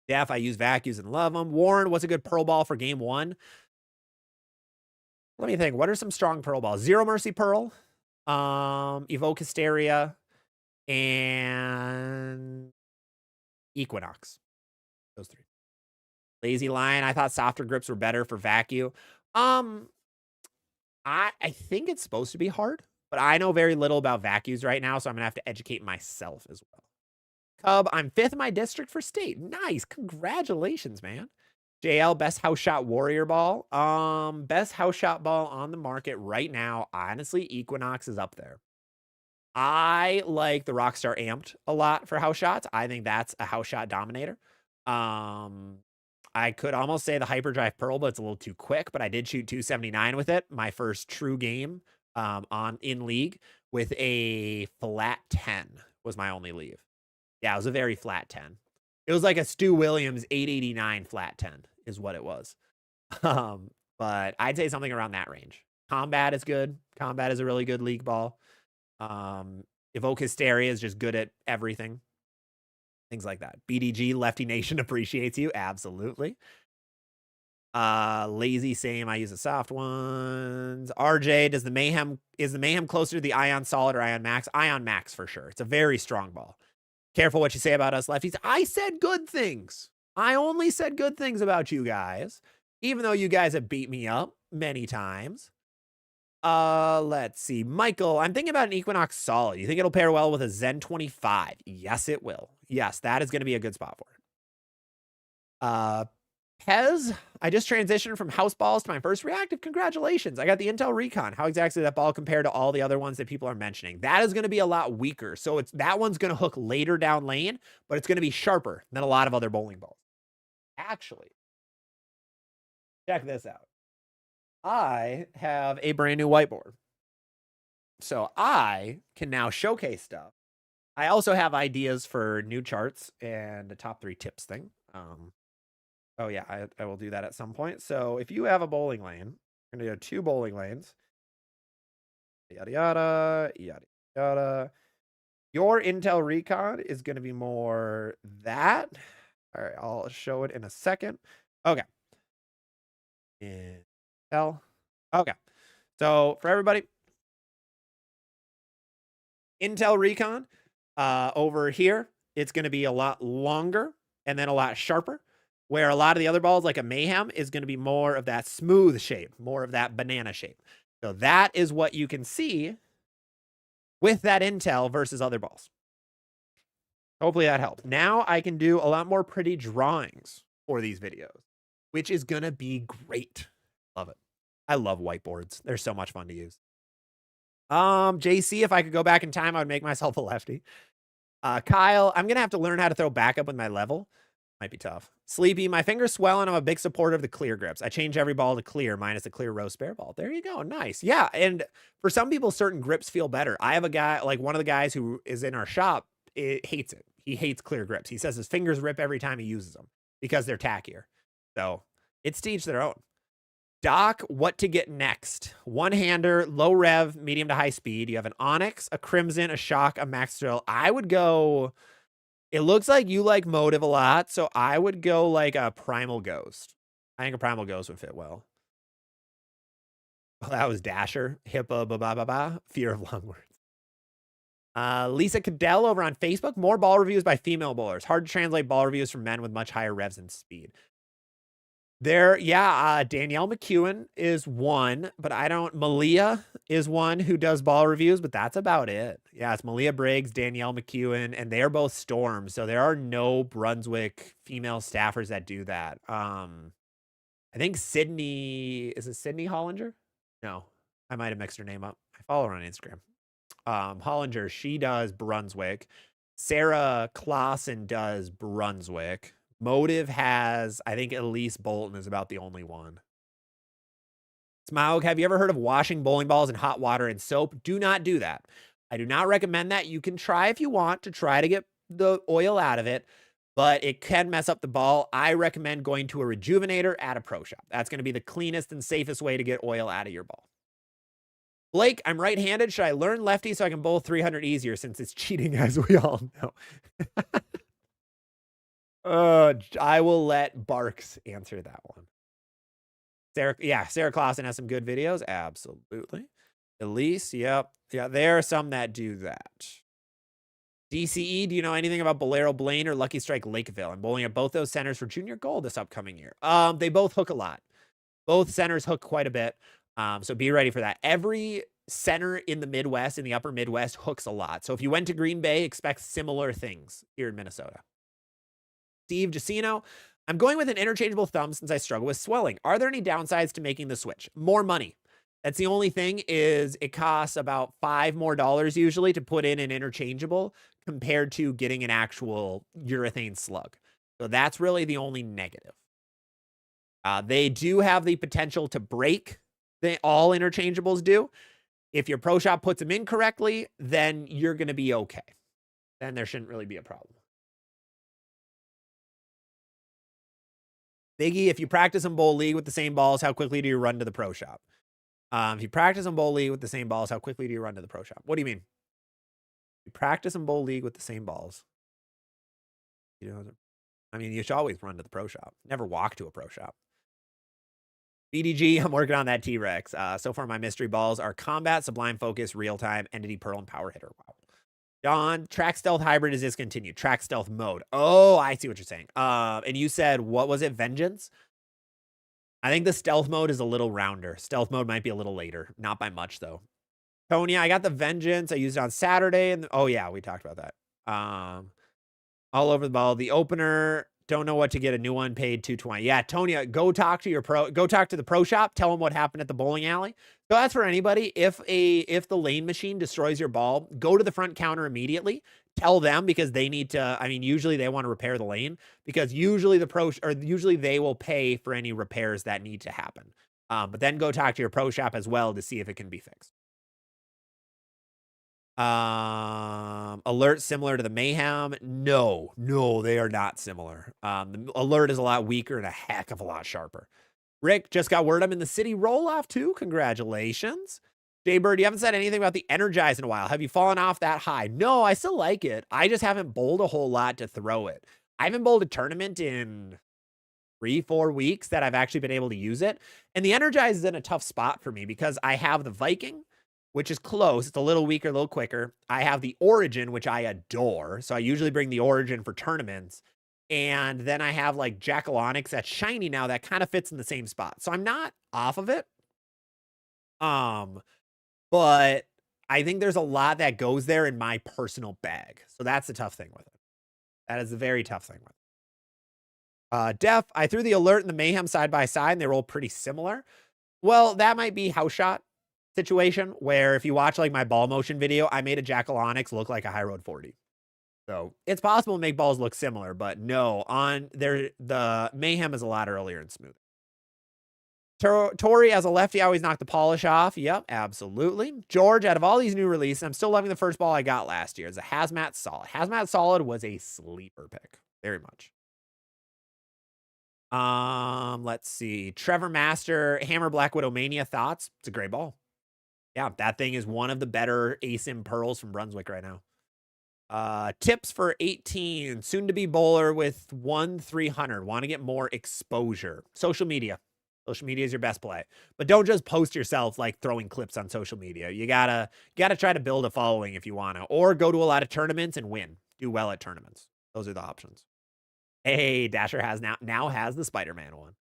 Def, I use vacuums and love them. Warren, what's a good Pearl Ball for game 1? Let me think. What are some strong Pearl Balls? Zero Mercy Pearl, Evoke Hysteria, and Equinox. Those 3. Lazy Lion, I thought softer grips were better for vacuum. I think it's supposed to be hard, but I know very little about vacuums right now, so I'm going to have to educate myself as well. Cub, I'm 5th in my district for state. Nice. Congratulations, man. JL, best house shot warrior ball. Best house shot ball on the market right now. Honestly, Equinox is up there. I like the Rockstar Amped a lot for house shots. I think that's a house shot dominator. I could almost say the Hyperdrive Pearl, but it's a little too quick. But I did shoot 279 with it. My first true game in league with a flat 10 was my only leave. Yeah, it was a very flat 10. It was like a Stu Williams 889 flat 10 is what it was. But I'd say something around that range. Combat is good. Combat is a really good league ball. Evoke Hysteria is just good at everything. Things like that. BDG, Lefty Nation appreciates you. Absolutely. Lazy, same. I use the soft ones. RJ, is the Mayhem closer to the Ion Solid or Ion Max? Ion Max for sure. It's a very strong ball. Careful what you say about us lefties. I said good things. I only said good things about you guys, even though you guys have beat me up many times. Let's see. Michael, I'm thinking about an Equinox Solid. You think it'll pair well with a Zen 25? Yes, it will. Yes, that is going to be a good spot for it. Pez, I just transitioned from house balls to my first reactive. Congratulations. I got the Intel Recon. How exactly did that ball compare to all the other ones that people are mentioning? That is going to be a lot weaker. So that one's going to hook later down lane, but it's going to be sharper than a lot of other bowling balls. Actually, check this out. I have a brand new whiteboard. So I can now showcase stuff. I also have ideas for new charts and the top 3 tips thing. Oh yeah, I will do that at some point. So if you have a bowling lane, we're going to do 2 bowling lanes. Yada, yada, yada, yada. Your Intel Recon is going to be more that. All right, I'll show it in a second. Okay. Intel. Okay. So for everybody, Intel Recon over here, it's going to be a lot longer and then a lot sharper. Where a lot of the other balls, like a Mayhem, is going to be more of that smooth shape, more of that banana shape. So that is what you can see with that Intel versus other balls. Hopefully that helped. Now I can do a lot more pretty drawings for these videos, which is going to be great. Love it. I love whiteboards. They're so much fun to use. JC, if I could go back in time, I would make myself a lefty. Kyle, I'm going to have to learn how to throw backup with my level. Might be tough. Sleepy, my fingers swell and I'm a big supporter of the clear grips. I change every ball to clear minus the clear rose spare ball. There you go. Nice. Yeah. And for some people, certain grips feel better. I have a guy, like one of the guys who is in our shop, hates it. He hates clear grips. He says his fingers rip every time he uses them because they're tackier. So it's to each their own. Doc, what to get next? One-hander, low rev, medium to high speed. You have an Onyx, a Crimson, a Shock, a Max Drill. I would go... It looks like you like Motive a lot, so I would go like a Primal Ghost. I think a Primal Ghost would fit well. Oh, that was Dasher. Hippa, ba-ba-ba-ba. Fear of long words. Lisa Cadell over on Facebook. More ball reviews by female bowlers. Hard to translate ball reviews from men with much higher revs and speed. There, yeah, Danielle McEwen is one, but I don't... Malia is one who does ball reviews, but that's about it. Yeah, it's Malia Briggs, Danielle McEwen, and they are both Storms, so there are no Brunswick female staffers that do that. I think Sydney... Is it Sydney Hollinger? No, I might have mixed her name up. I follow her on Instagram. Hollinger, she does Brunswick. Sarah Clausen does Brunswick. Motive has, I think Elise Bolton is about the only one. Smaug, have you ever heard of washing bowling balls in hot water and soap? Do not do that. I do not recommend that. You can try if you want to try to get the oil out of it, but it can mess up the ball. I recommend going to a rejuvenator at a pro shop. That's going to be the cleanest and safest way to get oil out of your ball. Blake, I'm right-handed. Should I learn lefty so I can bowl 300 easier since it's cheating, as we all know? I will let Barks answer that one. Sarah Clausen has some good videos. Absolutely. Elise, yep. Yeah, there are some that do that. DCE, do you know anything about Bolero Blaine or Lucky Strike Lakeville? I'm bowling at both those centers for junior gold this upcoming year. They both hook a lot. Both centers hook quite a bit. So be ready for that. Every center in the Midwest, in the upper Midwest, hooks a lot. So if you went to Green Bay, expect similar things here in Minnesota. Steve Jacino, I'm going with an interchangeable thumb since I struggle with swelling. Are there any downsides to making the switch? More money. That's the only thing, is it costs about $5 more usually to put in an interchangeable compared to getting an actual urethane slug. So that's really the only negative. They do have the potential to break. All interchangeables do. If your pro shop puts them in correctly, then you're going to be okay. Then there shouldn't really be a problem. Biggie, if you practice in bowl league with the same balls, how quickly do you run to the pro shop? If you practice in bowl league with the same balls, how quickly do you run to the pro shop? What do you mean? You practice in bowl league with the same balls. You know, I mean, you should always run to the pro shop. Never walk to a pro shop. BDG, I'm working on that T-Rex. So far, my mystery balls are Combat, Sublime Focus, Real Time, Entity Pearl, and Power Hitter. Wow. John, Track Stealth Hybrid is discontinued. Track Stealth Mode. Oh, I see what you're saying. And you said, what was it? Vengeance? I think the Stealth Mode is a little rounder. Stealth Mode might be a little later. Not by much, though. Tonya, I got the Vengeance. I used it on Saturday. And oh, yeah, we talked about that. All over the ball. The opener, don't know what to get. A new one, paid $220. Yeah, Tonya, go talk to the pro shop. Tell them what happened at the bowling alley. So that's for anybody. If the lane machine destroys your ball, go to the front counter immediately. Tell them, because they need to, I mean, usually they want to repair the lane, because usually usually they will pay for any repairs that need to happen. But then go talk to your pro shop as well to see if it can be fixed. Alert similar to the Mayhem? No, they are not similar. The Alert is a lot weaker and a heck of a lot sharper. Rick, just got word I'm in the city roll-off too. Congratulations. Jaybird, you haven't said anything about the Energize in a while. Have you fallen off that high? No, I still like it. I just haven't bowled a whole lot to throw it. I haven't bowled a tournament in 3-4 weeks that I've actually been able to use it. And the Energize is in a tough spot for me because I have the Viking, which is close. It's a little weaker, a little quicker. I have the Origin, which I adore. So I usually bring the Origin for tournaments. And then I have like Jackal Onyx that's shiny now that kind of fits in the same spot. So I'm not off of it. But I think there's a lot that goes there in my personal bag. So that's the tough thing with it. That is the very tough thing with it. Def, I threw the Alert and the Mayhem side by side and they roll pretty similar. Well, that might be house shot situation where if you watch like my ball motion video, I made a Jackal Onyx look like a High Road 40. So it's possible to make balls look similar, but no, the Mayhem is a lot earlier and smoother. Tori, as a lefty, I always knock the polish off. Yep, absolutely. George, out of all these new releases, I'm still loving the first ball I got last year. It's a Hazmat Solid. Hazmat Solid was a sleeper pick. Very much. Let's see. Trevor Master, Hammer Black Widow Mania thoughts. It's a great ball. Yeah, that thing is one of the better ASIM pearls from Brunswick right now. Tips for 18. Soon to be bowler with 1-300. Want to get more exposure. Social media. Social media is your best play, but don't just post yourself like throwing clips on social media. You gotta try to build a following if you want to, or go to a lot of tournaments and win. Do well at tournaments. Those are the options. Hey, Dasher has now has the Spider-Man one.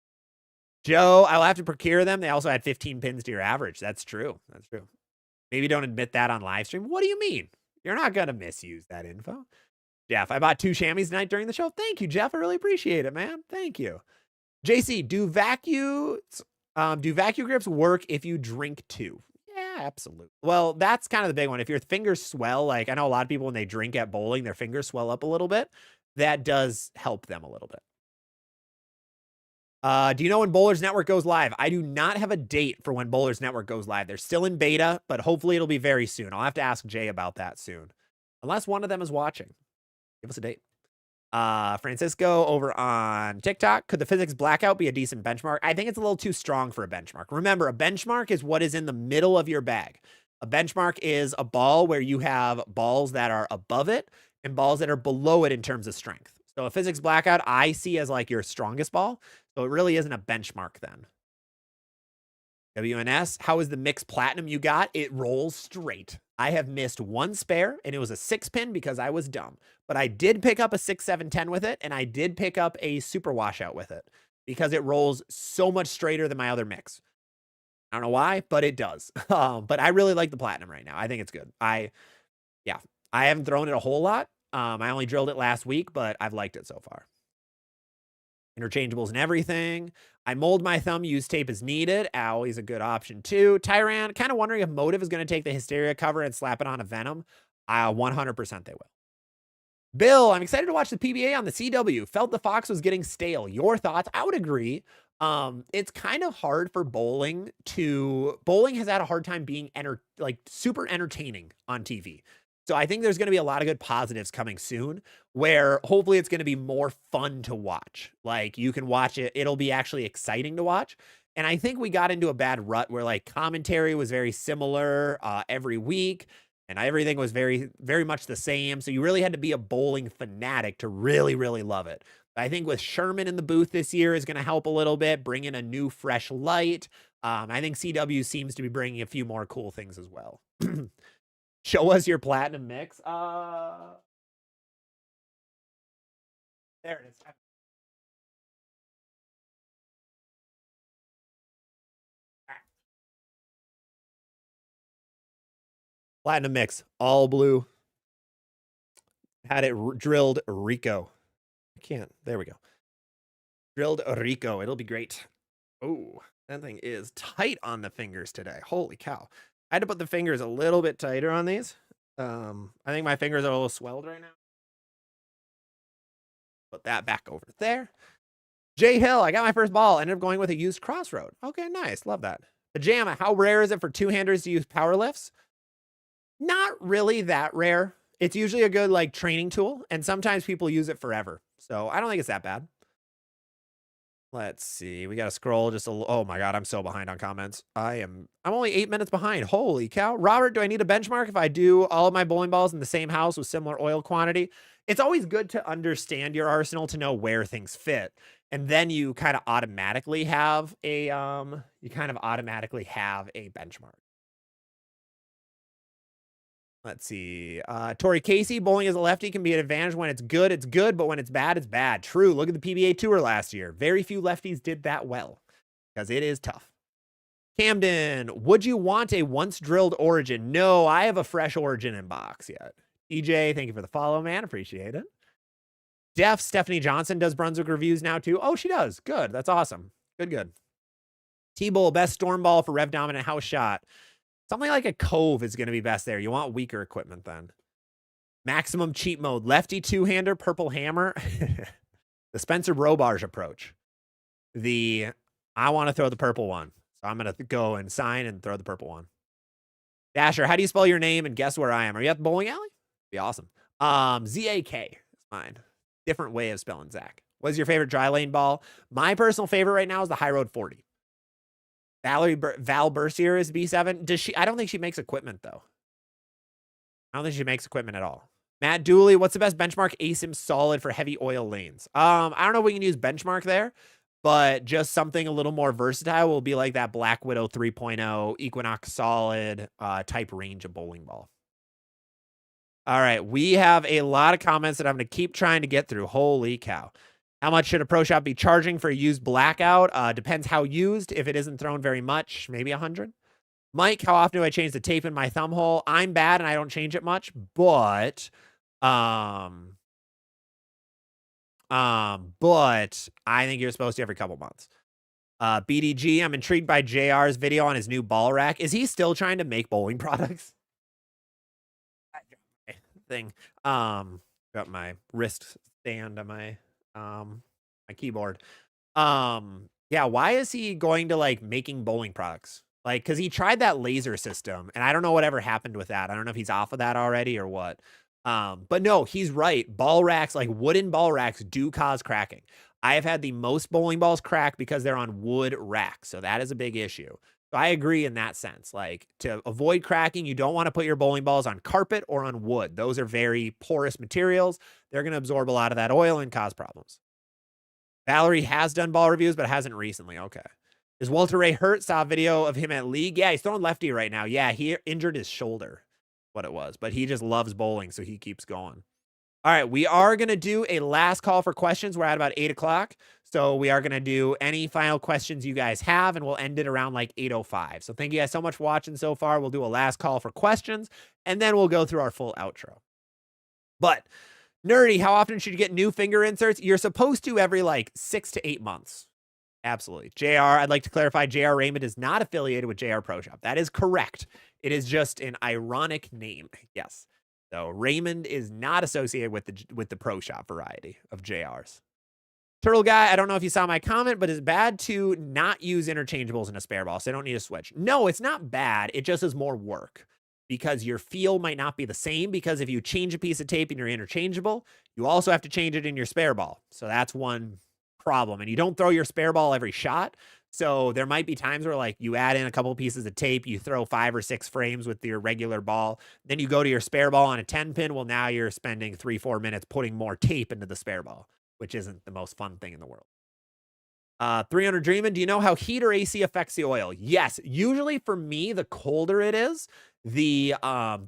Joe, I'll have to procure them. They also add 15 pins to your average. That's true. That's true. Maybe don't admit that on live stream. What do you mean? You're not gonna misuse that info. Jeff, I bought 2 SHAMMIES tonight during the show. Thank you, Jeff. I really appreciate it, man. Thank you. JC, do vacuum grips work if you drink too? Yeah, absolutely. Well, that's kind of the big one. If your fingers swell, like I know a lot of people when they drink at bowling, their fingers swell up a little bit. That does help them a little bit. Do you know when Bowlers Network goes live? I do not have a date for when Bowlers Network goes live. They're still in beta, but hopefully it'll be very soon. I'll have to ask Jay about that soon. Unless one of them is watching. Give us a date. Francisco over on TikTok. Could the physics blackout be a decent benchmark? I think it's a little too strong for a benchmark. Remember, a benchmark is what is in the middle of your bag. A benchmark is a ball where you have balls that are above it and balls that are below it in terms of strength. So a physics blackout, I see as like your strongest ball. So it really isn't a benchmark then. WNS, how is the mixed platinum you got? It rolls straight. I have missed one spare, and it was a 6-pin because I was dumb. But I did pick up a 6, 7, 10 with it, and I did pick up a super washout with it because it rolls so much straighter than my other mix. I don't know why, but it does. But I really like the platinum right now. I think it's good. I haven't thrown it a whole lot. I only drilled it last week, but I've liked it so far. Interchangeables and everything. I mold my thumb, use tape as needed. Always a good option too. Tyran, kind of wondering if Motive is going to take the Hysteria cover and slap it on a Venom. 100% they will. Bill, I'm excited to watch the PBA on the CW. Felt the Fox was getting stale. Your thoughts? I would agree. It's kind of hard for bowling has had a hard time being super entertaining on TV. So I think there's going to be a lot of good positives coming soon where hopefully it's going to be more fun to watch. Like you can watch it. It'll be actually exciting to watch. And I think we got into a bad rut where like commentary was very similar every week and everything was very, very much the same. So you really had to be a bowling fanatic to really, really love it. I think with Sherman in the booth this year is going to help a little bit, bring in a new fresh light. I think CW seems to be bringing a few more cool things as well. Show us your platinum mix. There it is. Platinum mix, all blue. Had it drilled Rico. I can't. There we go. Drilled Rico. It'll be great. Oh, that thing is tight on the fingers today. Holy cow. I had to put the fingers a little bit tighter on these. I think my fingers are a little swelled right now. Put that back over there. Jay Hill, I got my first ball. Ended up going with a used Crossroad. Okay, nice. Love that. Pajama, how rare is it for two-handers to use power lifts? Not really that rare. It's usually a good like training tool, and sometimes people use it forever. So I don't think it's that bad. Let's see. We got to scroll just a little. Oh my God, I'm so behind on comments. I'm only 8 minutes behind. Holy cow. Robert, do I need a benchmark if I do all of my bowling balls in the same house with similar oil quantity? It's always good to understand your arsenal to know where things fit. And then you kind of automatically have a benchmark. Let's see. Tori Casey, bowling as a lefty can be an advantage when it's good, but when it's bad. True. Look at the PBA Tour last year. Very few lefties did that well because it is tough. Camden, would you want a once drilled origin? No, I have a fresh origin in box yet. EJ, thank you for the follow, man. Appreciate it. Stephanie Johnson does Brunswick reviews now too. Oh, she does. Good. That's awesome. Good. T-Bull, best storm ball for rev dominant house shot. Something like a Cove is going to be best there. You want weaker equipment then. Maximum cheat mode. Lefty two-hander, purple hammer. The Spencer Robarge approach. I want to throw the purple one. So I'm going to go and sign and throw the purple one. Dasher, how do you spell your name and guess where I am? Are you at the bowling alley? Be awesome. Z-A-K is mine. Different way of spelling Zach. What's your favorite dry lane ball? My personal favorite right now is the High Road 40. Val Bercier is B7. I don't think she makes equipment though. I don't think she makes equipment at all. Matt Dooley, what's the best benchmark ASIM solid for heavy oil lanes? I don't know if we can use benchmark there, but just something a little more versatile will be like that Black Widow 3.0 Equinox solid type range of bowling ball. All right, we have a lot of comments that I'm going to keep trying to get through. Holy cow. How much should a pro shop be charging for a used blackout? Depends how used. If it isn't thrown very much, maybe 100. Mike, how often do I change the tape in my thumb hole? I'm bad and I don't change it much, but I think you're supposed to every couple months. BDG, I'm intrigued by JR's video on his new ball rack. Is he still trying to make bowling products? Thing. Got my wrist stand on my keyboard. Yeah, why is he going to like making bowling products? Like, cause he tried that laser system and I don't know whatever happened with that. I don't know if he's off of that already or what. But no, he's right. Ball racks, like wooden ball racks, do cause cracking. I have had the most bowling balls crack because they're on wood racks. So that is a big issue. So I agree in that sense. Like, to avoid cracking, you don't want to put your bowling balls on carpet or on wood. Those are very porous materials. They're going to absorb a lot of that oil and cause problems. Valerie has done ball reviews, but hasn't recently. Okay. Is Walter Ray hurt? Saw a video of him at league. Yeah, he's throwing lefty right now. Yeah, he injured his shoulder, what it was. But he just loves bowling, so he keeps going. All right, we are going to do a last call for questions. We're at about 8 o'clock. So we are going to do any final questions you guys have, and we'll end it around like 8:05. So thank you guys so much for watching so far. We'll do a last call for questions, and then we'll go through our full outro. But Nerdy, how often should you get new finger inserts? You're supposed to every like 6 to 8 months. Absolutely. JR, I'd like to clarify, JR Raymond is not affiliated with JR Pro Shop. That is correct. It is just an ironic name. Yes. So Raymond is not associated with the Pro Shop variety of JRs. Turtle Guy, I don't know if you saw my comment, but it's bad to not use interchangeables in a spare ball, so I don't need to switch. No, it's not bad. It just is more work because your feel might not be the same, because if you change a piece of tape in your interchangeable, you also have to change it in your spare ball. So that's one problem. And you don't throw your spare ball every shot. So there might be times where like you add in a couple pieces of tape, you throw 5 or 6 frames with your regular ball, then you go to your spare ball on a 10 pin. Well, now you're spending 3-4 minutes putting more tape into the spare ball, which isn't the most fun thing in the world. 300 Dreamin', do you know how heat or AC affects the oil? Yes. Usually for me, the colder it is, the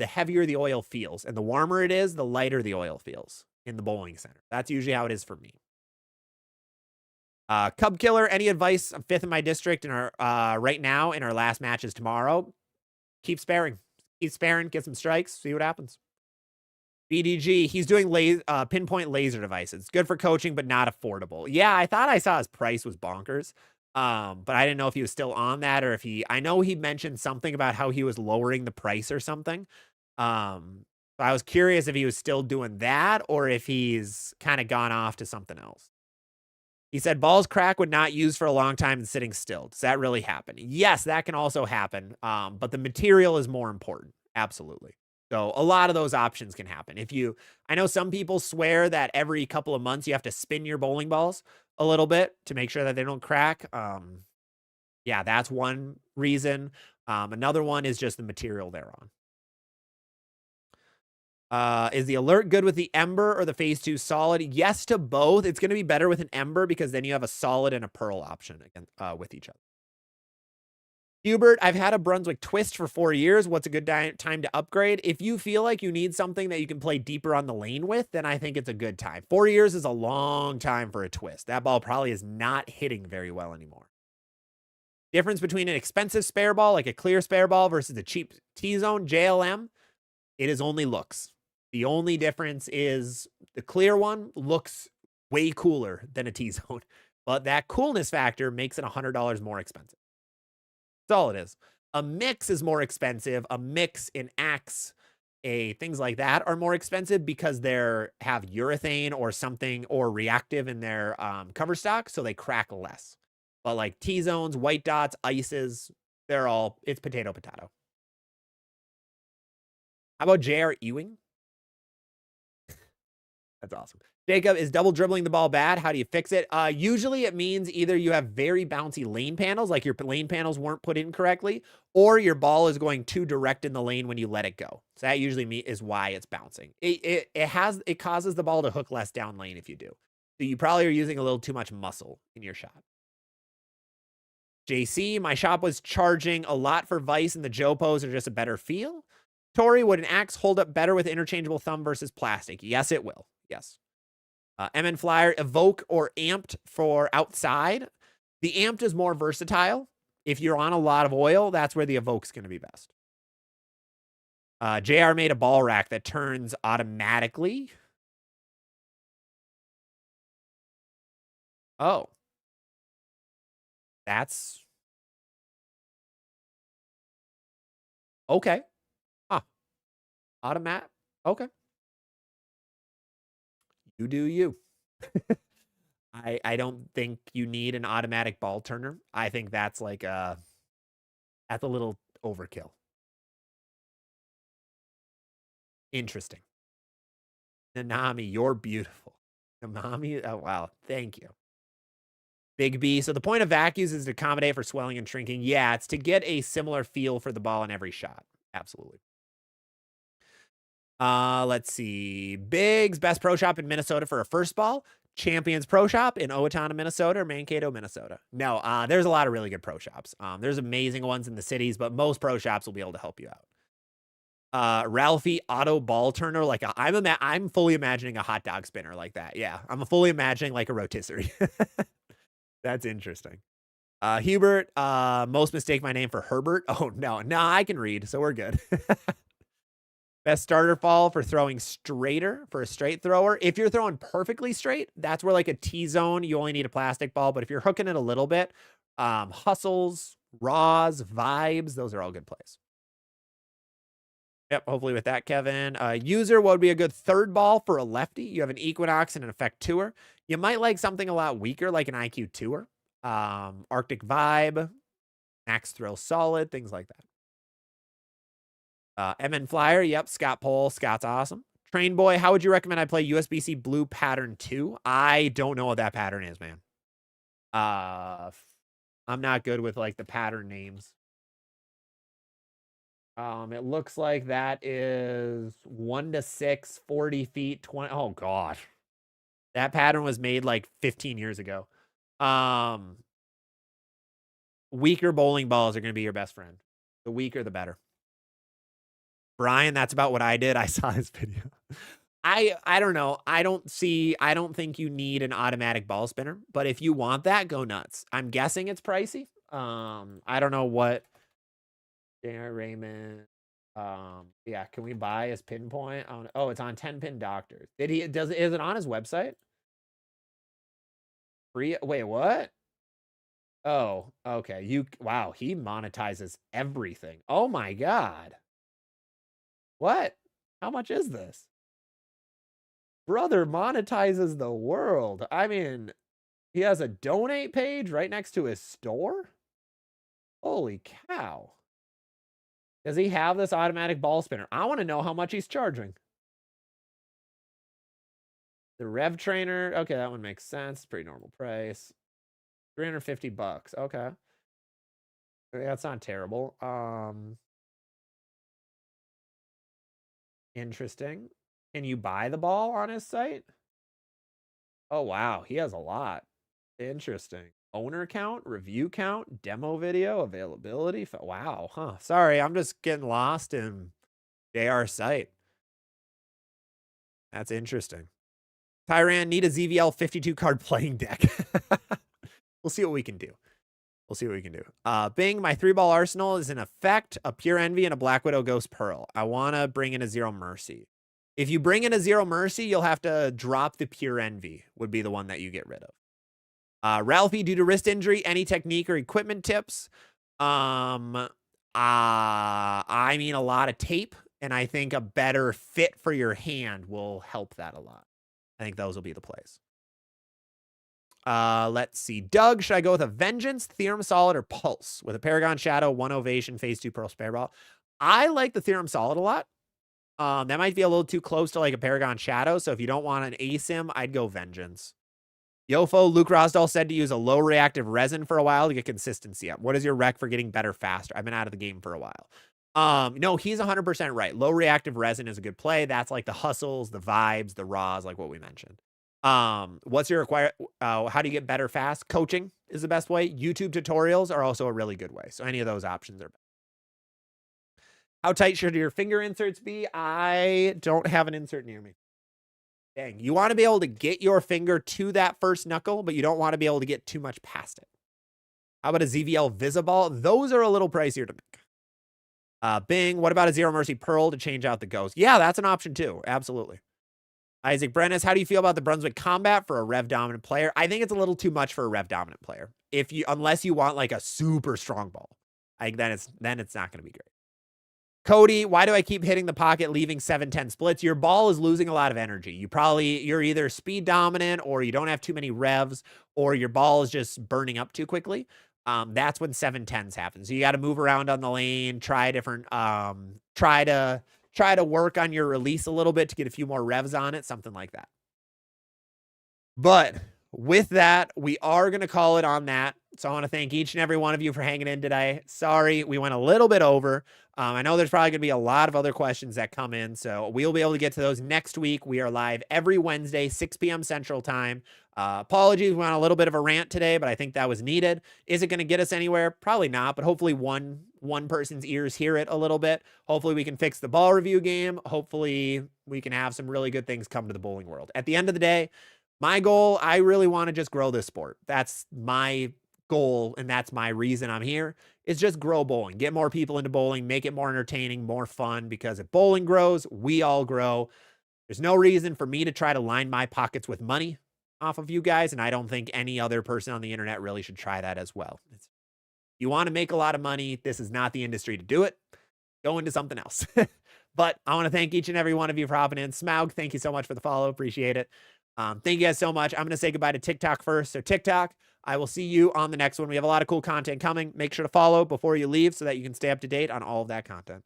heavier the oil feels. And the warmer it is, the lighter the oil feels in the bowling center. That's usually how it is for me. Cub Killer, any advice? I'm 5th in my district in our right now, and our last match is tomorrow. Keep sparing. Keep sparing, get some strikes, see what happens. BDG, he's doing pinpoint laser devices. Good for coaching, but not affordable. Yeah, I thought I saw his price was bonkers. But I didn't know if he was still on that or if I know he mentioned something about how he was lowering the price or something. So I was curious if he was still doing that or if he's kind of gone off to something else. He said balls crack when not used for a long time and sitting still. Does that really happen? Yes, that can also happen. But the material is more important. Absolutely. So a lot of those options can happen. I know some people swear that every couple of months you have to spin your bowling balls a little bit to make sure that they don't crack. Yeah, that's one reason. Another one is just the material they're on. Is the alert good with the Ember or the phase 2 solid? Yes to both. It's going to be better with an Ember because then you have a solid and a pearl option again, with each other. Hubert, I've had a Brunswick Twist for 4 years. What's a good time to upgrade? If you feel like you need something that you can play deeper on the lane with, then I think it's a good time. 4 years is a long time for a Twist. That ball probably is not hitting very well anymore. Difference between an expensive spare ball, like a clear spare ball, versus a cheap T-Zone JLM, it is only looks. The only difference is the clear one looks way cooler than a T-Zone, but that coolness factor makes it $100 more expensive. That's all it is. A mix is more expensive. A mix in Axe, things like that are more expensive because they have urethane or something or reactive in their cover stock, so they crack less. But like T-Zones, white dots, ices, it's potato. How about J.R. Ewing? That's awesome. Jacob, is double dribbling the ball bad? How do you fix it? Usually it means either you have very bouncy lane panels, like your lane panels weren't put in correctly, or your ball is going too direct in the lane when you let it go. So that usually is why it's bouncing. It causes the ball to hook less down lane if you do. So you probably are using a little too much muscle in your shot. JC, my shop was charging a lot for Vice and the Joe Pose are just a better feel. Tori, would an Axe hold up better with interchangeable thumb versus plastic? Yes, it will. Yes. MN Flyer, Evoke or Amped for outside. The Amped is more versatile. If you're on a lot of oil, that's where the Evoke's going to be best. JR made a ball rack that turns automatically. Oh. That's... okay. Huh. Automatic. Okay. You do you. I don't think you need an automatic ball turner. I think that's like that's a little overkill. Interesting. Nanami, you're beautiful. Nanami, oh wow, thank you. Big B. So the point of vacuums is to accommodate for swelling and shrinking. Yeah, it's to get a similar feel for the ball in every shot. Absolutely. Let's see. Biggs, best pro shop in Minnesota for a first ball. Champions Pro Shop in Owatonna, Minnesota, or Mankato, Minnesota. No, there's a lot of really good pro shops. There's amazing ones in the cities, but most pro shops will be able to help you out. Ralphie auto ball turner, like I'm fully imagining a hot dog spinner like that. Yeah, I'm fully imagining like a rotisserie. That's interesting. Hubert, most mistake my name for Herbert. Oh no, I can read, so we're good. Best starter fall for throwing straighter for a straight thrower. If you're throwing perfectly straight, that's where like a T-zone, you only need a plastic ball. But if you're hooking it a little bit, hustles, raws, vibes, those are all good plays. Yep, hopefully with that, Kevin. User, what would be a good third ball for a lefty? You have an Equinox and an Effect Tour. You might like something a lot weaker, like an IQ Tour. Arctic Vibe, Max Thrill Solid, things like that. MN Flyer, yep, Scott Pohl. Scott's awesome. Train Boy, how would you recommend I play USBC Blue Pattern 2? I don't know what that pattern is, man. I'm not good with, like, the pattern names. It looks like that is 1 to 6, 40 feet, 20. Oh, God. That pattern was made, like, 15 years ago. Weaker bowling balls are going to be your best friend. The weaker, the better. Brian, that's about what I did. I saw his video. I don't know. I don't think you need an automatic ball spinner, but if you want that, go nuts. I'm guessing it's pricey. I don't know what Dana Raymond. Yeah, can we buy his pinpoint on? Oh, it's on 10 Pin Doctors. Is it on his website? Free? Wait, what? Oh, okay. Wow, he monetizes everything. Oh my God. What? How much is this? Brother monetizes the world. I mean, he has a donate page right next to his store? Holy cow. Does he have this automatic ball spinner? I want to know how much he's charging. The Rev Trainer. Okay, that one makes sense. Pretty normal price. $350. Okay. That's not terrible. Interesting. Can you buy the ball on his site? Oh, wow. He has a lot. Interesting. Owner count, review count, demo video, availability. Wow. Huh. Sorry, I'm just getting lost in JR's site. That's interesting. Tyran, need a ZVL 52 card playing deck. We'll see what we can do. Bing, my 3-ball arsenal is an Effect, a Pure Envy, and a Black Widow Ghost Pearl. I want to bring in a Zero Mercy. If you bring in a Zero Mercy, you'll have to drop the Pure Envy, would be the one that you get rid of. Ralphie, due to wrist injury, any technique or equipment tips? I mean, a lot of tape, and I think a better fit for your hand will help that a lot. I think those will be the plays. Let's see. Doug, should I go with a Vengeance, Theorem Solid, or Pulse? With a Paragon Shadow, 1 Ovation, Phase 2 Pearl Spare Ball. I like the Theorem Solid a lot. That might be a little too close to like a Paragon Shadow, so if you don't want an ASIM, I'd go Vengeance. Yofo, Luke Rosdahl said to use a low reactive resin for a while to get consistency up. What is your rec for getting better faster? I've been out of the game for a while. No, he's 100% right. Low reactive resin is a good play. That's like the hustles, the vibes, the raws, like what we mentioned. What's your how do you get better fast? Coaching is the best way. YouTube tutorials are also a really good way. So any of those options are better. How tight should your finger inserts be? I don't have an insert near me. Dang, you want to be able to get your finger to that first knuckle, but you don't want to be able to get too much past it. How about a ZVL Visiball? Those are a little pricier to make. Bing, what about a Zero Mercy Pearl to change out the ghost? Yeah, that's an option too. Absolutely. Isaac Brennis, how do you feel about the Brunswick Combat for a Rev dominant player? I think it's a little too much for a Rev dominant player. Unless you want like a super strong ball, then it's not going to be great. Cody, why do I keep hitting the pocket, leaving 7-10 splits? Your ball is losing a lot of energy. You're either speed dominant, or you don't have too many revs, or your ball is just burning up too quickly. That's when 7-10s happen. So you got to move around on the lane, try different, try to work on your release a little bit to get a few more revs on it, something like that. But with that, we are going to call it on that. So I want to thank each and every one of you for hanging in today. Sorry, we went a little bit over. I know there's probably going to be a lot of other questions that come in, so we'll be able to get to those next week. We are live every Wednesday, 6 p.m. Central Time. Apologies, we went on a little bit of a rant today, but I think that was needed. Is it going to get us anywhere? Probably not, but hopefully one person's ears hear it a little bit. Hopefully we can fix the ball review game. Hopefully we can have some really good things come to the bowling world. At the end of the day, my goal, I really want to just grow this sport. That's my goal, and that's my reason I'm here, is just grow bowling. Get more people into bowling, make it more entertaining, more fun, because if bowling grows, we all grow. There's no reason for me to try to line my pockets with money off of you guys, and I don't think any other person on the internet really should try that as well. You want to make a lot of money, this is not the industry to do it. Go into something else. But I want to thank each and every one of you for hopping in. Smaug, thank you so much for the follow. Appreciate it. Thank you guys so much. I'm going to say goodbye to TikTok first. So TikTok, I will see you on the next one. We have a lot of cool content coming. Make sure to follow before you leave so that you can stay up to date on all of that content.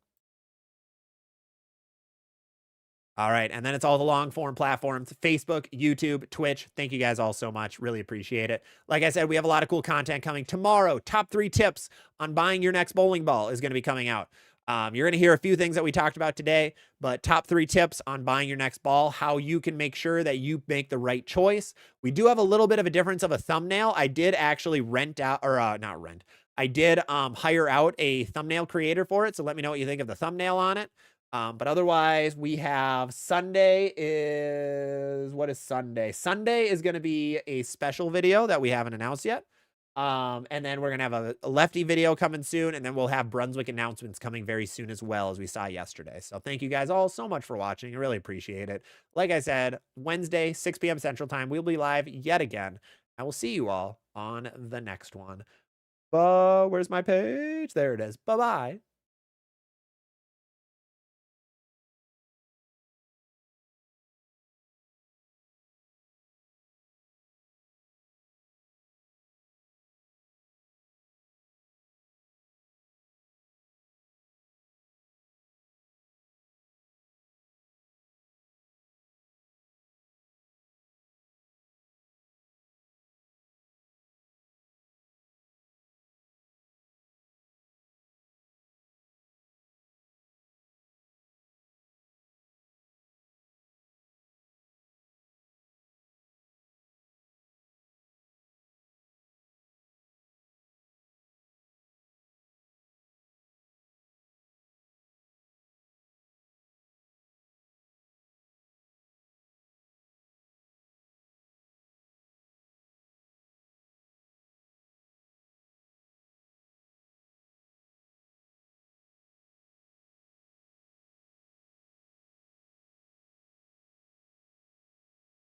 All right. And then it's all the long form platforms, Facebook, YouTube, Twitch. Thank you guys all so much. Really appreciate it. Like I said, we have a lot of cool content coming tomorrow. Top 3 tips on buying your next bowling ball is going to be coming out. You're going to hear a few things that we talked about today, but top 3 tips on buying your next ball, how you can make sure that you make the right choice. We do have a little bit of a difference of a thumbnail. I did actually I did hire out a thumbnail creator for it. So let me know what you think of the thumbnail on it. But otherwise, we have Sunday is, what is Sunday? Sunday is going to be a special video that we haven't announced yet. And then we're going to have a lefty video coming soon. And then we'll have Brunswick announcements coming very soon as well, as we saw yesterday. So thank you guys all so much for watching. I really appreciate it. Like I said, Wednesday, 6 p.m. Central Time, we'll be live yet again. I will see you all on the next one. Where's my page? There it is. Bye-bye.